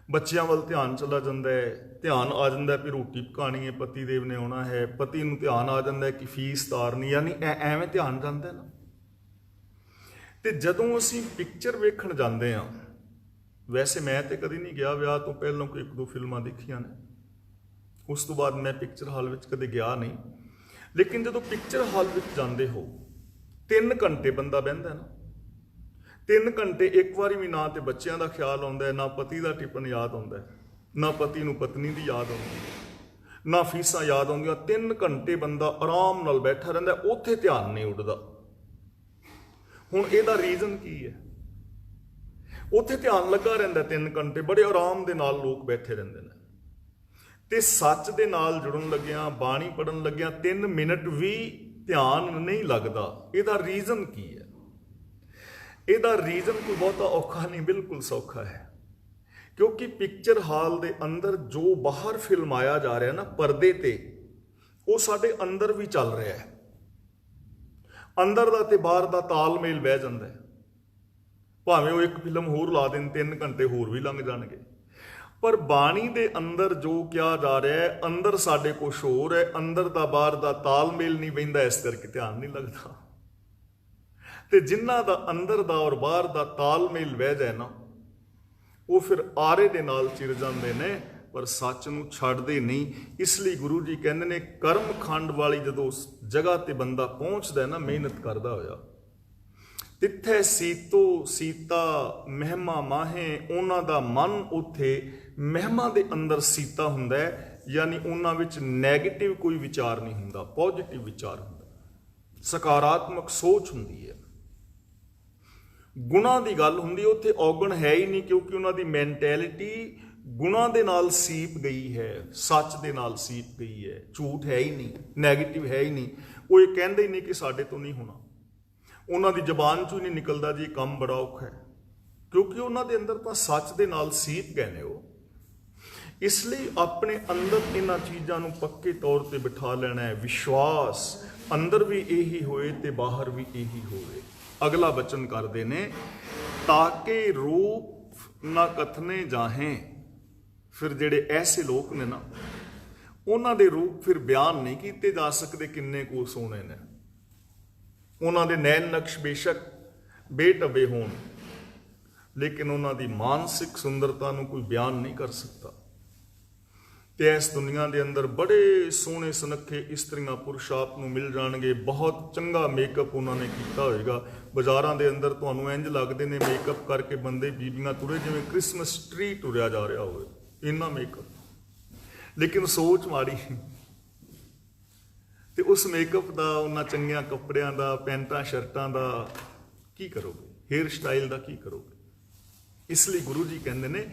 ਬੱਚਿਆਂ ਵੱਲ ਧਿਆਨ ਚਲਾ ਜਾਂਦਾ ਹੈ, ਧਿਆਨ ਆ ਜਾਂਦਾ ਵੀ ਰੋਟੀ ਪਕਾਣੀ ਹੈ, ਪਤੀ ਦੇਵ ਨੇ ਆਉਣਾ ਹੈ, ਪਤੀ ਨੂੰ ਧਿਆਨ ਆ ਜਾਂਦਾ ਕਿ ਫੀਸ ਤਾਰਨੀ, ਯਾਨੀ ਐਵੇਂ ਧਿਆਨ ਜਾਂਦਾ ਨਾ। ਤੇ ਜਦੋਂ ਅਸੀਂ ਪਿਕਚਰ ਵੇਖਣ ਜਾਂਦੇ ਆ, ਵੈਸੇ ਮੈਂ ਤੇ ਕਦੀ ਨਹੀਂ ਗਿਆ, ਵਿਆਹ ਤੋਂ ਪਹਿਲਾਂ ਕੋਈ ਇੱਕ ਦੋ ਫਿਲਮਾਂ ਦੇਖੀਆਂ ਨੇ, ਉਸ ਤੋਂ ਬਾਅਦ ਮੈਂ ਪਿਕਚਰ ਹਾਲ ਵਿੱਚ ਕਦੇ ਗਿਆ ਨਹੀਂ। ਲੇਕਿਨ ਜਦੋਂ ਪਿਕਚਰ ਹਾਲ ਵਿੱਚ ਜਾਂਦੇ ਹੋ, 3 ਘੰਟੇ ਬੰਦਾ ਬਹਿੰਦਾ ਨਾ, 3 ਘੰਟੇ ਇੱਕ ਵਾਰੀ ਵੀ ਨਾ ਤੇ ਬੱਚਿਆਂ ਦਾ ਖਿਆਲ ਆਉਂਦਾ, ਨਾ ਪਤੀ ਦਾ ਟਿਫਨ ਯਾਦ ਆਉਂਦਾ, ਨਾ ਪਤੀ ਨੂੰ ਪਤਨੀ ਦੀ ਯਾਦ ਆਉਂਦੀ, ਨਾ ਫੀਸਾਂ ਯਾਦ ਆਉਂਦੀਆਂ। 3 ਘੰਟੇ ਬੰਦਾ ਆਰਾਮ ਨਾਲ ਬੈਠਾ ਰਹਿੰਦਾ, ਉੱਥੇ ਧਿਆਨ ਨਹੀਂ ਉੱਡਦਾ। ਹੁਣ ਇਹਦਾ ਰੀਜ਼ਨ ਕੀ ਹੈ? ਉੱਥੇ ਧਿਆਨ ਲੱਗਾ ਰਹਿੰਦਾ 3 ਘੰਟੇ, ਬੜੇ ਆਰਾਮ ਦੇ ਨਾਲ ਲੋਕ ਬੈਠੇ ਰਹਿੰਦੇ ਨੇ। ਤੇ ਸੱਚ ਦੇ ਨਾਲ ਜੁੜਨ ਲੱਗਿਆ, ਬਾਣੀ ਪੜਨ ਲੱਗਿਆ 3 ਮਿੰਟ ਵੀ ਧਿਆਨ ਨਹੀਂ ਲੱਗਦਾ। ਇਹਦਾ ਰੀਜ਼ਨ ਕੀ ਹੈ? ਇਹਦਾ ਰੀਜ਼ਨ ਕੋਈ ਬਹੁਤਾ ਔਖਾ ਨਹੀਂ, ਬਿਲਕੁਲ ਸੌਖਾ ਹੈ। ਕਿਉਂਕਿ ਪਿਕਚਰ ਹਾਲ ਦੇ ਅੰਦਰ ਜੋ ਬਾਹਰ ਫਿਲਮਾਇਆ ਜਾ ਰਿਹਾ ਨਾ ਪਰਦੇ ਤੇ, ਉਹ ਸਾਡੇ ਅੰਦਰ ਵੀ ਚੱਲ ਰਿਹਾ ਹੈ। ਅੰਦਰ ਦਾ ਤੇ ਬਾਹਰ ਦਾ ਤਾਲਮੇਲ ਬਹਿ ਜਾਂਦਾ ਹੈ। ਭਾਵੇਂ ਉਹ ਇੱਕ ਫਿਲਮ ਹੋਰ ਲਾ ਦੇਣ, 3 ਘੰਟੇ ਹੋਰ ਵੀ ਲੰਘ ਜਾਣਗੇ, ਪਰ ਬਾਣੀ ਦੇ ਅੰਦਰ ਜੋ ਕਿਹਾ ਜਾ ਰਿਹਾ ਹੈ, ਅੰਦਰ ਸਾਡੇ ਕੁਛ ਹੋਰ ਹੈ। ਅੰਦਰ ਦਾ ਬਾਹਰ ਦਾ ਤਾਲਮੇਲ ਨਹੀਂ ਬਹਿੰਦਾ, ਇਸ ਕਰਕੇ ਧਿਆਨ ਨਹੀਂ ਲੱਗਦਾ। ਤੇ ਜਿਨ੍ਹਾਂ ਦਾ ਅੰਦਰ ਦਾ ਔਰ ਬਾਹਰ ਦਾ ਤਾਲਮੇਲ ਬਹਿ ਜਾਏ ਨਾ, ਉਹ ਫਿਰ ਆਰੇ ਦੇ ਨਾਲ ਚਿਰ ਜਾਂਦੇ ਨੇ, ਪਰ ਸੱਚ ਨੂੰ ਛੱਡਦੇ ਨਹੀਂ। ਇਸ ਲਈ ਗੁਰੂ ਜੀ ਕਹਿੰਦੇ ਨੇ, ਕਰਮ ਖੰਡ ਵਾਲੀ ਜਦੋਂ ਉਸ ਜਗ੍ਹਾ ਤੇ ਬੰਦਾ ਪਹੁੰਚਦਾ ਨਾ, ਮਿਹਨਤ ਕਰਦਾ ਹੋਇਆ, ਤਿੱਥੇ ਸੀਤੋ ਸੀਤਾ ਮਹਿਮਾ ਮਾਹੇ, ਉਹਨਾਂ ਦਾ ਮਨ ਉੱਥੇ ਮਹਿਮਾ ਦੇ ਅੰਦਰ ਸੀਤਾ ਹੁੰਦਾ ਹੈ। ਯਾਨੀ ਉਹਨਾਂ ਵਿੱਚ ਨੈਗੇਟਿਵ ਕੋਈ ਵਿਚਾਰ ਨਹੀਂ ਹੁੰਦਾ, ਪੋਜ਼ਿਟਿਵ ਵਿਚਾਰ ਹੁੰਦਾ, ਸਕਾਰਾਤਮਕ ਸੋਚ ਹੁੰਦੀ ਹੈ। ਗੁਣਾਂ ਦੀ ਗੱਲ ਹੁੰਦੀ, ਉੱਥੇ ਔਗਣ ਹੈ ਹੀ ਨਹੀਂ, ਕਿਉਂਕਿ ਉਹਨਾਂ ਦੀ ਮੈਂਟੈਲਿਟੀ ਗੁਣਾਂ ਦੇ ਨਾਲ ਸੀਪ ਗਈ ਹੈ, ਸੱਚ ਦੇ ਨਾਲ ਸੀਪ ਗਈ ਹੈ। ਝੂਠ ਹੈ ਹੀ ਨਹੀਂ, ਨੈਗੇਟਿਵ ਹੈ ਹੀ ਨਹੀਂ। ਉਹ ਇਹ ਕਹਿੰਦੇ ਹੀ ਨਹੀਂ ਕਿ ਸਾਡੇ ਤੋਂ ਨਹੀਂ ਹੋਣਾ। ਉਹਨਾਂ ਦੀ ਜ਼ਬਾਨ ਚੋਂ ਹੀ ਨਹੀਂ ਨਿਕਲਦਾ ਜੀ ਕੰਮ ਬੜਾ ਔਖਾ ਹੈ, ਕਿਉਂਕਿ ਉਹਨਾਂ ਦੇ ਅੰਦਰ ਤਾਂ ਸੱਚ ਦੇ ਨਾਲ ਸੀਪ ਗਏ ਨੇ ਉਹ। ਇਸ ਲਈ ਆਪਣੇ ਅੰਦਰ ਇਹਨਾਂ ਚੀਜ਼ਾਂ ਨੂੰ ਪੱਕੇ ਤੌਰ ਤੇ ਬਿਠਾ ਲੈਣਾ ਹੈ। ਵਿਸ਼ਵਾਸ ਅੰਦਰ ਵੀ ਇਹੀ ਹੋਏ ਤੇ ਬਾਹਰ ਵੀ ਇਹੀ ਹੋਵੇ। ਅਗਲਾ ਬਚਨ ਕਰਦੇ ਨੇ, ਤਾਕੇ ਰੂਪ ਨਾ ਕਥਨੇ ਜਾਹੇ। ਫਿਰ ਜਿਹੜੇ ਐਸੇ ਲੋਕ ਨੇ ਨਾ, ਉਹਨਾਂ ਦੇ ਰੂਪ ਫਿਰ ਬਿਆਨ ਨਹੀਂ ਕੀਤੇ ਜਾ ਸਕਦੇ ਕਿੰਨੇ ਕੁ ਸੋਹਣੇ ਨੇ। ਉਹਨਾਂ ਦੇ ਨੈਣ ਨਕਸ਼ ਬੇਸ਼ੱਕ ਬੇਟੱਬੇ ਹੋਣ, ਲੇਕਿਨ ਉਹਨਾਂ ਦੀ ਮਾਨਸਿਕ ਸੁੰਦਰਤਾ ਨੂੰ ਕੋਈ ਬਿਆਨ ਨਹੀਂ ਕਰ ਸਕਦਾ। ਤੇ ਇਸ ਦੁਨੀਆ ਦੇ ਅੰਦਰ ਬੜੇ ਸੋਹਣੇ ਸੁਨੱਖੇ ਇਸਤਰੀਆਂ ਪੁਰਸ਼ ਆਪ ਨੂੰ ਮਿਲ ਜਾਣਗੇ, ਬਹੁਤ ਚੰਗਾ ਮੇਕਅਪ ਉਹਨਾਂ ਨੇ ਕੀਤਾ ਹੋਏਗਾ। ਬਾਜ਼ਾਰਾਂ ਦੇ ਅੰਦਰ ਤੁਹਾਨੂੰ ਇੰਜ ਲੱਗਦੇ ਨੇ ਮੇਕਅਪ ਕਰਕੇ ਬੰਦੇ ਬੀਬੀਆਂ ਤੁਰੇ ਜਿਵੇਂ ਕ੍ਰਿਸਮਸ ਟਰੀ ਤੁਰਿਆ ਜਾ ਰਿਹਾ ਹੋਵੇ, ਇੰਨਾ ਮੇਕਅਪ। ਲੇਕਿਨ ਸੋਚ ਮਾੜੀ, ਤੇ ਉਸ ਮੇਕਅਪ ਦਾ, ਉਹਨਾਂ ਚੰਗੀਆਂ ਕੱਪੜਿਆਂ ਦਾ, ਪੈਂਟਾਂ ਸ਼ਰਟਾਂ ਦਾ ਕੀ ਕਰੋਗੇ? ਹੇਅਰ ਸਟਾਈਲ ਦਾ ਕੀ ਕਰੋਗੇ? ਇਸ ਲਈ ਗੁਰੂ ਜੀ ਕਹਿੰਦੇ ਨੇ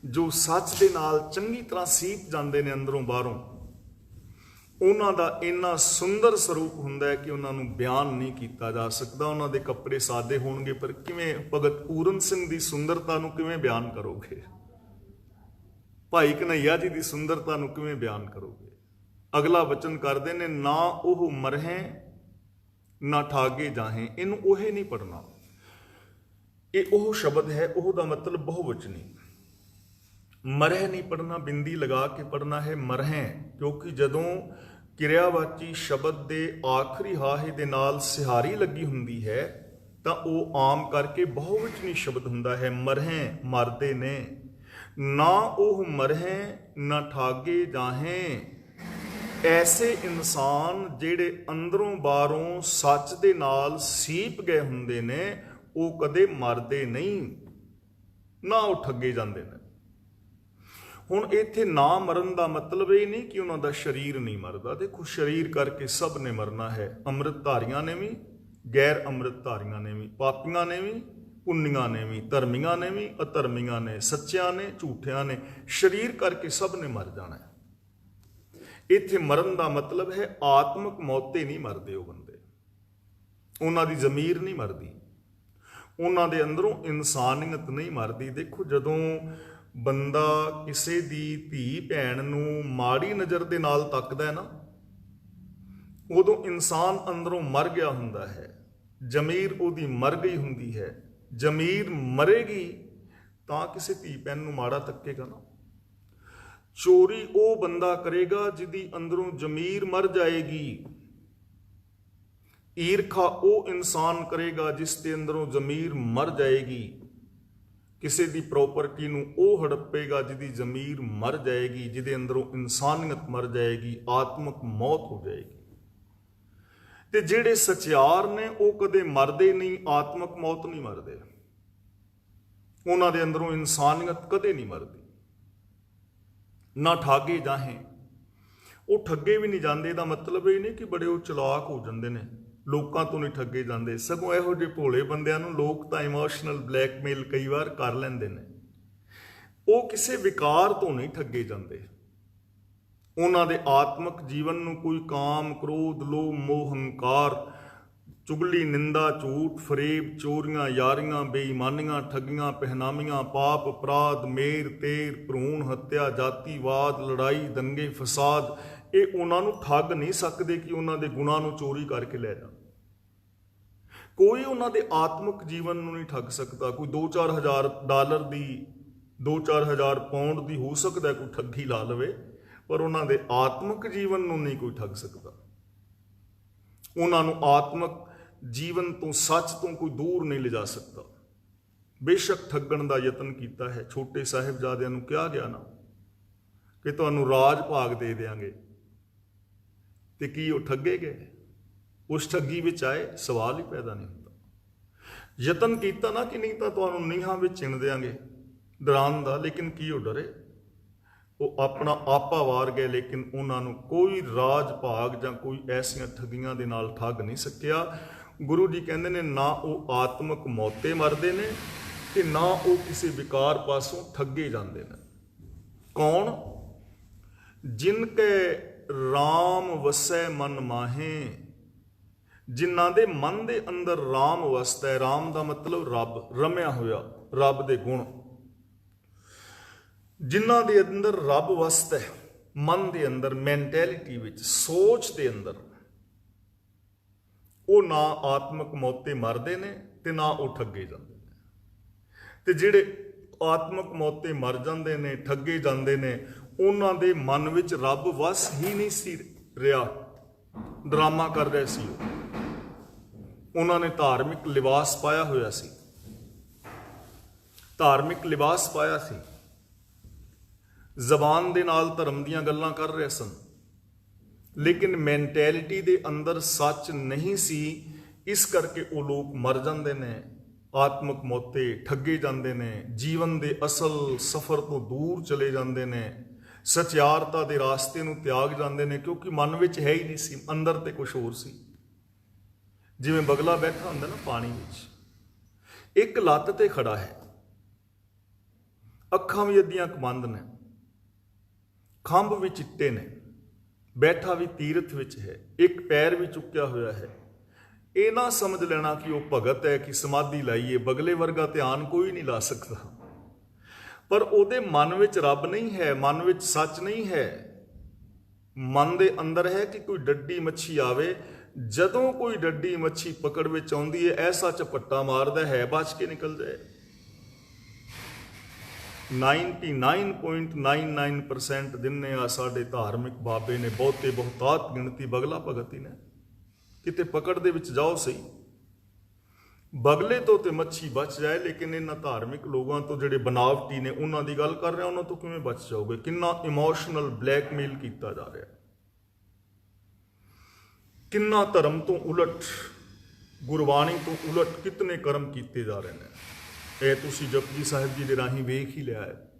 ਜੋ ਸੱਚ ਦੇ ਨਾਲ ਚੰਗੀ ਤਰ੍ਹਾਂ ਸੀਪ ਜਾਂਦੇ ਨੇ ਅੰਦਰੋਂ ਬਾਹਰੋਂ, ਉਹਨਾਂ ਦਾ ਇੰਨਾ ਸੁੰਦਰ ਸਰੂਪ ਹੁੰਦਾ ਹੈ ਕਿ ਉਹਨਾਂ ਨੂੰ ਬਿਆਨ ਨਹੀਂ ਕੀਤਾ ਜਾ ਸਕਦਾ। ਉਹਨਾਂ ਦੇ ਕੱਪੜੇ ਸਾਦੇ ਹੋਣਗੇ, ਪਰ ਕਿਵੇਂ ਭਗਤ ਪੂਰਨ ਸਿੰਘ ਦੀ ਸੁੰਦਰਤਾ ਨੂੰ ਕਿਵੇਂ ਬਿਆਨ ਕਰੋਗੇ? ਭਾਈ ਕਨ੍ਹਈਆ ਜੀ ਦੀ ਸੁੰਦਰਤਾ ਨੂੰ ਕਿਵੇਂ ਬਿਆਨ ਕਰੋਗੇ? ਅਗਲਾ ਵਚਨ ਕਰਦੇ ਨੇ, ਨਾ ਉਹ ਮਰਹੇ ਨਾ ਠਾਗੇ ਜਾਹੇ। ਇਹਨੂੰ ਉਹੇ ਨਹੀਂ ਪੜਨਾ, ਇਹ ਉਹ ਸ਼ਬਦ ਹੈ, ਉਹ ਦਾ ਮਤਲਬ ਬਹੁਵਚਨੀ। ਮਰਹਿ ਨਹੀਂ ਪੜਨਾ, ਬਿੰਦੀ ਲਗਾ ਕੇ ਪੜਨਾ ਹੈ ਮਰਹਿ, ਕਿਉਂਕਿ ਜਦੋਂ ਕਿਰਿਆਵਾਚੀ ਸ਼ਬਦ ਦੇ ਆਖਰੀ ਹਾਹੇ ਦੇ ਨਾਲ ਸਿਹਾਰੀ ਲੱਗੀ ਹੁੰਦੀ ਹੈ ਤਾਂ ਉਹ ਆਮ ਕਰਕੇ ਬਹੁਵਚਨੀ ਸ਼ਬਦ ਹੁੰਦਾ ਹੈ। ਮਰਹਿ ਮਰਦੇ ਨੇ, ਨਾ ਉਹ ਮਰਹਿ ਨਾ ਠਾਗੇ ਜਾਹੇ। ਐਸੇ ਇਨਸਾਨ ਜਿਹੜੇ ਅੰਦਰੋਂ ਬਾਹਰੋਂ ਸੱਚ ਦੇ ਨਾਲ ਸੀਪ ਗਏ ਹੁੰਦੇ ਨੇ, ਉਹ ਕਦੇ ਮਰਦੇ ਨਹੀਂ, ਨਾ ਉਹ ਠੱਗੇ ਜਾਂਦੇ ਨੇ। ਹੁਣ ਇੱਥੇ ਨਾ ਮਰਨ ਦਾ ਮਤਲਬ ਇਹ ਨਹੀਂ ਕਿ ਉਹਨਾਂ ਦਾ ਸਰੀਰ ਨਹੀਂ ਮਰਦਾ। ਦੇਖੋ, ਸਰੀਰ ਕਰਕੇ ਸਭ ਨੇ ਮਰਨਾ ਹੈ, ਅੰਮ੍ਰਿਤਧਾਰੀਆਂ ਨੇ ਵੀ, ਗੈਰ ਅੰਮ੍ਰਿਤਧਾਰੀਆਂ ਨੇ ਵੀ, ਪਾਪੀਆਂ ਨੇ ਵੀ, ਪੁੰਨੀਆਂ ਨੇ ਵੀ, ਧਰਮੀਆਂ ਨੇ ਵੀ, ਅਧਰਮੀਆਂ ਨੇ, ਸੱਚਿਆਂ ਨੇ, ਝੂਠਿਆਂ ਨੇ। ਸਰੀਰ ਕਰਕੇ ਸਭ ਨੇ ਮਰ ਜਾਣਾ ਹੈ। ਇੱਥੇ ਮਰਨ ਦਾ ਮਤਲਬ ਹੈ ਆਤਮਿਕ ਮੌਤੇ ਨਹੀਂ ਮਰਦੇ ਉਹ ਬੰਦੇ, ਉਹਨਾਂ ਦੀ ਜ਼ਮੀਰ ਨਹੀਂ ਮਰਦੀ, ਉਹਨਾਂ ਦੇ ਅੰਦਰੋਂ ਇਨਸਾਨੀਅਤ ਨਹੀਂ ਮਰਦੀ। ਦੇਖੋ, ਜਦੋਂ ਬੰਦਾ ਕਿਸੇ ਦੀ ਧੀ ਭੈਣ ਨੂੰ ਮਾੜੀ ਨਜ਼ਰ ਦੇ ਨਾਲ ਤੱਕਦਾ ਹੈ ਨਾ, ਉਦੋਂ ਇਨਸਾਨ ਅੰਦਰੋਂ ਮਰ ਗਿਆ ਹੁੰਦਾ ਹੈ, ਜ਼ਮੀਰ ਉਹਦੀ ਮਰ ਗਈ ਹੁੰਦੀ ਹੈ। ਜ਼ਮੀਰ ਮਰੇਗੀ ਤਾਂ ਕਿਸੇ ਧੀ ਭੈਣ ਨੂੰ ਮਾੜਾ ਤੱਕੇਗਾ ਨਾ। ਚੋਰੀ ਉਹ ਬੰਦਾ ਕਰੇਗਾ ਜਿਹਦੀ ਅੰਦਰੋਂ ਜ਼ਮੀਰ ਮਰ ਜਾਏਗੀ। ਈਰਖਾ ਉਹ ਇਨਸਾਨ ਕਰੇਗਾ ਜਿਸ ਦੇ ਅੰਦਰੋਂ ਜ਼ਮੀਰ ਮਰ ਜਾਏਗੀ। ਕਿਸੇ ਦੀ ਪ੍ਰੋਪਰਟੀ ਨੂੰ ਉਹ ਹੜੱਪੇਗਾ ਜਿਹਦੀ ਜ਼ਮੀਰ ਮਰ ਜਾਏਗੀ, ਜਿਹਦੇ ਅੰਦਰੋਂ ਇਨਸਾਨੀਅਤ ਮਰ ਜਾਏਗੀ, ਆਤਮਿਕ ਮੌਤ ਹੋ ਜਾਏਗੀ। ਤੇ ਜਿਹੜੇ ਸਚਿਆਰ ਨੇ ਉਹ ਕਦੇ ਮਰਦੇ ਨਹੀਂ, ਆਤਮਿਕ ਮੌਤ ਨਹੀਂ ਮਰਦੇ, ਉਹਨਾਂ ਦੇ ਅੰਦਰੋਂ ਇਨਸਾਨੀਅਤ ਕਦੇ ਨਹੀਂ ਮਰਦੀ। ਨਾ ਠਾਗੇ ਜਾਹੇ, ਉਹ ਠੱਗੇ ਵੀ ਨਹੀਂ ਜਾਂਦੇ। ਇਹਦਾ ਮਤਲਬ ਇਹ ਨਹੀਂ ਕਿ ਬੜੇ ਉਹ ਚਲਾਕ ਹੋ ਜਾਂਦੇ ਨੇ, ਲੋਕਾਂ ਤੋਂ ਨਹੀਂ ਠੱਗੇ ਜਾਂਦੇ। ਸਗੋਂ ਇਹੋ ਜਿਹੇ ਭੋਲੇ ਬੰਦਿਆਂ ਨੂੰ ਲੋਕ ਤਾਂ ਇਮੋਸ਼ਨਲ ਬਲੈਕਮੇਲ ਕਈ ਵਾਰ ਕਰ ਲੈਂਦੇ ਨੇ। ਉਹ ਕਿਸੇ ਵਿਕਾਰ ਤੋਂ ਨਹੀਂ ਠੱਗੇ ਜਾਂਦੇ। ਉਹਨਾਂ ਦੇ ਆਤਮਿਕ ਜੀਵਨ ਨੂੰ ਕੋਈ ਕਾਮ, ਕ੍ਰੋਧ, ਲੋਭ, ਮੋਹ, ਹੰਕਾਰ, ਚੁਗਲੀ, ਨਿੰਦਾ, ਝੂਠ, ਫਰੇਬ, ਚੋਰੀਆਂ, ਯਾਰੀਆਂ, ਬੇਈਮਾਨੀਆਂ, ਠੱਗੀਆਂ, ਪਹਿਨਾਮੀਆਂ, ਪਾਪ, ਅਪਰਾਧ, ਮੇਰ, ਤੇਰ, ਭਰੂਣ ਹੱਤਿਆ, ਜਾਤੀਵਾਦ, ਲੜਾਈ, ਦੰਗੇ, ਫਸਾਦ, ਇਹ ਉਹਨਾਂ ਨੂੰ ਠੱਗ ਨਹੀਂ ਸਕਦੇ ਕਿ ਉਹਨਾਂ ਦੇ ਗੁਣਾਂ ਨੂੰ ਚੋਰੀ ਕਰਕੇ ਲੈ ਜਾਣ। ਕੋਈ ਉਹਨਾਂ ਦੇ ਆਤਮਿਕ ਜੀਵਨ ਨੂੰ ਨਹੀਂ ਠੱਗ ਸਕਦਾ। ਕੋਈ 2-4 ਹਜ਼ਾਰ ਡਾਲਰ ਦੀ, 2-4 ਹਜ਼ਾਰ ਪਾਉਂਡ ਦੀ ਹੋ ਸਕਦਾ ਕੋਈ ਠੱਗੀ ਲਾ ਲਵੇ, ਪਰ ਉਹਨਾਂ ਦੇ ਆਤਮਿਕ ਜੀਵਨ ਨੂੰ ਨਹੀਂ ਕੋਈ ਠੱਗ ਸਕਦਾ। ਉਹਨਾਂ ਨੂੰ ਆਤਮਿਕ ਜੀਵਨ ਤੋਂ, ਸੱਚ ਤੋਂ ਕੋਈ ਦੂਰ ਨਹੀਂ ਲਿਜਾ ਸਕਦਾ। ਬੇਸ਼ੱਕ ਠੱਗਣ ਦਾ ਯਤਨ ਕੀਤਾ ਹੈ। ਛੋਟੇ ਸਾਹਿਬਜ਼ਾਦਿਆਂ ਨੂੰ ਕਿਹਾ ਗਿਆ ਨਾ ਕਿ ਤੁਹਾਨੂੰ ਰਾਜ ਭਾਗ ਦੇ ਦਿਆਂਗੇ, ਤੇ ਕੀ ਉਹ ਠੱਗੇ ਗਏ? ਉਸ ਠੱਗੀ ਵਿੱਚ ਆਏ? ਸਵਾਲ ਹੀ ਪੈਦਾ ਨਹੀਂ ਹੁੰਦਾ। ਯਤਨ ਕੀਤਾ ਨਾ ਕਿ ਨਹੀਂ ਤਾਂ ਤੁਹਾਨੂੰ ਨੀਹਾਂ ਵਿੱਚ ਚਿਣ ਦਿਆਂਗੇ, ਡਰਾਉਣ ਦਾ, ਲੇਕਿਨ ਕੀ ਉਹ ਡਰੇ? ਉਹ ਆਪਣਾ ਆਪਾ ਵਾਰ ਗਏ, ਲੇਕਿਨ ਉਹਨਾਂ ਨੂੰ ਕੋਈ ਰਾਜ ਭਾਗ ਜਾਂ ਕੋਈ ਐਸੀਆਂ ਠੱਗੀਆਂ ਦੇ ਨਾਲ ਠੱਗ ਨਹੀਂ ਸਕਿਆ। ਗੁਰੂ ਜੀ ਕਹਿੰਦੇ ਨੇ ਨਾ ਉਹ ਆਤਮਿਕ ਮੌਤੇ ਮਰਦੇ ਨੇ ਤੇ ਨਾ ਉਹ ਕਿਸੇ ਵਿਕਾਰ ਪਾਸੋਂ ਠੱਗੇ ਜਾਂਦੇ ਨੇ। ਕੌਣ? ਜਿਨ ਕੇ ਰਾਮ ਵਸੈ ਮਨ ਮਾਹੇ, ਜਿਨ੍ਹਾਂ ਦੇ ਮਨ ਦੇ ਅੰਦਰ ਰਾਮ ਵਸਦਾ ਹੈ। ਰਾਮ ਦਾ ਮਤਲਬ ਰੱਬ, ਰਮਿਆ ਹੋਇਆ, ਰੱਬ ਦੇ ਗੁਣ। ਜਿਨ੍ਹਾਂ ਦੇ ਅੰਦਰ ਰੱਬ ਵਸਦਾ ਹੈ, ਮਨ ਦੇ ਅੰਦਰ, ਮੈਂਟੈਲਿਟੀ ਵਿੱਚ, ਸੋਚ ਦੇ ਅੰਦਰ, ਉਹ ਨਾ ਆਤਮਿਕ ਮੌਤੇ ਮਰਦੇ ਨੇ ਤੇ ਨਾ ਉਹ ਠੱਗੇ ਜਾਂਦੇ ਨੇ। ਤੇ ਜਿਹੜੇ ਆਤਮਿਕ ਮੌਤੇ ਮਰ ਜਾਂਦੇ ਨੇ, ਠੱਗੇ ਜਾਂਦੇ ਨੇ, ਉਹਨਾਂ ਦੇ ਮਨ ਵਿੱਚ ਰੱਬ ਵਸ ਹੀ ਨਹੀਂ ਸੀ ਰਿਹਾ। ਡਰਾਮਾ ਕਰ ਰਹੇ ਸੀ ਉਹਨਾਂ ਨੇ, ਧਾਰਮਿਕ ਲਿਬਾਸ ਪਾਇਆ ਹੋਇਆ ਸੀ। ਧਾਰਮਿਕ ਲਿਬਾਸ ਪਾਇਆ ਸੀ, ਜ਼ਬਾਨ ਦੇ ਨਾਲ ਧਰਮ ਦੀਆਂ ਗੱਲਾਂ ਕਰ ਰਹੇ ਸਨ, ਲੇਕਿਨ ਮੈਂਟੈਲਿਟੀ ਦੇ ਅੰਦਰ ਸੱਚ ਨਹੀਂ ਸੀ। ਇਸ ਕਰਕੇ ਉਹ ਲੋਕ ਮਰ ਜਾਂਦੇ ਨੇ, ਆਤਮਿਕ ਮੌਤੇ ਠੱਗੇ ਜਾਂਦੇ ਨੇ, ਜੀਵਨ ਦੇ ਅਸਲ ਸਫ਼ਰ ਤੋਂ ਦੂਰ ਚਲੇ ਜਾਂਦੇ ਨੇ, ਸਚਿਆਰਤਾ ਦੇ ਰਾਸਤੇ ਨੂੰ ਤਿਆਗ ਜਾਂਦੇ ਨੇ, ਕਿਉਂਕਿ ਮਨ ਵਿੱਚ ਹੈ ਹੀ ਨਹੀਂ ਸੀ, ਅੰਦਰ ਤੇ ਕੁਝ ਹੋਰ ਸੀ। ਜਿਵੇਂ ਬਗਲਾ ਬੈਠਾ ਹੁੰਦਾ ਨਾ ਪਾਣੀ ਵਿੱਚ, ਇੱਕ ਲੱਤ ਤੇ ਖੜਾ ਹੈ, ਅੱਖਾਂ ਵੀ ਅੱਧੀਆਂ ਬੰਦ ਨੇ, ਖੰਭ ਵੀ ਚਿੱਟੇ ਨੇ, ਬੈਠਾ ਵੀ ਤੀਰਥ ਵਿੱਚ ਹੈ, ਇੱਕ ਪੈਰ ਵੀ ਚੁੱਕਿਆ ਹੋਇਆ ਹੈ। ਇਹ ਨਾ ਸਮਝ ਲੈਣਾ ਕਿ ਉਹ ਭਗਤ ਹੈ, ਕਿ ਸਮਾਧੀ ਲਾਈਏ। ਬਗਲੇ ਵਰਗਾ ਧਿਆਨ ਕੋਈ ਨਹੀਂ ਲਾ ਸਕਦਾ, ਪਰ ਉਹਦੇ ਮਨ ਵਿੱਚ ਰੱਬ ਨਹੀਂ ਹੈ, ਮਨ ਵਿੱਚ ਸੱਚ ਨਹੀਂ ਹੈ। ਮਨ ਦੇ ਅੰਦਰ ਹੈ ਕਿ ਕੋਈ ਡੱਡੀ ਮੱਛੀ ਆਵੇ, ਜਦੋਂ ਕੋਈ ਡੱਡੀ ਮੱਛੀ ਪਕੜ ਵਿੱਚ ਆਉਂਦੀ ਹੈ, ਐਸਾ ਝਪੱਟਾ ਮਾਰਦਾ ਹੈ ਬਚ ਕੇ ਨਿਕਲ ਜਾਏ। 99.99% ਦਿਨੇ ਆ ਸਾਡੇ ਧਾਰਮਿਕ ਬਾਬੇ ਨੇ, ਬਹੁਤੇ ਬਹੁਤਾਤ ਗਿਣਤੀ ਬਗਲਾ ਭਗਤ ਹੀ ਨੇ। ਕਿਤੇ ਪਕੜ ਦੇ ਵਿੱਚ ਜਾਓ ਸਹੀ, ਬਗਲੇ ਤੋਂ ਤੇ ਮੱਛੀ ਬਚ ਜਾਏ, ਲੇਕਿਨ ਇਹਨਾਂ ਧਾਰਮਿਕ ਲੋਕਾਂ ਤੋਂ ਜਿਹੜੇ ਬਨਾਵਟੀ ਨੇ, ਉਹਨਾਂ ਦੀ ਗੱਲ ਕਰ ਰਿਹਾ, ਉਹਨਾਂ ਤੋਂ ਕਿਵੇਂ ਬਚ ਜਾਓਗੇ? ਕਿੰਨਾ ਇਮੋਸ਼ਨਲ ਬਲੈਕਮੇਲ ਕੀਤਾ ਜਾ ਰਿਹਾ, ਕਿੰਨਾ ਧਰਮ ਤੋਂ ਉਲਟ, ਗੁਰਬਾਣੀ ਤੋਂ ਉਲਟ ਕਿਤਨੇ ਕਰਮ ਕੀਤੇ ਜਾ ਰਹੇ ਨੇ। ਇਹ ਤੁਸੀਂ ਜਪਜੀ ਸਾਹਿਬ ਜੀ ਦੇ ਰਾਹੀਂ ਵੇਖ ਹੀ ਲਿਆ ਹੈ।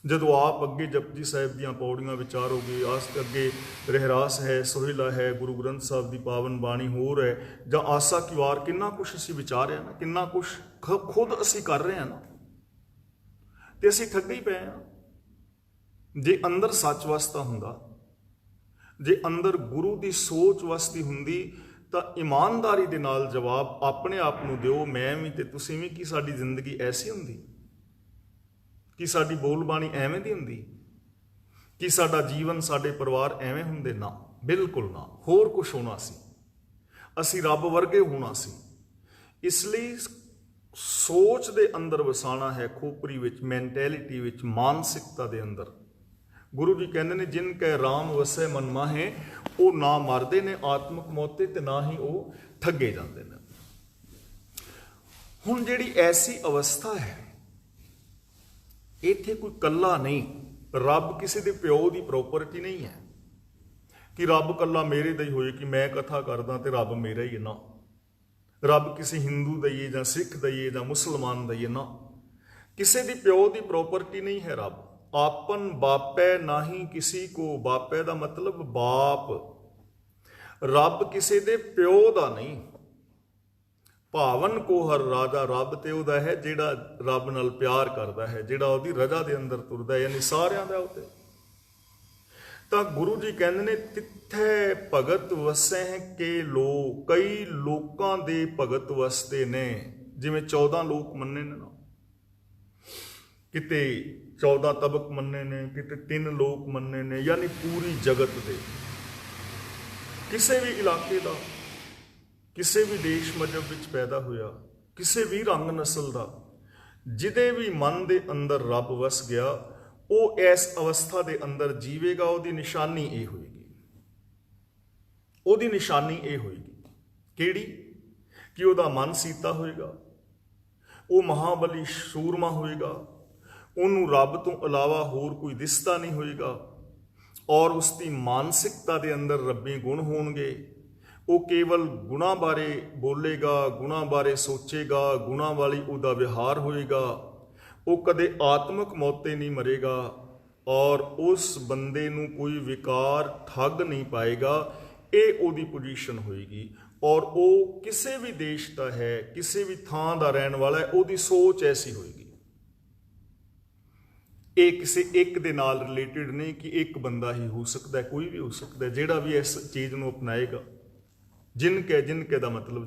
ਜਦੋਂ ਆਪ ਅੱਗੇ ਜਪਜੀ ਸਾਹਿਬ ਦੀਆਂ ਪੌੜੀਆਂ ਵਿਚਾਰੋਗੇ, ਅੱਗੇ ਰਹਿਰਾਸ ਹੈ, ਸੋਹਿਲਾ ਹੈ, ਗੁਰੂ ਗ੍ਰੰਥ ਸਾਹਿਬ ਦੀ ਪਾਵਨ ਬਾਣੀ ਹੋਰ ਹੈ, ਜਾਂ ਆਸਾ ਕੀ ਵਾਰ, ਕਿੰਨਾ ਕੁਛ ਅਸੀਂ ਵਿਚਾਰਿਆ ਨਾ, ਕਿੰਨਾ ਕੁਛ ਖੁਦ ਅਸੀਂ ਕਰ ਰਹੇ ਹਾਂ ਨਾ, ਤੇ ਅਸੀਂ ਠੱਗੇ ਹੀ ਪਏ ਹਾਂ। ਜੇ ਅੰਦਰ ਸੱਚ ਵਸਦਾ ਹੁੰਦਾ, ਜੇ ਅੰਦਰ ਗੁਰੂ ਦੀ ਸੋਚ ਵਸਦੀ ਹੁੰਦੀ, ਤਾਂ ਇਮਾਨਦਾਰੀ ਦੇ ਨਾਲ ਜਵਾਬ ਆਪਣੇ ਆਪ ਨੂੰ ਦਿਓ, ਮੈਂ ਵੀ ਤੇ ਤੁਸੀਂ ਵੀ, ਕਿ ਸਾਡੀ ਜ਼ਿੰਦਗੀ ਐਸੀ ਹੁੰਦੀ, ਕਿ ਸਾਡੀ ਬੋਲਬਾਣੀ ਐਵੇਂ ਦੀ ਹੁੰਦੀ, ਕਿ ਸਾਡਾ ਜੀਵਨ, ਸਾਡੇ ਪਰਿਵਾਰ ਐਵੇਂ ਹੁੰਦੇ? ਨਾ, ਬਿਲਕੁਲ ਨਾ। ਹੋਰ ਕੁਛ ਹੋਣਾ ਸੀ, ਅਸੀਂ ਰੱਬ ਵਰਗੇ ਹੋਣਾ ਸੀ। ਇਸ ਲਈ ਸੋਚ ਦੇ ਅੰਦਰ ਵਸਾਣਾ ਹੈ, ਖੋਪਰੀ ਵਿੱਚ, ਮੈਂਟੈਲਿਟੀ ਵਿੱਚ, ਮਾਨਸਿਕਤਾ ਦੇ ਅੰਦਰ। ਗੁਰੂ ਜੀ ਕਹਿੰਦੇ ਨੇ, ਜਿਨ ਕੈ ਰਾਮ ਵਸੈ ਮਨ ਮਾਹੇ, ਉਹ ਨਾ ਮਰਦੇ ਨੇ ਆਤਮਿਕ ਮੌਤੇ, ਤੇ ਨਾ ਹੀ ਉਹ ਠੱਗੇ ਜਾਂਦੇ ਨੇ। ਹੁਣ ਜਿਹੜੀ ਐਸੀ ਅਵਸਥਾ ਹੈ, ਇੱਥੇ ਕੋਈ ਕੱਲਾ ਨਹੀਂ, ਰੱਬ ਕਿਸੇ ਦੇ ਪਿਓ ਦੀ ਪ੍ਰੋਪਰਟੀ ਨਹੀਂ ਹੈ, ਕਿ ਰੱਬ ਕੱਲਾ ਮੇਰੇ ਦਾ ਹੀ ਹੋਏ, ਕਿ ਮੈਂ ਕਥਾ ਕਰਦਾ ਤੇ ਰੱਬ ਮੇਰਾ ਹੀ ਹੈ। ਨਾ, ਰੱਬ ਕਿਸੇ ਹਿੰਦੂ ਦਾ ਹੀ ਹੈ, ਜਾਂ ਸਿੱਖ ਦਾ ਹੀ ਹੈ, ਜਾਂ ਮੁਸਲਮਾਨ ਦਾ ਹੀ ਹੈ। ਨਾ, ਕਿਸੇ ਦੀ ਪਿਓ ਦੀ ਪ੍ਰੋਪਰਟੀ ਨਹੀਂ ਹੈ ਰੱਬ। ਆਪਨ ਬਾਪੈ ਨਾਹੀ ਕਿਸੀ ਕੋ, ਬਾਪੈ ਦਾ ਮਤਲਬ ਬਾਪ। ਰੱਬ ਕਿਸੇ ਦੇ ਪਿਓ ਦਾ ਨਹੀਂ। ਭਾਵਨ ਕੋ ਹਰ ਰਾਜਾ, ਰੱਬ ਤੇ ਉਹਦਾ ਹੈ ਜਿਹੜਾ ਰੱਬ ਨਾਲ ਪਿਆਰ ਕਰਦਾ ਹੈ, ਜਿਹੜਾ ਉਹਦੀ ਰਜ਼ਾ ਦੇ ਅੰਦਰ ਤੁਰਦਾ ਹੈ, ਯਾਨੀ ਸਾਰਿਆਂ ਦਾ ਉਤੇ। ਤਾਂ ਗੁਰੂ ਜੀ ਕਹਿੰਦੇ ਨੇ, ਤਿੱਥੈ ਭਗਤ ਵਸੈ ਕੇ ਲੋ, ਕਈ ਲੋਕਾਂ ਦੇ ਭਗਤ ਵਸਦੇ ਨੇ। ਜਿਵੇਂ 14 ਲੋਕ ਮੰਨੇ ਨੇ ਨਾ, ਕਿਤੇ 14 ਤਬਕ ਮੰਨੇ ਨੇ, ਕਿਤੇ 3 ਲੋਕ ਮੰਨੇ ਨੇ, ਯਾਨੀ ਪੂਰੀ ਜਗਤ ਦੇ, ਕਿਸੇ ਵੀ ਇਲਾਕੇ ਦਾ, ਕਿਸੇ ਵੀ ਦੇਸ਼ ਮਜ਼ਹਬ ਵਿੱਚ ਪੈਦਾ ਹੋਇਆ, ਕਿਸੇ ਵੀ ਰੰਗ ਨਸਲ ਦਾ, ਜਿਹਦੇ ਵੀ ਮਨ ਦੇ ਅੰਦਰ ਰੱਬ ਵਸ ਗਿਆ, ਉਹ ਇਸ ਅਵਸਥਾ ਦੇ ਅੰਦਰ ਜੀਵੇਗਾ। ਉਹਦੀ ਨਿਸ਼ਾਨੀ ਇਹ ਹੋਏਗੀ, ਉਹਦੀ ਨਿਸ਼ਾਨੀ ਇਹ ਹੋਏਗੀ, ਕਿਹੜੀ? ਕਿ ਉਹਦਾ ਮਨ ਸੀਤਾ ਹੋਏਗਾ, ਉਹ ਮਹਾਬਲੀ ਸੂਰਮਾ ਹੋਏਗਾ, ਉਹਨੂੰ ਰੱਬ ਤੋਂ ਇਲਾਵਾ ਹੋਰ ਕੋਈ ਦਿਸਦਾ ਨਹੀਂ ਹੋਏਗਾ, ਔਰ ਉਸ ਦੀ ਮਾਨਸਿਕਤਾ ਦੇ ਅੰਦਰ ਰੱਬੀ ਗੁਣ ਹੋਣਗੇ। ਉਹ ਕੇਵਲ ਗੁਣਾਂ ਬਾਰੇ ਬੋਲੇਗਾ, ਗੁਣਾਂ ਬਾਰੇ ਸੋਚੇਗਾ, ਗੁਣਾਂ ਵਾਲੀ ਉਹਦਾ ਵਿਹਾਰ ਹੋਏਗਾ। ਉਹ ਕਦੇ ਆਤਮਿਕ ਮੌਤੇ ਨਹੀਂ ਮਰੇਗਾ, ਔਰ ਉਸ ਬੰਦੇ ਨੂੰ ਕੋਈ ਵਿਕਾਰ ਠੱਗ ਨਹੀਂ ਪਾਏਗਾ। ਇਹ ਉਹਦੀ ਪੋਜੀਸ਼ਨ ਹੋਏਗੀ। ਔਰ ਉਹ ਕਿਸੇ ਵੀ ਦੇਸ਼ ਦਾ ਹੈ, ਕਿਸੇ ਵੀ ਥਾਂ ਦਾ ਰਹਿਣ ਵਾਲਾ ਹੈ, ਉਹਦੀ ਸੋਚ ਐਸੀ ਹੋਏਗੀ। ਇਹ ਕਿਸੇ ਇੱਕ ਦੇ ਨਾਲ ਰਿਲੇਟਡ ਨਹੀਂ ਕਿ ਇੱਕ ਬੰਦਾ ਹੀ ਹੋ ਸਕਦਾ, ਕੋਈ ਵੀ ਹੋ ਸਕਦਾ। ਜਿਹੜਾ ਵੀ ਇਸ ਚੀਜ਼ ਨੂੰ ਅਪਣਾਏਗਾ, ਜਿਨਕੇ ਦਾ ਮਤਲਬ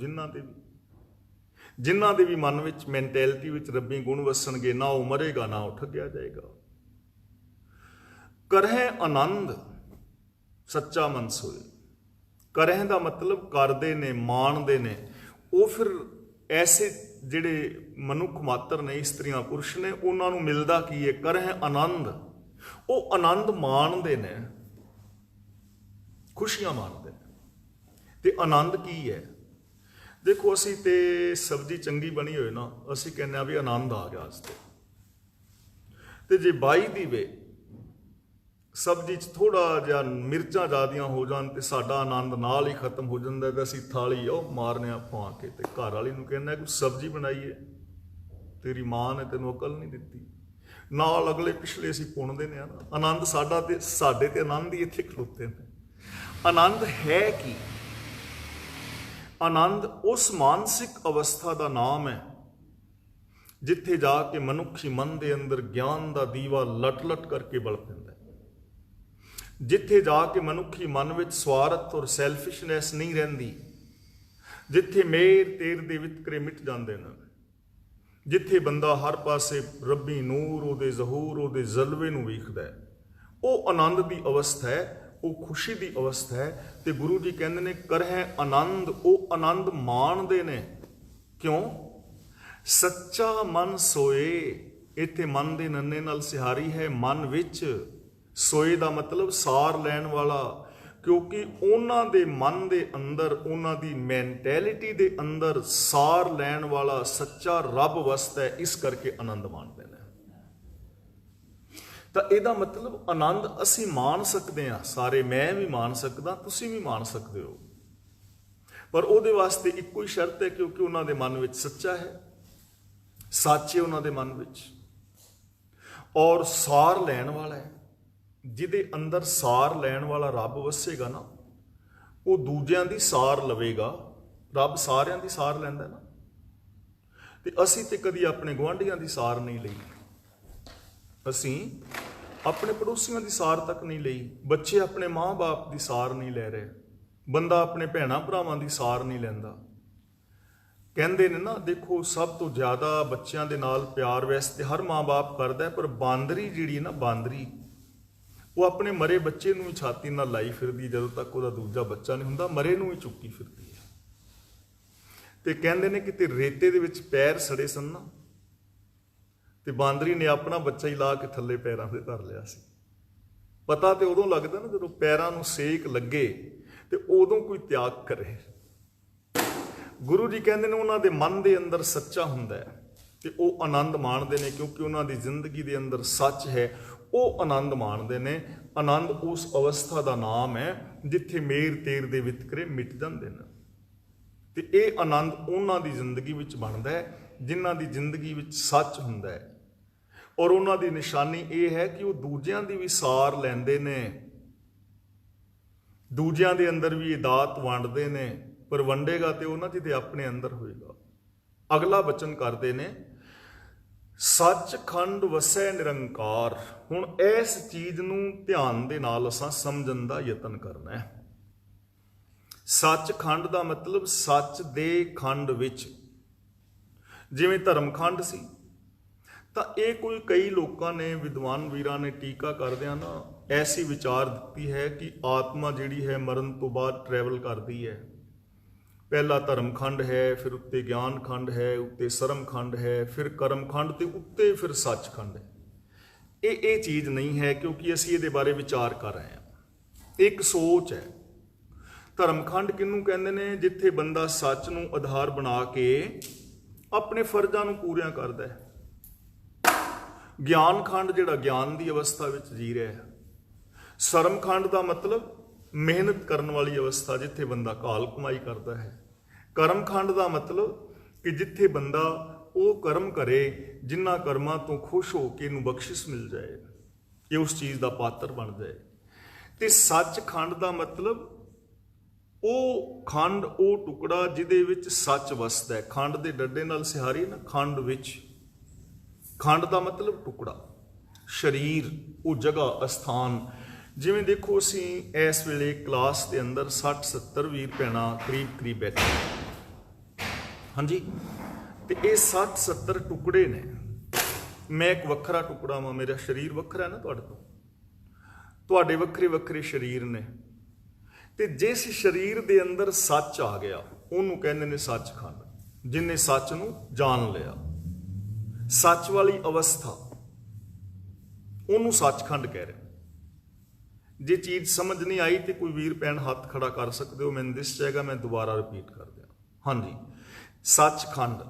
ਜਿਨ੍ਹਾਂ ਦੇ ਵੀ ਮਨ ਵਿੱਚ, ਮੈਂਟੈਲਿਟੀ ਵਿੱਚ ਰੱਬੀ ਗੁਣ ਵਸਣਗੇ, ਨਾ ਉਹ ਮਰੇਗਾ, ਨਾ ਉਹ ਠੱਗਿਆ ਜਾਏਗਾ। ਕਰਹਿ ਆਨੰਦ ਸੱਚਾ ਮਨ ਸੋਏ। ਕਰਹਿ ਦਾ ਮਤਲਬ ਕਰਦੇ ਨੇ, ਮਾਣਦੇ ਨੇ। ਉਹ ਫਿਰ ਐਸੇ ਜਿਹੜੇ ਮਨੁੱਖ ਮਾਤਰ ਨੇ, ਇਸਤਰੀਆਂ ਪੁਰਸ਼ ਨੇ, ਉਹਨਾਂ ਨੂੰ ਮਿਲਦਾ ਕੀ ਹੈ? ਕਰਹਿ ਆਨੰਦ। ਉਹ ਆਨੰਦ ਮਾਣਦੇ ਨੇ, ਖੁਸ਼ੀਆਂ ਮਾਣਦੇ ਨੇ। ਤੇ ਆਨੰਦ ਕੀ ਹੈ? ਦੇਖੋ ਅਸੀਂ ਤੇ ਸਬਜ਼ੀ ਚੰਗੀ ਬਣੀ ਹੋਏ ਨਾ, ਅਸੀਂ ਕਹਿੰਦੇ ਆ ਵੀ ਆਨੰਦ ਆ ਗਿਆ ਅੱਜ ਤੇ ਜੇ ਬਾਈ ਦੀ ਵੇ ਸਬਜ਼ੀ 'ਚ ਥੋੜਾ ਜਿਹਾ ਮਿਰਚਾਂ ਜ਼ਿਆਦੀਆਂ ਹੋ ਜਾਣ ਤੇ ਸਾਡਾ ਆਨੰਦ ਨਾਲ ਹੀ ਖਤਮ ਹੋ ਜਾਂਦਾ ਤੇ ਅਸੀਂ ਥਾਲੀ ਉਹ ਮਾਰਨੇ ਆ ਪਾ ਕੇ ਤੇ ਘਰ ਵਾਲੀ ਨੂੰ ਕਹਿੰਦਾ ਕਿ ਸਬਜ਼ੀ ਬਣਾਈ ਹੈ, ਤੇਰੀ ਮਾਂ ਨੇ ਤੈਨੂੰ ਅਕਲ ਨਹੀਂ ਦਿੱਤੀ। ਨਾਲ ਅਗਲੇ ਪਿਛਲੇ ਅਸੀਂ ਪੁੰਨਦੇ ਨੇ ਨਾ, ਆਨੰਦ ਸਾਡਾ ਤੇ ਸਾਡੇ ਤੇ ਆਨੰਦ ਹੀ ਇੱਥੇ ਖਲੋਤੇ ਨੇ। ਆਨੰਦ ਹੈ ਕੀ? ਆਨੰਦ ਉਸ ਮਾਨਸਿਕ ਅਵਸਥਾ ਦਾ ਨਾਮ ਹੈ ਜਿੱਥੇ ਜਾ ਕੇ ਮਨੁੱਖੀ ਮਨ ਦੇ ਅੰਦਰ ਗਿਆਨ ਦਾ ਦੀਵਾ ਲਟ-ਲਟ ਕਰਕੇ ਬਲ ਪੈਂਦਾ ਹੈ, ਜਿੱਥੇ ਜਾ ਕੇ ਮਨੁੱਖੀ ਮਨ ਵਿੱਚ ਸਵਾਰਥ ਔਰ ਸੈਲਫਿਸ਼ਨੈਸ ਨਹੀਂ ਰਹਿੰਦੀ, ਜਿੱਥੇ ਮੇਰ ਤੇਰ ਦੇ ਵਿਤਕਰੇ ਮਿਟ ਜਾਂਦੇ ਨੇ, ਜਿੱਥੇ ਬੰਦਾ ਹਰ ਪਾਸੇ ਰੱਬੀ ਨੂਰ, ਉਹਦੇ ਜ਼ਹੂਰ, ਉਹਦੇ ਜਲਵੇ ਨੂੰ ਵੇਖਦਾ ਹੈ। ਉਹ ਆਨੰਦ ਦੀ ਅਵਸਥਾ ਹੈ, ਉਹ ਖੁਸ਼ੀ ਦੀ ਅਵਸਥਾ ਹੈ। ਤੇ ਗੁਰੂ ਜੀ ਕਹਿੰਦੇ ਨੇ ਕਰਹਿ ਆਨੰਦ, ਉਹ ਆਨੰਦ ਮਾਣਦੇ ਨੇ। ਕਿਉਂ? ਸੱਚਾ ਮਨ ਸੋਏ। ਇੱਥੇ ਮਨ ਦੇ ਨੰਨੇ ਨਾਲ ਸਿਹਾਰੀ ਹੈ, ਮਨ ਵਿੱਚ। ਸੋਏ ਦਾ ਮਤਲਬ ਸਾਰ ਲੈਣ ਵਾਲਾ, ਕਿਉਂਕਿ ਉਹਨਾਂ ਦੇ ਮਨ ਦੇ ਅੰਦਰ, ਉਹਨਾਂ ਦੀ ਮੈਂਟੈਲਿਟੀ ਦੇ ਅੰਦਰ ਸਾਰ ਲੈਣ ਵਾਲਾ ਸੱਚਾ ਰੱਬ ਵਸਦਾ ਹੈ, ਇਸ ਕਰਕੇ ਆਨੰਦ ਮਾਣਦੇ ਨੇ। ਤਾਂ ਇਹਦਾ ਮਤਲਬ ਆਨੰਦ ਅਸੀਂ ਮਾਣ ਸਕਦੇ ਹਾਂ ਸਾਰੇ, ਮੈਂ ਵੀ ਮਾਣ ਸਕਦਾ, ਤੁਸੀਂ ਵੀ ਮਾਣ ਸਕਦੇ ਹੋ, ਪਰ ਉਹਦੇ ਵਾਸਤੇ ਇੱਕੋ ਹੀ ਸ਼ਰਤ ਹੈ, ਕਿਉਂਕਿ ਉਹਨਾਂ ਦੇ ਮਨ ਵਿੱਚ ਸੱਚਾ ਹੈ, ਸੱਚ ਹੈ ਉਹਨਾਂ ਦੇ ਮਨ ਵਿੱਚ, ਔਰ ਸਾਰ ਲੈਣ ਵਾਲਾ ਹੈ। ਜਿਹਦੇ ਅੰਦਰ ਸਾਰ ਲੈਣ ਵਾਲਾ ਰੱਬ ਵਸੇਗਾ ਨਾ, ਉਹ ਦੂਜਿਆਂ ਦੀ ਸਾਰ ਲਵੇਗਾ। ਰੱਬ ਸਾਰਿਆਂ ਦੀ ਸਾਰ ਲੈਂਦਾ ਨਾ, ਤੇ ਅਸੀਂ ਤੇ ਕਦੀ ਆਪਣੇ ਗੁਆਂਢੀਆਂ ਦੀ ਸਾਰ ਨਹੀਂ ਲਈ, ਅਸੀਂ ਆਪਣੇ ਪੜੋਸੀਆਂ ਦੀ ਸਾਰ ਤੱਕ ਨਹੀਂ ਲਈ। ਬੱਚੇ ਆਪਣੇ ਮਾਂ-ਬਾਪ ਦੀ ਸਾਰ ਨਹੀਂ ਲੈ ਰਹੇ, ਬੰਦਾ ਆਪਣੇ ਭੈਣਾਂ ਭਰਾਵਾਂ ਦੀ ਸਾਰ ਨਹੀਂ ਲੈਂਦਾ। ਕਹਿੰਦੇ ਨੇ ਨਾ, ਦੇਖੋ ਸਭ ਤੋਂ ਜ਼ਿਆਦਾ ਬੱਚਿਆਂ ਦੇ ਨਾਲ ਪਿਆਰ ਵੈਸੇ ਹਰ ਮਾਂ-ਬਾਪ ਕਰਦਾ, ਪਰ ਬਾਂਦਰੀ ਜਿਹੜੀ ਨਾ, ਬਾਂਦਰੀ, ਉਹ ਆਪਣੇ ਮਰੇ ਬੱਚੇ ਨੂੰ ਹੀ ਛਾਤੀ ਨਾਲ ਲਾਈ ਫਿਰਦੀ, ਜਦੋਂ ਤੱਕ ਉਹਦਾ ਦੂਜਾ ਬੱਚਾ ਨਹੀਂ ਹੁੰਦਾ, ਮਰੇ ਨੂੰ ਹੀ ਚੁੱਕੀ ਫਿਰਦੀ ਹੈ। ਤੇ ਕਹਿੰਦੇ ਨੇ ਕਿਤੇ ਰੇਤੇ ਦੇ ਵਿੱਚ ਪੈਰ ਸੜੇ ਸਨ ਨਾ, ਤੇ ਬਾਂਦਰੀ ਨੇ ਆਪਣਾ ਬੱਚਾ ਹੀ ਲਾ ਕੇ ਥੱਲੇ ਪੈਰਾਂ ਤੇ ਧਰ ਲਿਆ ਸੀ। ਪਤਾ ਤੇ ਉਦੋਂ ਲੱਗਦਾ ਨਾ ਜਦੋਂ ਪੈਰਾਂ ਨੂੰ ਸੇਕ ਲੱਗੇ, ਤੇ ਉਦੋਂ ਕੋਈ ਤਿਆਗ ਕਰੇ। ਗੁਰੂ ਜੀ ਕਹਿੰਦੇ ਨੇ ਉਹਨਾਂ ਦੇ ਮਨ ਦੇ ਅੰਦਰ ਸੱਚਾ ਹੁੰਦਾ ਹੈ, ਤੇ ਉਹ ਆਨੰਦ ਮਾਣਦੇ ਨੇ, ਕਿਉਂਕਿ ਉਹਨਾਂ ਦੀ ਜ਼ਿੰਦਗੀ ਦੇ ਅੰਦਰ ਸੱਚ ਹੈ, ਉਹ ਆਨੰਦ ਮਾਣਦੇ ਨੇ। ਆਨੰਦ ਉਸ ਅਵਸਥਾ ਦਾ ਨਾਮ ਹੈ ਜਿੱਥੇ ਮੇਰ ਤੇਰ ਦੇ ਵਿਤਕਰੇ ਮਿਟ ਜਾਂਦੇ ਨੇ, ਤੇ ਇਹ ਆਨੰਦ ਉਹਨਾਂ ਦੀ ਜ਼ਿੰਦਗੀ ਵਿੱਚ ਬਣਦਾ ਹੈ ਜਿਨ੍ਹਾਂ ਦੀ ਜ਼ਿੰਦਗੀ ਵਿੱਚ ਸੱਚ ਹੁੰਦਾ ਹੈ। ਔਰ ਉਹਨਾਂ ਦੀ ਨਿਸ਼ਾਨੀ ਇਹ ਹੈ ਕਿ ਉਹ ਦੂਜਿਆਂ ਦੀ ਵੀ ਸਾਰ ਲੈਂਦੇ ਨੇ, ਦੂਜਿਆਂ ਦੇ ਅੰਦਰ ਵੀ ਇਹ ਦਾਤ ਵੰਡਦੇ ਨੇ, ਪਰ ਵੰਡੇਗਾ ਤੇ ਉਹਨਾਂ ਜਿਹਦੇ ਆਪਣੇ ਅੰਦਰ ਹੋਏਗਾ। ਅਗਲਾ ਬਚਨ ਕਰਦੇ ਨੇ, ਸੱਚਖੰਡ ਵਸੈ ਨਿਰੰਕਾਰ। ਹੁਣ ਇਸ ਚੀਜ਼ ਨੂੰ ਧਿਆਨ ਦੇ ਨਾਲ ਅਸਾਂ ਸਮਝਣ ਦਾ ਯਤਨ ਕਰਨਾ ਹੈ। ਸੱਚਖੰਡ ਦਾ ਮਤਲਬ ਸੱਚ ਦੇ ਖੰਡ ਵਿੱਚ। ਜਿਵੇਂ ਧਰਮਖੰਡ ਸੀ, ਤਾਂ ਇਹ ਕੋਈ ਕਈ ਲੋਕਾਂ ਨੇ, ਵਿਦਵਾਨ ਵੀਰਾਂ ਨੇ ਟੀਕਾ ਕਰਦਿਆਂ ਨਾ ਐਸੀ ਵਿਚਾਰ ਦਿੱਤੀ ਹੈ ਕਿ ਆਤਮਾ ਜਿਹੜੀ ਹੈ ਮਰਨ ਤੋਂ ਬਾਅਦ ਟਰੈਵਲ ਕਰਦੀ ਹੈ। ਪਹਿਲਾ ਧਰਮਖੰਡ ਹੈ, ਫਿਰ ਉੱਤੇ ਗਿਆਨ ਖੰਡ ਹੈ, ਉੱਤੇ ਸਰਮਖੰਡ ਹੈ, ਫਿਰ ਕਰਮਖੰਡ, ਤੇ ਉੱਤੇ ਫਿਰ ਸੱਚਖੰਡ ਹੈ। ਇਹ ਚੀਜ਼ ਨਹੀਂ ਹੈ, ਕਿਉਂਕਿ ਅਸੀਂ ਇਹਦੇ ਬਾਰੇ ਵਿਚਾਰ ਕਰ ਰਹੇ ਹਾਂ। ਇੱਕ ਸੋਚ ਹੈ। ਧਰਮਖੰਡ ਕਿਹਨੂੰ ਕਹਿੰਦੇ ਨੇ? ਜਿੱਥੇ ਬੰਦਾ ਸੱਚ ਨੂੰ ਆਧਾਰ ਬਣਾ ਕੇ ਆਪਣੇ ਫਰਜ਼ਾਂ ਨੂੰ ਪੂਰੀਆਂ ਕਰਦਾ ਹੈ। ਗਿਆਨ ਖੰਡ ਜਿਹੜਾ ਗਿਆਨ ਦੀ ਅਵਸਥਾ ਵਿੱਚ ਜੀ ਰਿਹਾ ਹੈ। ਸਰਮਖੰਡ ਦਾ ਮਤਲਬ ਮਿਹਨਤ ਕਰਨ ਵਾਲੀ ਅਵਸਥਾ, ਜਿੱਥੇ ਬੰਦਾ ਕਾਲ ਕਮਾਈ ਕਰਦਾ ਹੈ। ਕਰਮਖੰਡ ਦਾ ਮਤਲਬ ਕਿ ਜਿੱਥੇ ਬੰਦਾ ਉਹ ਕਰਮ ਕਰੇ ਜਿਨ੍ਹਾਂ ਕਰਮਾਂ ਤੋਂ ਖੁਸ਼ ਹੋ ਕੇ ਇਹਨੂੰ ਬਖਸ਼ਿਸ਼ ਮਿਲ ਜਾਏ, ਇਹ ਉਸ ਚੀਜ਼ ਦਾ ਪਾਤਰ ਬਣ ਜਾਏ। ਤੇ ਸੱਚਖੰਡ ਦਾ ਮਤਲਬ ਉਹ ਖੰਡ, ਉਹ ਟੁਕੜਾ ਜਿਹਦੇ ਵਿੱਚ ਸੱਚ ਵਸਦਾ ਹੈ। ਖੰਡ ਦੇ ਡੱਡੇ ਨਾਲ ਸਿਹਾਰੀ ਨਾ, ਖੰਡ ਵਿੱਚ। ਖੰਡ ਦਾ ਮਤਲਬ ਟੁਕੜਾ, ਸਰੀਰ, ਉਹ ਜਗ੍ਹਾ, ਅਸਥਾਨ। ਜਿਵੇਂ ਦੇਖੋ ਅਸੀਂ ਇਸ ਵੇਲੇ ਕਲਾਸ ਦੇ ਅੰਦਰ 60-70 ਵੀਰ ਭੈਣਾਂ ਕਰੀਬ ਬੈਠੇ, ਹਾਂਜੀ, ਤੇ ਇਹ 60-70 ਟੁਕੜੇ ਨੇ। ਮੈਂ ਇੱਕ ਵੱਖਰਾ ਟੁਕੜਾ ਵਾਂ, ਮੇਰਾ ਸਰੀਰ ਵੱਖਰਾ ਨਾ ਤੁਹਾਡੇ ਤੋਂ, ਤੁਹਾਡੇ ਵੱਖਰੇ ਵੱਖਰੇ ਸਰੀਰ ਨੇ। ਤੇ ਜਿਸ ਸਰੀਰ ਦੇ ਅੰਦਰ ਸੱਚ ਆ ਗਿਆ ਉਹਨੂੰ ਕਹਿੰਦੇ ਨੇ ਸੱਚਖੰਡ। ਜਿਹਨੇ ਸੱਚ ਨੂੰ ਜਾਣ ਲਿਆ, ਸੱਚ ਵਾਲੀ ਅਵਸਥਾ, ਉਹਨੂੰ ਸੱਚਖੰਡ ਕਹਿ ਰਹੇ। ਜੇ ਚੀਜ਼ ਸਮਝ ਨਹੀਂ ਆਈ ਤੇ ਕੋਈ ਵੀਰ ਭੈਣ ਹੱਥ ਖੜਾ ਕਰ ਸਕਦੇ ਹੋ, ਮੈਨੂੰ ਦਿਸ ਜਾਏਗਾ, ਮੈਂ ਦੁਬਾਰਾ ਰਿਪੀਟ ਕਰ ਦਿਆਂ। ਹਾਂਜੀ, ਸੱਚਖੰਡ।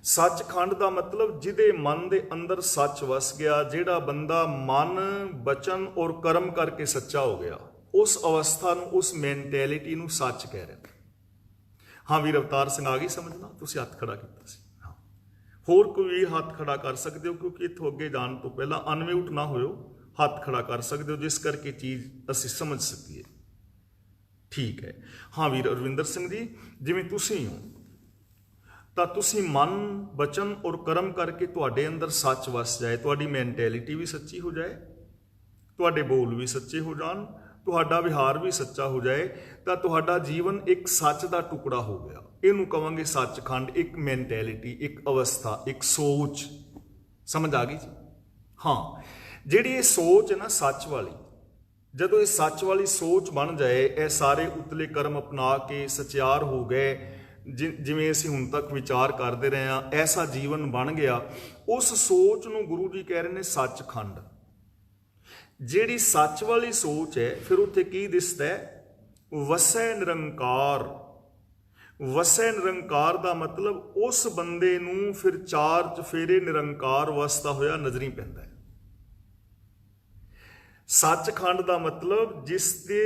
ਸੱਚਖੰਡ ਦਾ ਮਤਲਬ ਜਿਹਦੇ ਮਨ ਦੇ ਅੰਦਰ ਸੱਚ ਵਸ ਗਿਆ, ਜਿਹੜਾ ਬੰਦਾ ਮਨ, ਬਚਨ ਔਰ ਕਰਮ ਕਰਕੇ ਸੱਚਾ ਹੋ ਗਿਆ, ਉਸ ਅਵਸਥਾ ਨੂੰ, ਉਸ ਮੈਂਟੈਲਿਟੀ ਨੂੰ ਸੱਚ ਕਹਿ ਰਹੇ। ਹਾਂ ਵੀਰ ਅਵਤਾਰ ਸਿੰਘ, ਆ ਗਈ ਸਮਝਣਾ? ਤੁਸੀਂ ਹੱਥ ਖੜਾ ਕੀਤਾ ਸੀ। ਹਾਂ, ਹੋਰ ਕੋਈ ਹੱਥ ਖੜਾ ਕਰ ਸਕਦੇ ਹੋ, ਕਿਉਂਕਿ ਇੱਥੋਂ ਅੱਗੇ ਜਾਣ ਤੋਂ ਪਹਿਲਾਂ ਅਨਮਿਊਟ ਨਾ ਹੋਇਓ, ਹੱਥ ਖੜਾ ਕਰ ਸਕਦੇ ਹੋ, ਜਿਸ ਕਰਕੇ ਚੀਜ਼ ਅਸੀਂ ਸਮਝ ਸਕੀਏ। ਠੀਕ ਹੈ। ਹਾਂ ਵੀਰ ਅਰਵਿੰਦਰ ਸਿੰਘ ਜੀ, ਜਿਵੇਂ ਤੁਸੀਂ ਹੋ ਤਾਂ ਤੁਸੀਂ ਮਨ, ਬਚਨ ਔਰ ਕਰਮ ਕਰਕੇ ਤੁਹਾਡੇ ਅੰਦਰ ਸੱਚ ਵਸ ਜਾਏ, ਤੁਹਾਡੀ ਮੈਂਟੈਲਿਟੀ ਵੀ ਸੱਚੀ ਹੋ ਜਾਏ, ਤੁਹਾਡੇ ਬੋਲ ਵੀ ਸੱਚੇ ਹੋ ਜਾਣ, ਤੁਹਾਡਾ ਵਿਹਾਰ ਵੀ ਸੱਚਾ ਹੋ ਜਾਏ, ਤਾਂ ਤੁਹਾਡਾ ਜੀਵਨ ਇੱਕ ਸੱਚ ਦਾ ਟੁਕੜਾ ਹੋ ਗਿਆ। ਇਹਨੂੰ ਕਵਾਂਗੇ ਸੱਚਖੰਡ। ਇੱਕ ਮੈਂਟੈਲਿਟੀ, ਇੱਕ ਅਵਸਥਾ, ਇੱਕ ਸੋਚ। ਸਮਝ ਆ ਗਈ ਜੀ? ਹਾਂ, ਜਿਹੜੀ ਇਹ ਸੋਚ ਹੈ ਨਾ ਸੱਚ ਵਾਲੀ, ਜਦੋਂ ਇਹ ਸੱਚ ਵਾਲੀ ਸੋਚ ਬਣ ਜਾਏ, ਇਹ ਸਾਰੇ ਉਤਲੇ ਕਰਮ ਅਪਣਾ ਕੇ ਸਚਿਆਰ ਹੋ ਗਏ, ਜਿਵੇਂ ਅਸੀਂ ਹੁਣ ਤੱਕ ਵਿਚਾਰ ਕਰਦੇ ਰਹੇ ਹਾਂ, ਐਸਾ ਜੀਵਨ ਬਣ ਗਿਆ, ਉਸ ਸੋਚ ਨੂੰ ਗੁਰੂ ਜੀ ਕਹਿ ਰਹੇ ਨੇ ਸੱਚਖੰਡ। ਜਿਹੜੀ ਸੱਚ ਵਾਲੀ ਸੋਚ ਹੈ, ਫਿਰ ਉੱਥੇ ਕੀ ਦਿਸਦਾ ਹੈ? ਵਸੈ ਨਿਰੰਕਾਰ। ਵਸੈ ਨਿਰੰਕਾਰ ਦਾ ਮਤਲਬ ਉਸ ਬੰਦੇ ਨੂੰ ਫਿਰ ਚਾਰ ਚਫੇਰੇ ਨਿਰੰਕਾਰ ਵਸਦਾ ਹੋਇਆ ਨਜ਼ਰੀ ਪੈਂਦਾ ਹੈ। ਸੱਚਖੰਡ ਦਾ ਮਤਲਬ ਜਿਸ ਦੇ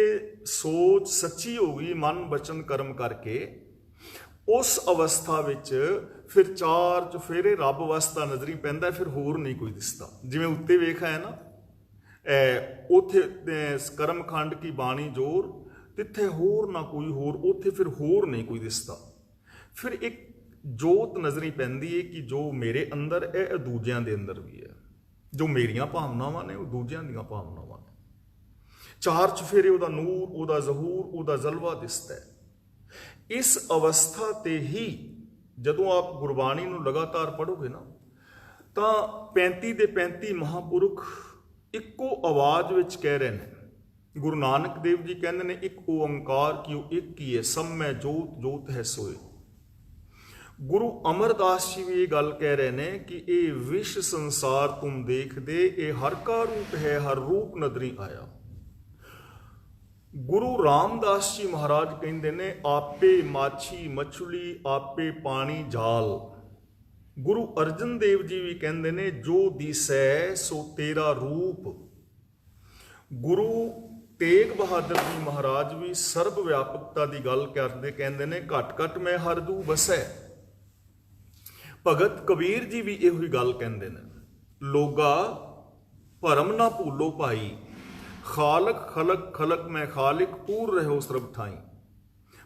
ਸੋਚ ਸੱਚੀ ਹੋ ਗਈ ਮਨ, ਬਚਨ, ਕਰਮ ਕਰਕੇ, ਉਸ ਅਵਸਥਾ ਵਿੱਚ ਫਿਰ ਚਾਰ ਚਫੇਰੇ ਰੱਬ ਵਸਦਾ ਨਜ਼ਰੀ ਪੈਂਦਾ, ਫਿਰ ਹੋਰ ਨਹੀਂ ਕੋਈ ਦਿਸਦਾ। ਜਿਵੇਂ ਉੱਤੇ ਵੇਖਿਆ ਹੈ ਨਾ, ਉੱਥੇ ਕਰਮਖੰਡ ਕੀ ਬਾਣੀ ਜੋਰ, ਤਿੱਥੇ ਹੋਰ ਨਾ ਕੋਈ ਹੋਰ, ਉੱਥੇ ਫਿਰ ਹੋਰ ਨਹੀਂ ਕੋਈ ਦਿਸਦਾ। ਫਿਰ ਇੱਕ ਜੋਤ ਨਜ਼ਰੀ ਪੈਂਦੀ ਹੈ ਕਿ ਜੋ ਮੇਰੇ ਅੰਦਰ ਹੈ, ਇਹ ਦੂਜਿਆਂ ਦੇ ਅੰਦਰ ਵੀ ਹੈ। ਜੋ ਮੇਰੀਆਂ ਭਾਵਨਾਵਾਂ ਨੇ, ਉਹ ਦੂਜਿਆਂ ਦੀਆਂ ਭਾਵਨਾਵਾਂ ਨੇ। ਚਾਰ ਚਫੇਰੇ ਉਹਦਾ ਨੂਰ, ਉਹਦਾ ਜ਼ਹੂਰ, ਉਹਦਾ ਜਲਵਾ ਦਿਸਦਾ ਹੈ। ਇਸ ਅਵਸਥਾ ਤੇ ਹੀ ਜਦੋਂ ਆਪ ਗੁਰਬਾਣੀ ਨੂੰ ਲਗਾਤਾਰ ਪੜ੍ਹੋਗੇ ਨਾ, ਤਾਂ 35 ਦੇ 35 ਮਹਾਂਪੁਰਖ ਇੱਕੋ ਆਵਾਜ਼ ਵਿੱਚ ਕਹਿ ਰਹੇ ਨੇ। ਗੁਰੂ ਨਾਨਕ ਦੇਵ ਜੀ ਕਹਿੰਦੇ ਨੇ, ਇੱਕ ਓੰਕਾਰ ਕਿਉ ਇੱਕ ਹੀ ਹੈ, ਸਭ ਮੈਂ ਜੋਤ ਜੋਤ ਹੈ ਸੋਏ। ਗੁਰੂ ਅਮਰਦਾਸ ਜੀ ਵੀ ਇਹ ਗੱਲ ਕਹਿ ਰਹੇ ਨੇ ਕਿ ਇਹ ਵਿਸ਼ ਸੰਸਾਰ ਤੁਮ ਦੇਖਦੇ, ਇਹ ਹਰ ਕਾ ਰੂਪ ਹੈ, ਹਰ ਰੂਪ ਨਦਰੀ ਆਇਆ। ਗੁਰੂ ਰਾਮਦਾਸ ਜੀ ਮਹਾਰਾਜ ਕਹਿੰਦੇ ਨੇ, ਆਪੇ ਮਾਛੀ ਮਛਲੀ, ਆਪੇ ਪਾਣੀ ਜਾਲ। ਗੁਰੂ ਅਰਜਨ ਦੇਵ ਜੀ ਵੀ ਕਹਿੰਦੇ ਨੇ, ਜੋ ਦਿਸੈ ਸੋ ਤੇਰਾ ਰੂਪ। ਗੁਰੂ ਤੇਗ ਬਹਾਦਰ ਜੀ ਮਹਾਰਾਜ ਵੀ ਸਰਬ ਵਿਆਪਕਤਾ ਦੀ ਗੱਲ ਕਰਦੇ, ਕਹਿੰਦੇ ਨੇ, ਘਟ ਘਟ ਮੈਂ ਹਰ ਦੂ ਵਸੈ। ਭਗਤ ਕਬੀਰ ਜੀ ਵੀ ਇਹੋ ਹੀ ਗੱਲ ਕਹਿੰਦੇ ਨੇ, ਲੋਗਾ ਭਰਮ ਨਾ ਭੂਲੋ ਭਾਈ, ਖਾਲਕ ਖਲਕ ਖਲਕ ਮੈਂ ਖਾਲਿਕ, ਪੂਰ ਰਹੋ ਸਰਬ ਠਾਈ।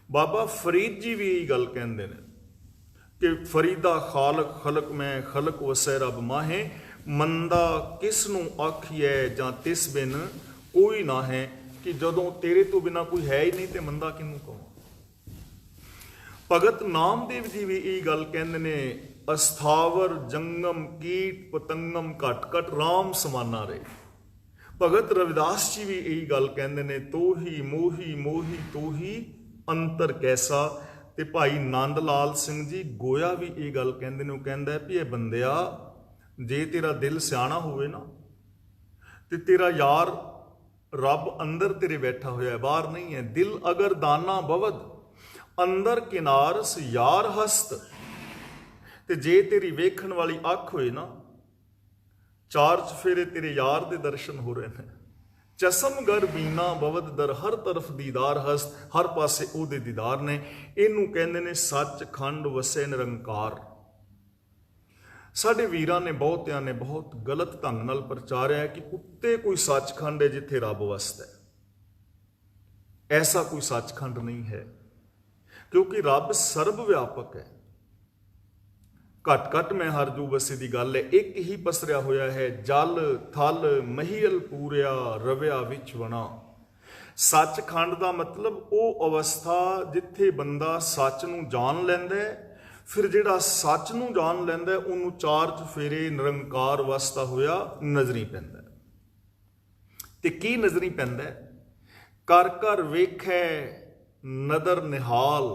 ਬਾਬਾ ਫਰੀਦ ਜੀ ਵੀ ਇਹ ਗੱਲ ਕਹਿੰਦੇ ਨੇ ਕਿ ਫਰੀਦਾ ਖਾਲਕ ਖਲਕ ਮੈਂ ਖਲਕ ਵਸੈ ਰੱਬ ਮਾਹੇ, ਮੰਦਾ ਕਿਸ ਨੂੰ ਆਖੀਐ ਜਾਂ ਤਿਸ ਬਿਨ ਕੋਈ ਨਾ ਹੈ। ਕਿ ਜਦੋਂ ਤੇਰੇ ਤੋਂ ਬਿਨਾ ਕੋਈ ਹੈ ਹੀ ਨਹੀਂ ਤੇ ਮੰਦਾ ਕਿਹਨੂੰ ਕਹੋ। ਭਗਤ ਨਾਮਦੇਵ ਜੀ ਵੀ ਇਹ ਗੱਲ ਕਹਿੰਦੇ ਨੇ, ਅਸਥਾਵਰ ਜੰਗਮ ਕੀਟ ਪਤੰਗਮ ਘਟ ਘਟ ਰਾਮ ਸਮਾਨਾ ਰੇ। ਭਗਤ ਰਵਿਦਾਸ ਜੀ ਵੀ ਇਹ ਗੱਲ ਕਹਿੰਦੇ ਨੇ, ਤੋਹੀ ਮੋਹੀ ਮੋਹੀ ਤੋਹੀ ਅੰਤਰ ਕੈਸਾ। ਤੇ ਭਾਈ ਨੰਦ ਲਾਲ ਸਿੰਘ ਜੀ ਗੋਇਆ ਵੀ ਇਹ ਗੱਲ ਕਹਿੰਦੇ ਨੇ, ਉਹ ਕਹਿੰਦਾ ਵੀ ਇਹ ਬੰਦਿਆ, ਜੇ ਤੇਰਾ ਦਿਲ ਸਿਆਣਾ ਹੋਵੇ ਨਾ, ਤੇ ਤੇਰਾ ਯਾਰ ਰੱਬ ਅੰਦਰ ਤੇਰੇ ਬੈਠਾ ਹੋਇਆ, ਬਾਹਰ ਨਹੀਂ ਹੈ। ਦਿਲ ਅਗਰ ਦਾਨਾ ਬਵਦ, ਅੰਦਰ ਕਿਨਾਰਸ ਯਾਰ ਹਸਤ। ਤੇ ਜੇ ਤੇਰੀ ਵੇਖਣ ਵਾਲੀ ਅੱਖ ਹੋਏ ਨਾ, ਚਾਰ ਚਫੇਰੇ ਤੇਰੇ ਯਾਰ ਦੇ ਦਰਸ਼ਨ ਹੋ ਰਹੇ ਨੇ। ਚਸਮ ਗਰ ਬੀਨਾ ਬਵਦ ਦਰ, ਹਰ ਤਰਫ ਦੀਦਾਰ ਹਸਤ, ਹਰ ਪਾਸੇ ਉਹਦੇ ਦੀਦਾਰ ਨੇ। ਇਹਨੂੰ ਕਹਿੰਦੇ ਨੇ ਸੱਚਖੰਡ ਵਸੇ ਨਿਰੰਕਾਰ। ਸਾਡੇ ਵੀਰਾਂ ਨੇ, ਬਹੁਤਿਆਂ ਨੇ ਬਹੁਤ ਗਲਤ ਢੰਗ ਨਾਲ ਪ੍ਰਚਾਰਿਆ ਕਿ ਉੱਤੇ ਕੋਈ ਸੱਚਖੰਡ ਹੈ ਜਿੱਥੇ ਰੱਬ ਵਸਦਾ ਹੈ। ਐਸਾ ਕੋਈ ਸੱਚਖੰਡ ਨਹੀਂ ਹੈ, ਕਿਉਂਕਿ ਰੱਬ ਸਰਬ ਵਿਆਪਕ ਹੈ। ਘਟ ਘਟ ਮੈਂ ਹਰ ਜੂ ਵਸੇ ਦੀ ਗੱਲ ਹੈ। ਇੱਕ ਹੀ ਪਸਰਿਆ ਹੋਇਆ ਹੈ, ਜਲ ਥਲ ਮਹੀਲ ਪੂਰਿਆ, ਰਵਿਆ ਵਿੱਚ ਵਣਾ। ਸੱਚਖੰਡ ਦਾ ਮਤਲਬ ਉਹ ਅਵਸਥਾ ਜਿੱਥੇ ਬੰਦਾ ਸੱਚ ਨੂੰ ਜਾਣ ਲੈਂਦਾ ਹੈ। ਫਿਰ ਜਿਹੜਾ ਸੱਚ ਨੂੰ ਜਾਣ ਲੈਂਦਾ, ਉਹਨੂੰ ਚਾਰ ਚਫੇਰੇ ਨਿਰੰਕਾਰ ਵਸਦਾ ਹੋਇਆ ਨਜ਼ਰੀ ਪੈਂਦਾ। ਤੇ ਕੀ ਨਜ਼ਰੀ ਪੈਂਦਾ? ਕਰ ਕਰ ਵੇਖੈ ਨਦਰ ਨਿਹਾਲ।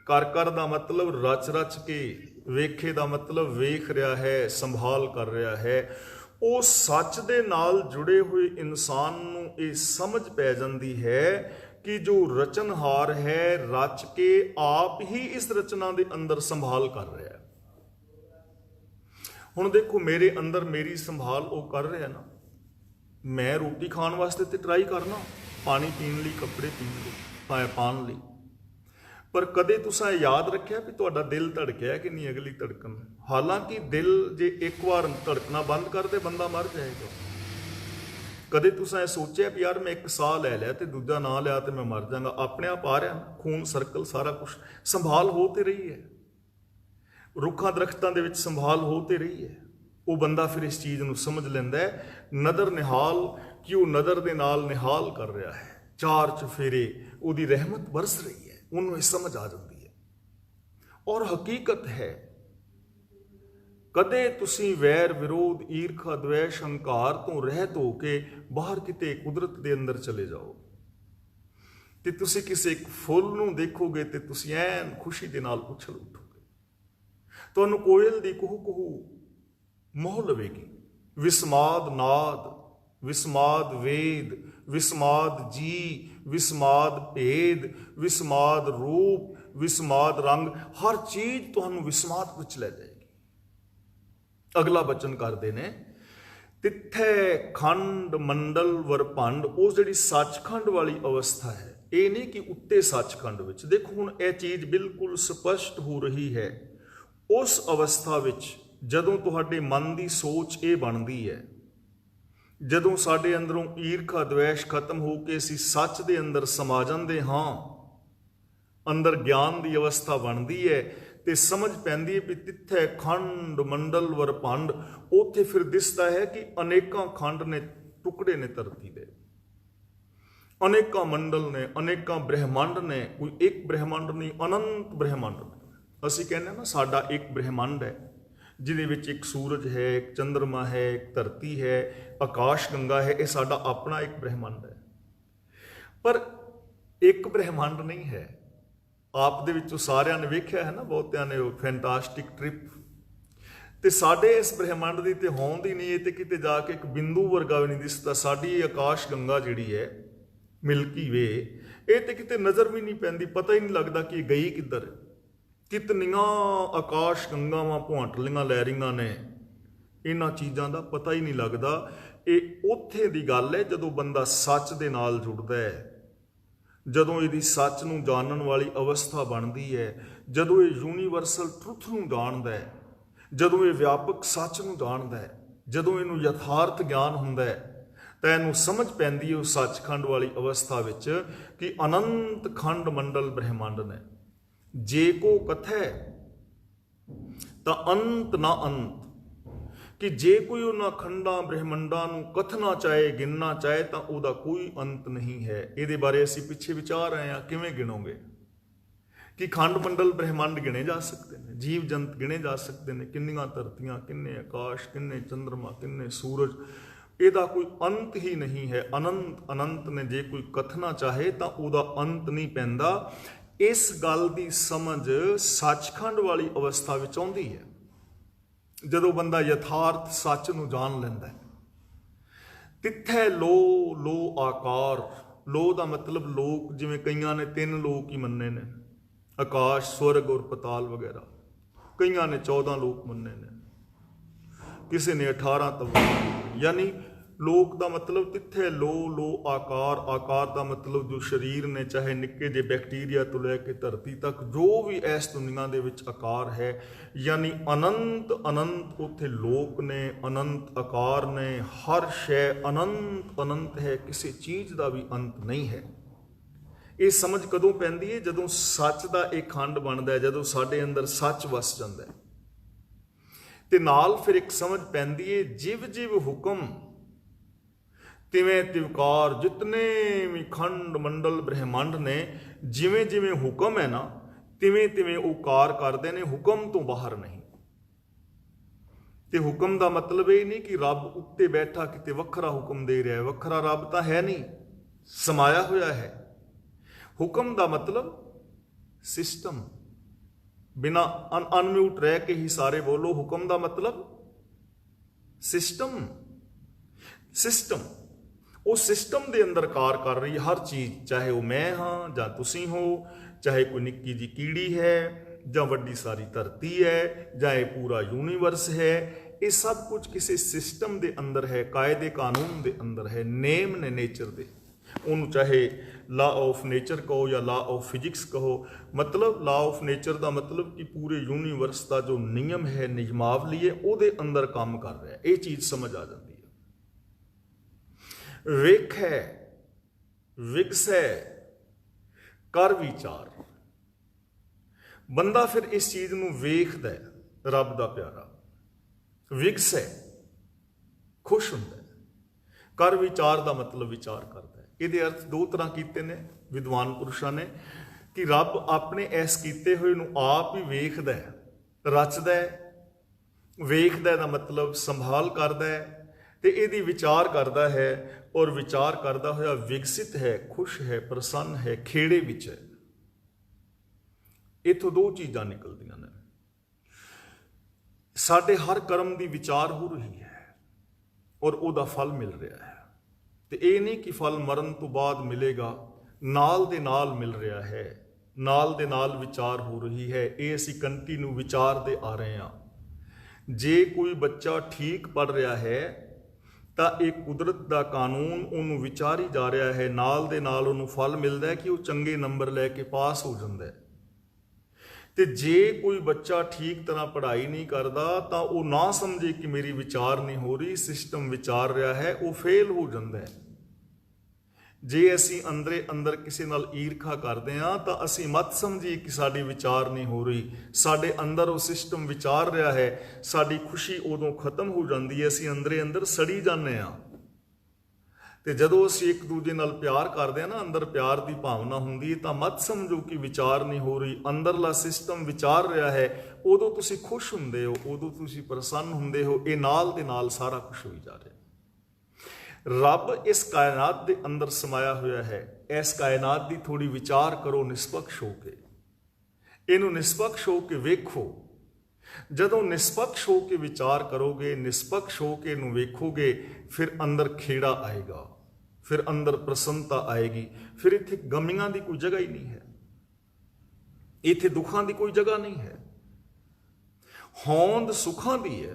ਕਰ ਕਰ ਦਾ ਮਤਲਬ ਰਚ ਰਚ ਕੇ, ਵੇਖੇ ਦਾ ਮਤਲਬ ਵੇਖ ਰਿਹਾ ਹੈ, ਸੰਭਾਲ ਕਰ ਰਿਹਾ ਹੈ। ਉਹ ਸੱਚ ਦੇ ਨਾਲ ਜੁੜੇ ਹੋਏ ਇਨਸਾਨ ਨੂੰ ਇਹ ਸਮਝ ਪੈ ਜਾਂਦੀ ਹੈ कि जो रचनहार है रच के आप ही इस रचना के अंदर संभाल कर रहा है। हुण देखो मेरे अंदर मेरी संभाल वो कर रहा है ना, मैं रोटी खाने वास्ते तो ट्राई करना, पानी पीने लिए, कपड़े पीने लिए, पान लिए, पर कदे तुसां याद रखिया भी तुहाडा दिल धड़किया कि नहीं अगली धड़कन। हालांकि दिल जे एक बार धड़कना बंद कर दे बंदा मर जाएगा। कदे तुसां ये सोचिया भी यार मैं एक साह लै लिया तो दूजा ना लिया तो मैं मर जाऊंगा? अपने आप आ रहा, खून सर्कल सारा कुछ संभाल हो तो रही है, रुखा दरख्तां दे विच संभाल हो तो रही है। वो बंदा फिर इस चीज़ नूं समझ लैंदा है, नदर निहाल कि वो नदर दे नाल निहाल कर रहा है, चार चफेरे उहदी रहमत बरस रही है, उन्होंने समझ आ जाती है। और हकीकत है कदे तुसी वैर विरोध ईर्खा द्वेष हंकार तो रहत हो के बाहर किते कुदरत दे अंदर चले जाओ ते तुसी किसी एक फुल नूं देखोगे ते तुसी ऐन खुशी दे नाल उछल उठोगे। तुहानूं कोयल दी कुहू कुहू मोह लवेगी, विस्माद नाद, विस्माद वेद, विस्माद जी, विस्माद भेद, विस्माद रूप, विस्माद रंग, हर चीज तुहानूं विस्माद विच ले जाएगी। अगला बचन करते ने तिथे खंड मंडल वरभंड, उस जिहड़ी सचखंड वाली अवस्था है, ये नहीं कि उत्ते सचखंड विच। देखो हुण यह चीज़ बिल्कुल स्पष्ट हो रही है। उस अवस्था विच जदों तुहाडे मन की सोच ये बनती है, जदों साडे अंदरों ईर्खा द्वेष खत्म हो के असीं सच दे अंदर समा जांदे हां, अंदर ज्ञान की अवस्था बनती है ते समझ पैंदी है भी तिथे खंड मंडल वरभंड, उत्थे फिर दिसदा है कि अनेकां खंड ने, टुकड़े ने धरती दे, अनेकां मंडल ने, अनेकां ब्रह्मंड ने, कोई एक ब्रह्मंड नहीं, अनंत ब्रह्मंड ने। असीं कहने ना साडा एक ब्रह्मंड है जिहदे विच एक सूरज है, एक चंद्रमा है, एक धरती है, आकाश गंगा है, ये साडा अपना एक ब्रह्मंड है। पर एक ब्रह्मंड नहीं है। आप दे विचों सारिਆਂ ने वेख्या है ना, बहुतिਆਂ ने फैंटास्टिक ट्रिप, ते साडे इस ब्रह्मंड दी ते होंदी नहीं, ते किते जाके एक बिंदु वर्गा भी नहीं दिसदा। साडी आकाश गंगा जिहड़ी है मिल्की वे, ये ते किते नज़र भी नहीं पैंदी, पता ही नहीं लगदा कि गई किधर। कितनियां आकाश गंगावां भुआंटलियां लहरियां ने, इन्हां चीज़ां दा पता ही नहीं लगदा। ये उत्थे दी गल है जदों बंदा सच दे नाल जुड़दा है, जदों इहदी सच नूं जानन वाली अवस्था बनती है, जदों ये यूनीवर्सल ट्रुथ नूं जानदा है, जदों ये व्यापक सच नूं जानदा है, जदों इहनूं यथार्थ ज्ञान हुंदा है, तां इहनूं समझ पैंदी है उस सचखंड वाली अवस्था विच कि अनंत खंड मंडल ब्रह्मंड ने। जे को कथै तां अंत ना अंत, कि जे कोई उन्हां खंडां ब्रह्मंडां नूं कथना चाहे, गिनना चाहे, तो उहदा कोई अंत नहीं है। इहदे बारे असीं पिछे विचार रहे हैं, किवें गिनोगे कि खंड मंडल ब्रह्मंड गिने जा सकते हैं, जीव जंत गिने जा सकते हैं, किन्नियां धरतियां, किन्ने आकाश, किन्ने चंद्रमा, किन्ने सूरज, इहदा कोई अंत ही नहीं है। अनंत अनंत ने जे कोई कथना चाहे तो उहदा अंत नहीं पैंदा। इस गल की समझ सचखंड वाली अवस्था विच आउंदी है जदों बंदा यथार्थ सच नूं जान लैंदा है। तिथे लो लो आकार, लो का मतलब लोक, जिवें कईयां ने 3 लोक ही मन्ने ने, आकाश स्वर्ग और पताल वगैरह, कईयां ने 14 लोक मन्ने ने, किसी ने 18 तव। यानी लोक का मतलब तिथे लो लो आकार, आकार का मतलब जो शरीर ने, चाहे निक्के जे बैक्टीरिया तो लैके धरती तक जो भी इस दुनिया दे विच आकार है, यानी अनंत अनंत उत्थे लोक ने, अनंत आकार ने, हर शै अनंत अनंत है, किसी चीज़ का भी अंत नहीं है। ये समझ कदों पैंदी है जदों सच का एक खंड बनता है, जदों साडे अंदर सच वस जाता है। ते नाल फिर एक समझ पैंदी है, जिव जिव हुक्म तिवें तिवकार, जितने भी खंड मंडल ब्रह्मंड ने, जिवें जिवें हुक्म है ना, तिवें तिवें वो कार करते हैं, हुक्म तो बाहर नहीं। ते हुक्म का मतलब ये नहीं कि रब उत्ते बैठा किते वखरा हुक्म दे रहा है, वखरा रब तो है नहीं, समाया होया है। हुक्म का मतलब सिस्टम, बिना अनम्यूट रह के ही सारे बोलो, हुक्म का मतलब सिस्टम। सिस्टम ਉਹ ਸਿਸਟਮ ਦੇ ਅੰਦਰ ਕਾਰ ਕਰ ਰਹੀ ਹੈ ਹਰ ਚੀਜ਼, ਚਾਹੇ ਉਹ ਮੈਂ ਹਾਂ ਜਾਂ ਤੁਸੀਂ ਹੋ, ਚਾਹੇ ਕੋਈ ਨਿੱਕੀ ਜਿਹੀ ਕੀੜੀ ਹੈ ਜਾਂ ਵੱਡੀ ਸਾਰੀ ਧਰਤੀ ਹੈ ਜਾਂ ਇਹ ਪੂਰਾ ਯੂਨੀਵਰਸ ਹੈ। ਇਹ ਸਭ ਕੁਝ ਕਿਸੇ ਸਿਸਟਮ ਦੇ ਅੰਦਰ ਹੈ, ਕਾਇਦੇ ਕਾਨੂੰਨ ਦੇ ਅੰਦਰ ਹੈ, ਨੇਮ ਨੇ ਨੇਚਰ ਦੇ। ਉਹਨੂੰ ਚਾਹੇ ਲਾ ਆਫ ਨੇਚਰ ਕਹੋ ਜਾਂ ਲਾ ਆਫ ਫਿਜ਼ਿਕਸ ਕਹੋ। ਮਤਲਬ ਲਾ ਆਫ ਨੇਚਰ ਦਾ ਮਤਲਬ ਕਿ ਪੂਰੇ ਯੂਨੀਵਰਸ ਦਾ ਜੋ ਨਿਯਮ ਹੈ, ਨਿਯਮਾਵਲੀ ਹੈ, ਉਹਦੇ ਅੰਦਰ ਕੰਮ ਕਰ ਰਿਹਾ। ਇਹ ਚੀਜ਼ ਸਮਝ ਆ ਜਾਂਦੀ ਹੈ। ਵੇਖ ਹੈ, ਵਿਗਸ ਹੈ, ਕਰ ਵਿਚਾਰ। ਬੰਦਾ ਫਿਰ ਇਸ ਚੀਜ਼ ਨੂੰ ਵੇਖਦਾ ਹੈ, ਰੱਬ ਦਾ ਪਿਆਰਾ। ਵਿਗਸ ਹੈ, ਖੁਸ਼ ਹੁੰਦਾ ਹੈ। ਕਰ ਵਿਚਾਰ ਦਾ ਮਤਲਬ ਵਿਚਾਰ ਕਰਦਾ ਹੈ। ਇਹਦੇ ਅਰਥ ਦੋ ਤਰ੍ਹਾਂ ਕੀਤੇ ਨੇ ਵਿਦਵਾਨ ਪੁਰਸ਼ਾਂ ਨੇ ਕਿ ਰੱਬ ਆਪਣੇ ਇਸ ਕੀਤੇ ਹੋਏ ਨੂੰ ਆਪ ਹੀ ਵੇਖਦਾ ਹੈ, ਰਚਦਾ ਹੈ। ਵੇਖਦਾ ਦਾ ਮਤਲਬ ਸੰਭਾਲ ਕਰਦਾ ਹੈ ਤੇ ਇਹਦੀ ਵਿਚਾਰ ਕਰਦਾ ਹੈ, ਔਰ ਵਿਚਾਰ ਕਰਦਾ ਹੋਇਆ ਵਿਕਸਿਤ ਹੈ, ਖੁਸ਼ ਹੈ, ਪ੍ਰਸੰਨ ਹੈ, ਖੇੜੇ ਵਿੱਚ ਹੈ। ਇੱਥੋਂ ਦੋ ਚੀਜ਼ਾਂ ਨਿਕਲਦੀਆਂ ਨੇ। ਸਾਡੇ ਹਰ ਕਰਮ ਦੀ ਵਿਚਾਰ ਹੋ ਰਹੀ ਹੈ ਔਰ ਉਹਦਾ ਫਲ ਮਿਲ ਰਿਹਾ ਹੈ। ਤੇ ਇਹ ਨਹੀਂ ਕਿ ਫਲ ਮਰਨ ਤੋਂ ਬਾਅਦ ਮਿਲੇਗਾ, ਨਾਲ ਦੇ ਨਾਲ ਮਿਲ ਰਿਹਾ ਹੈ, ਨਾਲ ਦੇ ਨਾਲ ਵਿਚਾਰ ਹੋ ਰਹੀ ਹੈ। ਇਹ ਅਸੀਂ ਕੰਟੀਨਿਊ ਵਿਚਾਰਦੇ ਆ ਰਹੇ ਹਾਂ। ਜੇ ਕੋਈ ਬੱਚਾ ਠੀਕ ਪੜ੍ਹ ਰਿਹਾ ਹੈ ਤਾਂ ਇਹ ਕੁਦਰਤ ਦਾ ਕਾਨੂੰਨ ਉਹਨੂੰ ਵਿਚਾਰੀ ਜਾ ਰਿਹਾ ਹੈ, ਨਾਲ ਦੇ ਨਾਲ ਉਹਨੂੰ ਫਲ ਮਿਲਦਾ ਹੈ ਕਿ ਉਹ ਚੰਗੇ ਨੰਬਰ ਲੈ ਕੇ ਪਾਸ ਹੋ ਜਾਂਦਾ ਹੈ। ਤੇ ਜੇ ਕੋਈ ਬੱਚਾ ਠੀਕ ਤਰ੍ਹਾਂ ਪੜ੍ਹਾਈ ਨਹੀਂ ਕਰਦਾ ਤਾਂ ਉਹ ਨਾ ਸਮਝੇ ਕਿ ਮੇਰੀ ਵਿਚਾਰ ਨਹੀਂ ਹੋ ਰਹੀ, ਸਿਸਟਮ ਵਿਚਾਰ ਰਿਹਾ ਹੈ, ਉਹ ਫੇਲ ਹੋ ਜਾਂਦਾ ਹੈ। ਜੇ ਅਸੀਂ ਅੰਦਰੇ ਅੰਦਰ ਕਿਸੇ ਨਾਲ ਈਰਖਾ ਕਰਦੇ ਹਾਂ ਤਾਂ ਅਸੀਂ ਮਤ ਸਮਝੀਏ ਕਿ ਸਾਡੀ ਵਿਚਾਰ ਨਹੀਂ ਹੋ ਰਹੀ। ਸਾਡੇ ਅੰਦਰ ਉਹ ਸਿਸਟਮ ਵਿਚਾਰ ਰਿਹਾ ਹੈ। ਸਾਡੀ ਖੁਸ਼ੀ ਉਦੋਂ ਖਤਮ ਹੋ ਜਾਂਦੀ ਹੈ, ਅਸੀਂ ਅੰਦਰੇ ਅੰਦਰ ਸੜੀ ਜਾਂਦੇ ਹਾਂ। ਤੇ ਜਦੋਂ ਅਸੀਂ ਇੱਕ ਦੂਜੇ ਨਾਲ ਪਿਆਰ ਕਰਦੇ ਹਾਂ ਨਾ, ਅੰਦਰ ਪਿਆਰ ਦੀ ਭਾਵਨਾ ਹੁੰਦੀ ਹੈ, ਤਾਂ ਮਤ ਸਮਝੋ ਕਿ ਵਿਚਾਰ ਨਹੀਂ ਹੋ ਰਹੀ, ਅੰਦਰਲਾ ਸਿਸਟਮ ਵਿਚਾਰ ਰਿਹਾ ਹੈ। ਉਦੋਂ ਤੁਸੀਂ ਖੁਸ਼ ਹੁੰਦੇ ਹੋ, ਉਦੋਂ ਤੁਸੀਂ ਪ੍ਰਸੰਨ ਹੁੰਦੇ ਹੋ। ਇਹ ਨਾਲ ਦੇ ਨਾਲ ਸਾਰਾ ਕੁਝ ਹੋਈ ਜਾ ਰਿਹਾ। ਰੱਬ ਇਸ ਕਾਇਨਾਤ ਦੇ ਅੰਦਰ ਸਮਾਇਆ ਹੋਇਆ ਹੈ। ਇਸ ਕਾਇਨਾਤ ਦੀ ਥੋੜੀ ਵਿਚਾਰ ਕਰੋ ਨਿਸਪਕਸ਼ ਹੋ ਕੇ। ਇਹਨੂੰ ਨਿਸਪਕਸ਼ ਹੋ ਕੇ ਵੇਖੋ। ਜਦੋਂ ਨਿਸਪਕਸ਼ ਹੋ ਕੇ ਵਿਚਾਰ ਕਰੋਗੇ, ਨਿਸਪਕਸ਼ ਹੋ ਕੇ ਇਹਨੂੰ ਵੇਖੋਗੇ, ਫਿਰ ਅੰਦਰ ਖੇੜਾ ਆਏਗਾ, ਫਿਰ ਅੰਦਰ ਪ੍ਰਸੰਨਤਾ ਆਏਗੀ। ਫਿਰ ਇੱਥੇ ਗਮੀਆਂ ਦੀ ਕੋਈ ਜਗ੍ਹਾ ਹੀ ਨਹੀਂ ਹੈ, ਇੱਥੇ ਦੁੱਖਾਂ ਦੀ ਕੋਈ ਜਗ੍ਹਾ ਨਹੀਂ ਹੈ। ਹੋਂਦ ਸੁੱਖਾਂ ਦੀ ਹੈ,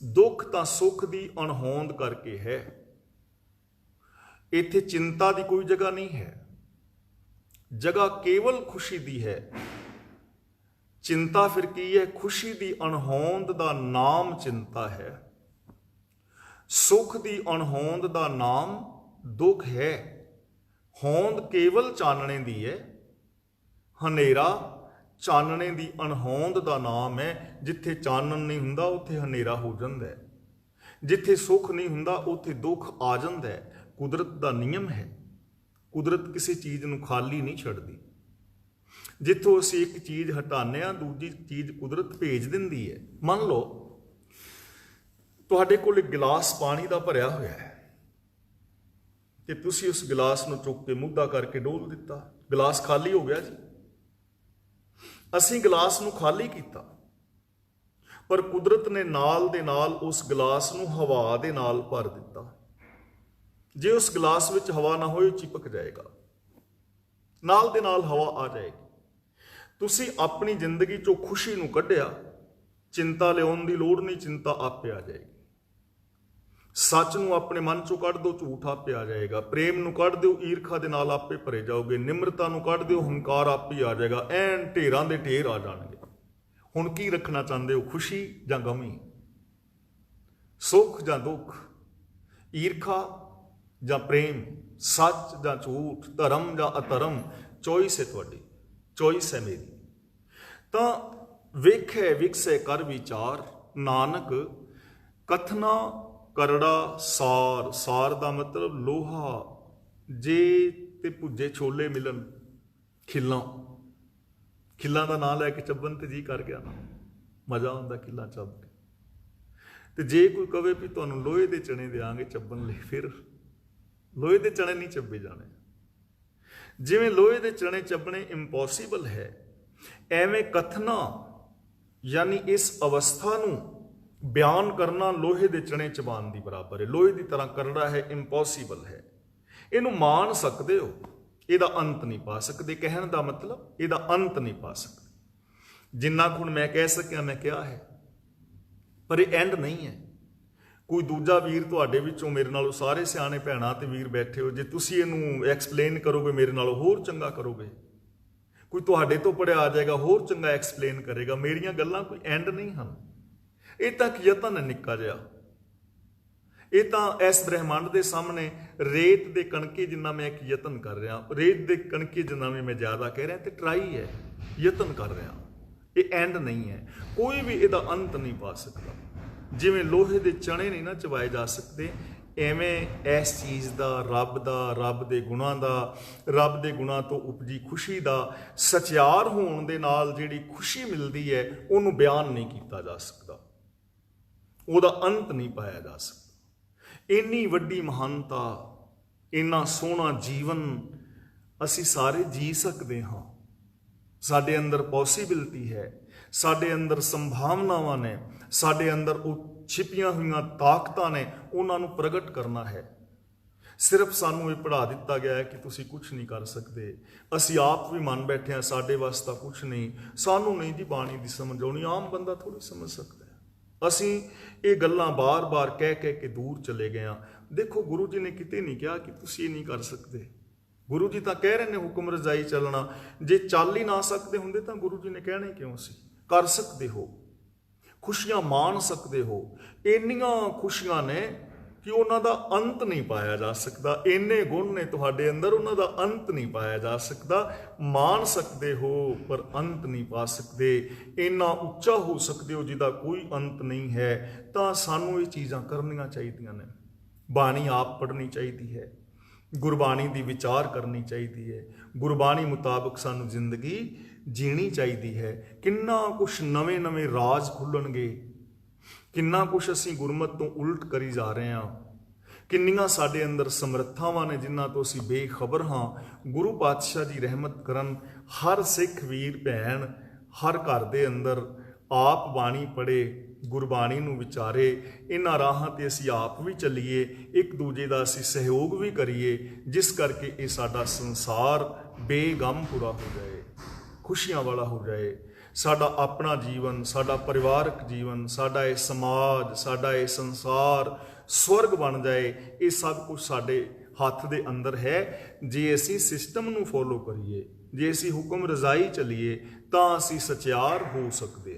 ਦੁੱਖ ਤਾਂ ਸੁੱਖ ਦੀ ਅਣਹੋਂਦ ਕਰਕੇ ਹੈ। ਇੱਥੇ ਚਿੰਤਾ ਦੀ ਕੋਈ ਜਗ੍ਹਾ ਨਹੀਂ ਹੈ, ਜਗ੍ਹਾ ਕੇਵਲ ਖੁਸ਼ੀ ਦੀ ਹੈ। ਚਿੰਤਾ ਫਿਰ ਕੀ ਹੈ? ਖੁਸ਼ੀ ਦੀ ਅਣਹੋਂਦ ਦਾ ਨਾਮ ਚਿੰਤਾ ਹੈ। ਸੁੱਖ ਦੀ ਅਣਹੋਂਦ ਦਾ ਨਾਮ ਦੁੱਖ ਹੈ। ਹੋਂਦ ਕੇਵਲ ਚਾਨਣੇ ਦੀ ਹੈ, ਹਨੇਰਾ ਚਾਨਣੇ ਦੀ ਅਣਹੋਂਦ ਦਾ ਨਾਮ ਹੈ। ਜਿੱਥੇ ਚਾਨਣ ਨਹੀਂ ਹੁੰਦਾ ਉੱਥੇ ਹਨੇਰਾ ਹੋ ਜਾਂਦਾ ਹੈ, ਜਿੱਥੇ ਸੁੱਖ ਨਹੀਂ ਹੁੰਦਾ ਉੱਥੇ ਦੁੱਖ ਆ ਜਾਂਦਾ ਹੈ। ਕੁਦਰਤ ਦਾ ਨਿਯਮ ਹੈ। ਕੁਦਰਤ ਕਿਸੇ ਚੀਜ਼ ਨੂੰ ਖਾਲੀ ਨਹੀਂ ਛੱਡਦੀ। ਜਿੱਥੋਂ ਅਸੀਂ ਇੱਕ ਚੀਜ਼ ਹਟਾਉਂਦੇ ਹਾਂ, ਦੂਜੀ ਚੀਜ਼ ਕੁਦਰਤ ਭੇਜ ਦਿੰਦੀ ਹੈ। ਮੰਨ ਲਓ ਤੁਹਾਡੇ ਕੋਲ ਇੱਕ ਗਿਲਾਸ ਪਾਣੀ ਦਾ ਭਰਿਆ ਹੋਇਆ ਹੈ ਤੇ ਤੁਸੀਂ ਉਸ ਗਿਲਾਸ ਨੂੰ ਚੁੱਕ ਕੇ ਮੁੱਧਾ ਕਰਕੇ ਡੋਲ ਦਿੱਤਾ, ਗਿਲਾਸ ਖਾਲੀ ਹੋ ਗਿਆ ਜੀ। ਅਸੀਂ ਗਿਲਾਸ ਨੂੰ ਖਾਲੀ ਕੀਤਾ, ਪਰ ਕੁਦਰਤ ਨੇ ਨਾਲ ਦੇ ਨਾਲ ਉਸ ਗਿਲਾਸ ਨੂੰ ਹਵਾ ਦੇ ਨਾਲ ਭਰ ਦਿੱਤਾ। ਜੇ ਉਸ ਗਿਲਾਸ ਵਿੱਚ ਹਵਾ ਨਾ ਹੋਏ, ਚਿਪਕ ਜਾਏਗਾ, ਨਾਲ ਦੇ ਨਾਲ ਹਵਾ ਆ ਜਾਏਗੀ। ਤੁਸੀਂ ਆਪਣੀ ਜ਼ਿੰਦਗੀ ਚੋਂ ਖੁਸ਼ੀ ਨੂੰ ਕੱਢਿਆ, ਚਿੰਤਾ ਲਿਆਉਣ ਦੀ ਲੋੜ ਨਹੀਂ, ਚਿੰਤਾ ਆਪੇ ਆ ਜਾਏਗੀ। ਸੱਚ ਨੂੰ ਆਪਣੇ ਮਨ ਚੋਂ ਕੱਢ ਦਿਓ, ਝੂਠ ਆਪੇ ਆ ਜਾਏਗਾ। ਪ੍ਰੇਮ ਨੂੰ ਕੱਢ ਦਿਓ, ਈਰਖਾ ਦੇ ਨਾਲ ਆਪੇ ਭਰੇ ਜਾਓਗੇ। ਨਿਮਰਤਾ ਨੂੰ ਕੱਢ ਦਿਓ, ਹੰਕਾਰ ਆਪੇ ਆ ਜਾਏਗਾ। ਐਨ ਢੇਰਾਂ ਦੇ ਢੇਰ ਆ ਜਾਣਗੇ। ਹੁਣ ਕੀ ਰੱਖਣਾ ਚਾਹੁੰਦੇ ਹੋ? ਖੁਸ਼ੀ ਜਾਂ ਗਮੀ, ਸੁੱਖ ਜਾਂ ਦੁੱਖ, ਈਰਖਾ ਜਾਂ ਪ੍ਰੇਮ, ਸੱਚ ਜਾਂ ਝੂਠ, ਧਰਮ ਜਾਂ ਅਧਰਮ? ਚੋਇਸ ਹੈ ਤੁਹਾਡੀ, ਚੋਇਸ ਹੈ ਮੇਰੀ। ਤਾਂ ਵੇਖੇ ਵਿਕਸੇ ਕਰ ਵਿਚਾਰ, ਨਾਨਕ ਕਥਨਾ ਕਰੜਾ ਸਾਰ। ਸਾਰ ਦਾ ਮਤਲਬ ਲੋਹਾ। ਜੇ ਤੇ ਭੁੱਜੇ ਛੋਲੇ ਮਿਲਣ, ਖਿੱਲਾਂ, ਖਿੱਲਾਂ ਦਾ ਨਾਂ ਲੈ ਕੇ ਚੱਬਣ ਤੇ ਜੀ ਕਰ ਗਿਆ ਨਾ, ਮਜ਼ਾ ਆਉਂਦਾ ਖਿੱਲਾਂ ਚੱਬ ਕੇ। ਤੇ ਜੇ ਕੋਈ ਕਵੇ ਵੀ ਤੁਹਾਨੂੰ ਲੋਹੇ ਦੇ ਚਣੇ ਦਿਆਂਗੇ ਚੱਬਣ ਲਈ, ਫਿਰ ਲੋਹੇ ਦੇ ਚਣੇ ਨਹੀਂ ਚੱਬੇ ਜਾਣੇ। ਜਿਵੇਂ ਲੋਹੇ ਦੇ ਚਣੇ ਚੱਬਣੇ ਇੰਪੋਸੀਬਲ ਹੈ, ਐਵੇਂ ਕਥਨਾ ਯਾਨੀ ਇਸ ਅਵਸਥਾ ਨੂੰ ਬਿਆਨ ਕਰਨਾ ਲੋਹੇ ਦੇ ਚਣੇ ਚਬਾਉਣ ਦੀ ਬਰਾਬਰ ਹੈ। ਲੋਹੇ ਦੀ ਤਰ੍ਹਾਂ ਕਰਨਾ ਹੈ, ਇੰਪੋਸੀਬਲ ਹੈ। ਇਹਨੂੰ ਮੰਨ ਸਕਦੇ ਹੋ, ਇਹਦਾ ਅੰਤ ਨਹੀਂ ਪਾ ਸਕਦੇ। ਕਹਿਣ ਦਾ ਮਤਲਬ ਇਹਦਾ ਅੰਤ ਨਹੀਂ ਪਾ ਸਕਦੇ। ਜਿੰਨਾ ਕੁ ਹੁਣ ਮੈਂ ਕਹਿ ਸਕਿਆ ਮੈਂ ਕਿਹਾ ਹੈ, ਪਰ ਇਹ ਐਂਡ ਨਹੀਂ ਹੈ। ਕੋਈ ਦੂਜਾ ਵੀਰ ਤੁਹਾਡੇ ਵਿੱਚੋਂ, ਮੇਰੇ ਨਾਲੋਂ ਸਾਰੇ ਸਿਆਣੇ ਭੈਣਾਂ ਤੇ ਵੀਰ ਬੈਠੇ ਹੋ, ਜੇ ਤੁਸੀਂ ਇਹਨੂੰ ਐਕਸਪਲੇਨ ਕਰੋਗੇ ਮੇਰੇ ਨਾਲੋਂ ਹੋਰ ਚੰਗਾ ਕਰੋਗੇ। ਕੋਈ ਤੁਹਾਡੇ ਤੋਂ ਪੜ੍ਹਿਆ ਆ ਜਾਏਗਾ, ਹੋਰ ਚੰਗਾ ਐਕਸਪਲੇਨ ਕਰੇਗਾ। ਮੇਰੀਆਂ ਗੱਲਾਂ ਕੋਈ ਐਂਡ ਨਹੀਂ ਹਨ। ਇਹ ਤਾਂ ਇੱਕ ਯਤਨ ਹੈ ਨਿੱਕਾ ਜਿਹਾ। ਇਹ ਤਾਂ ਇਸ ਬ੍ਰਹਿਮੰਡ ਦੇ ਸਾਹਮਣੇ ਰੇਤ ਦੇ ਕਣਕੇ ਜਿੰਨਾ ਮੈਂ ਇੱਕ ਯਤਨ ਕਰ ਰਿਹਾ, ਰੇਤ ਦੇ ਕਣਕੇ ਜਿੰਨਾ ਵੀ ਮੈਂ ਜ਼ਿਆਦਾ ਕਹਿ ਰਿਹਾ, ਤੇ ਟਰਾਈ ਹੈ, ਯਤਨ ਕਰ ਰਿਹਾ। ਇਹ ਐਂਡ ਨਹੀਂ ਹੈ। ਕੋਈ ਵੀ ਇਹਦਾ ਅੰਤ ਨਹੀਂ ਪਾ ਸਕਦਾ। ਜਿਵੇਂ ਲੋਹੇ ਦੇ ਚਣੇ ਨਹੀਂ ਨਾ ਚਬਾਏ ਜਾ ਸਕਦੇ, ਐਵੇਂ ਇਸ ਚੀਜ਼ ਦਾ, ਰੱਬ ਦੇ ਗੁਣਾਂ ਦਾ, ਰੱਬ ਦੇ ਗੁਣਾਂ ਤੋਂ ਉਪਜੀ ਖੁਸ਼ੀ ਦਾ, ਸਚਿਆਰ ਹੋਣ ਦੇ ਨਾਲ ਜਿਹੜੀ ਖੁਸ਼ੀ ਮਿਲਦੀ ਹੈ, ਉਹਨੂੰ ਬਿਆਨ ਨਹੀਂ ਕੀਤਾ ਜਾ ਸਕਦਾ। ਉਹਦਾ ਅੰਤ ਨਹੀਂ ਪਾਇਆ ਜਾ ਸਕਦਾ। ਇੰਨੀ ਵੱਡੀ ਮਹਾਨਤਾ, ਇੰਨਾ ਸੋਹਣਾ ਜੀਵਨ ਅਸੀਂ ਸਾਰੇ ਜੀ ਸਕਦੇ ਹਾਂ। ਸਾਡੇ ਅੰਦਰ ਪੋਸੀਬਿਲਿਟੀ ਹੈ, ਸਾਡੇ ਅੰਦਰ ਸੰਭਾਵਨਾਵਾਂ ਨੇ, ਸਾਡੇ ਅੰਦਰ ਉਹ ਛਿਪੀਆਂ ਹੋਈਆਂ ਤਾਕਤਾਂ ਨੇ, ਉਹਨਾਂ ਨੂੰ ਪ੍ਰਗਟ ਕਰਨਾ ਹੈ। ਸਿਰਫ ਸਾਨੂੰ ਇਹ ਪੜ੍ਹਾ ਦਿੱਤਾ ਗਿਆ ਹੈ ਕਿ ਤੁਸੀਂ ਕੁਝ ਨਹੀਂ ਕਰ ਸਕਦੇ। ਅਸੀਂ ਆਪ ਵੀ ਮੰਨ ਬੈਠੇ ਹਾਂ ਸਾਡੇ ਵਾਸਤੇ ਕੁਝ ਨਹੀਂ, ਸਾਨੂੰ ਨਹੀਂ ਜੀ ਬਾਣੀ ਦੀ ਸਮਝ ਆਉਣੀ, ਆਮ ਬੰਦਾ ਥੋੜ੍ਹੀ ਸਮਝ ਸਕਦਾ ਹੈ। ਅਸੀਂ ਇਹ ਗੱਲਾਂ ਬਾਰ-ਬਾਰ ਕਹਿ ਕੇ ਦੂਰ ਚਲੇ ਗਏ ਹਾਂ। ਦੇਖੋ, ਗੁਰੂ ਜੀ ਨੇ ਕਿਤੇ ਨਹੀਂ ਕਿਹਾ ਕਿ ਤੁਸੀਂ ਇਹ ਨਹੀਂ ਕਰ ਸਕਦੇ। ਗੁਰੂ ਜੀ ਤਾਂ ਕਹਿ ਰਹੇ ਨੇ ਹੁਕਮ ਰਜ਼ਾਈ ਚੱਲਣਾ। ਜੇ ਚੱਲ ਹੀ ਨਾ ਸਕਦੇ ਹੁੰਦੇ ਤਾਂ ਗੁਰੂ ਜੀ ਨੇ ਕਹਿਣੇ ਕਿਉਂ ਸੀ? ਕਰ ਸਕਦੇ ਹੋ, ਖੁਸ਼ੀਆਂ ਮਾਣ ਸਕਦੇ ਹੋ। ਇੰਨੀਆਂ ਖੁਸ਼ੀਆਂ ਨੇ ਕਿ ਉਹਨਾਂ ਦਾ ਅੰਤ ਨਹੀਂ ਪਾਇਆ ਜਾ ਸਕਦਾ। ਇੰਨੇ ਗੁਣ ਨੇ ਤੁਹਾਡੇ ਅੰਦਰ, ਉਹਨਾਂ ਦਾ ਅੰਤ ਨਹੀਂ ਪਾਇਆ ਜਾ ਸਕਦਾ। ਮਾਣ ਸਕਦੇ ਹੋ ਪਰ ਅੰਤ ਨਹੀਂ ਪਾ ਸਕਦੇ। ਇੰਨਾ ਉੱਚਾ ਹੋ ਸਕਦੇ ਹੋ ਜਿਹਦਾ ਕੋਈ ਅੰਤ ਨਹੀਂ ਹੈ। ਤਾਂ ਸਾਨੂੰ ਇਹ ਚੀਜ਼ਾਂ ਕਰਨੀਆਂ ਚਾਹੀਦੀਆਂ ਨੇ। ਬਾਣੀ ਆਪ ਪੜ੍ਹਨੀ ਚਾਹੀਦੀ ਹੈ, ਗੁਰਬਾਣੀ ਦੀ ਵਿਚਾਰ ਕਰਨੀ ਚਾਹੀਦੀ ਹੈ, ਗੁਰਬਾਣੀ ਮੁਤਾਬਕ ਸਾਨੂੰ ਜ਼ਿੰਦਗੀ ਜੀਣੀ ਚਾਹੀਦੀ ਹੈ। ਕਿੰਨਾ ਕੁਛ ਨਵੇਂ ਰਾਜ ਖੁੱਲ੍ਹਣਗੇ, ਕਿੰਨਾ ਕੁਛ ਅਸੀਂ ਗੁਰਮਤ ਤੋਂ ਉਲਟ ਕਰੀ ਜਾ ਰਹੇ ਹਾਂ। ਕਿੰਨੀਆਂ ਸਾਡੇ ਅੰਦਰ ਸਮਰੱਥਾਵਾਂ ਨੇ ਜਿਨ੍ਹਾਂ ਤੋਂ ਅਸੀਂ ਬੇਖਬਰ ਹਾਂ। ਗੁਰੂ ਪਾਤਸ਼ਾਹ ਜੀ ਰਹਿਮਤ ਕਰਨ, ਹਰ ਸਿੱਖ ਵੀਰ ਭੈਣ ਹਰ ਘਰ ਦੇ ਅੰਦਰ ਆਪ ਬਾਣੀ ਪੜ੍ਹੇ, ਗੁਰਬਾਣੀ ਨੂੰ ਵਿਚਾਰੇ। ਇਹਨਾਂ ਰਾਹਾਂ ਤੇ ਅਸੀਂ ਆਪ ਵੀ ਚੱਲੀਏ, ਇੱਕ ਦੂਜੇ ਦਾ ਅਸੀਂ ਸਹਿਯੋਗ ਵੀ ਕਰੀਏ, ਜਿਸ ਕਰਕੇ ਇਹ ਸਾਡਾ ਸੰਸਾਰ ਬੇਗਮ ਪੂਰਾ ਹੋ ਜਾਏ, ਖੁਸ਼ੀਆਂ ਵਾਲਾ ਹੋ ਜਾਏ। ਸਾਡਾ ਆਪਣਾ ਜੀਵਨ, ਸਾਡਾ ਪਰਿਵਾਰਕ ਜੀਵਨ, ਸਾਡਾ ਇਹ ਸਮਾਜ, ਸਾਡਾ ਇਹ ਸੰਸਾਰ ਸਵਰਗ ਬਣ ਜਾਏ। ਇਹ ਸਭ ਕੁਝ ਸਾਡੇ ਹੱਥ ਦੇ ਅੰਦਰ ਹੈ। ਜੇ ਅਸੀਂ ਸਿਸਟਮ ਨੂੰ ਫੋਲੋ ਕਰੀਏ, ਜੇ ਅਸੀਂ ਹੁਕਮ ਰਜ਼ਾਈ ਚੱਲੀਏ, ਤਾਂ ਅਸੀਂ ਸਚਿਆਰ ਹੋ ਸਕਦੇ।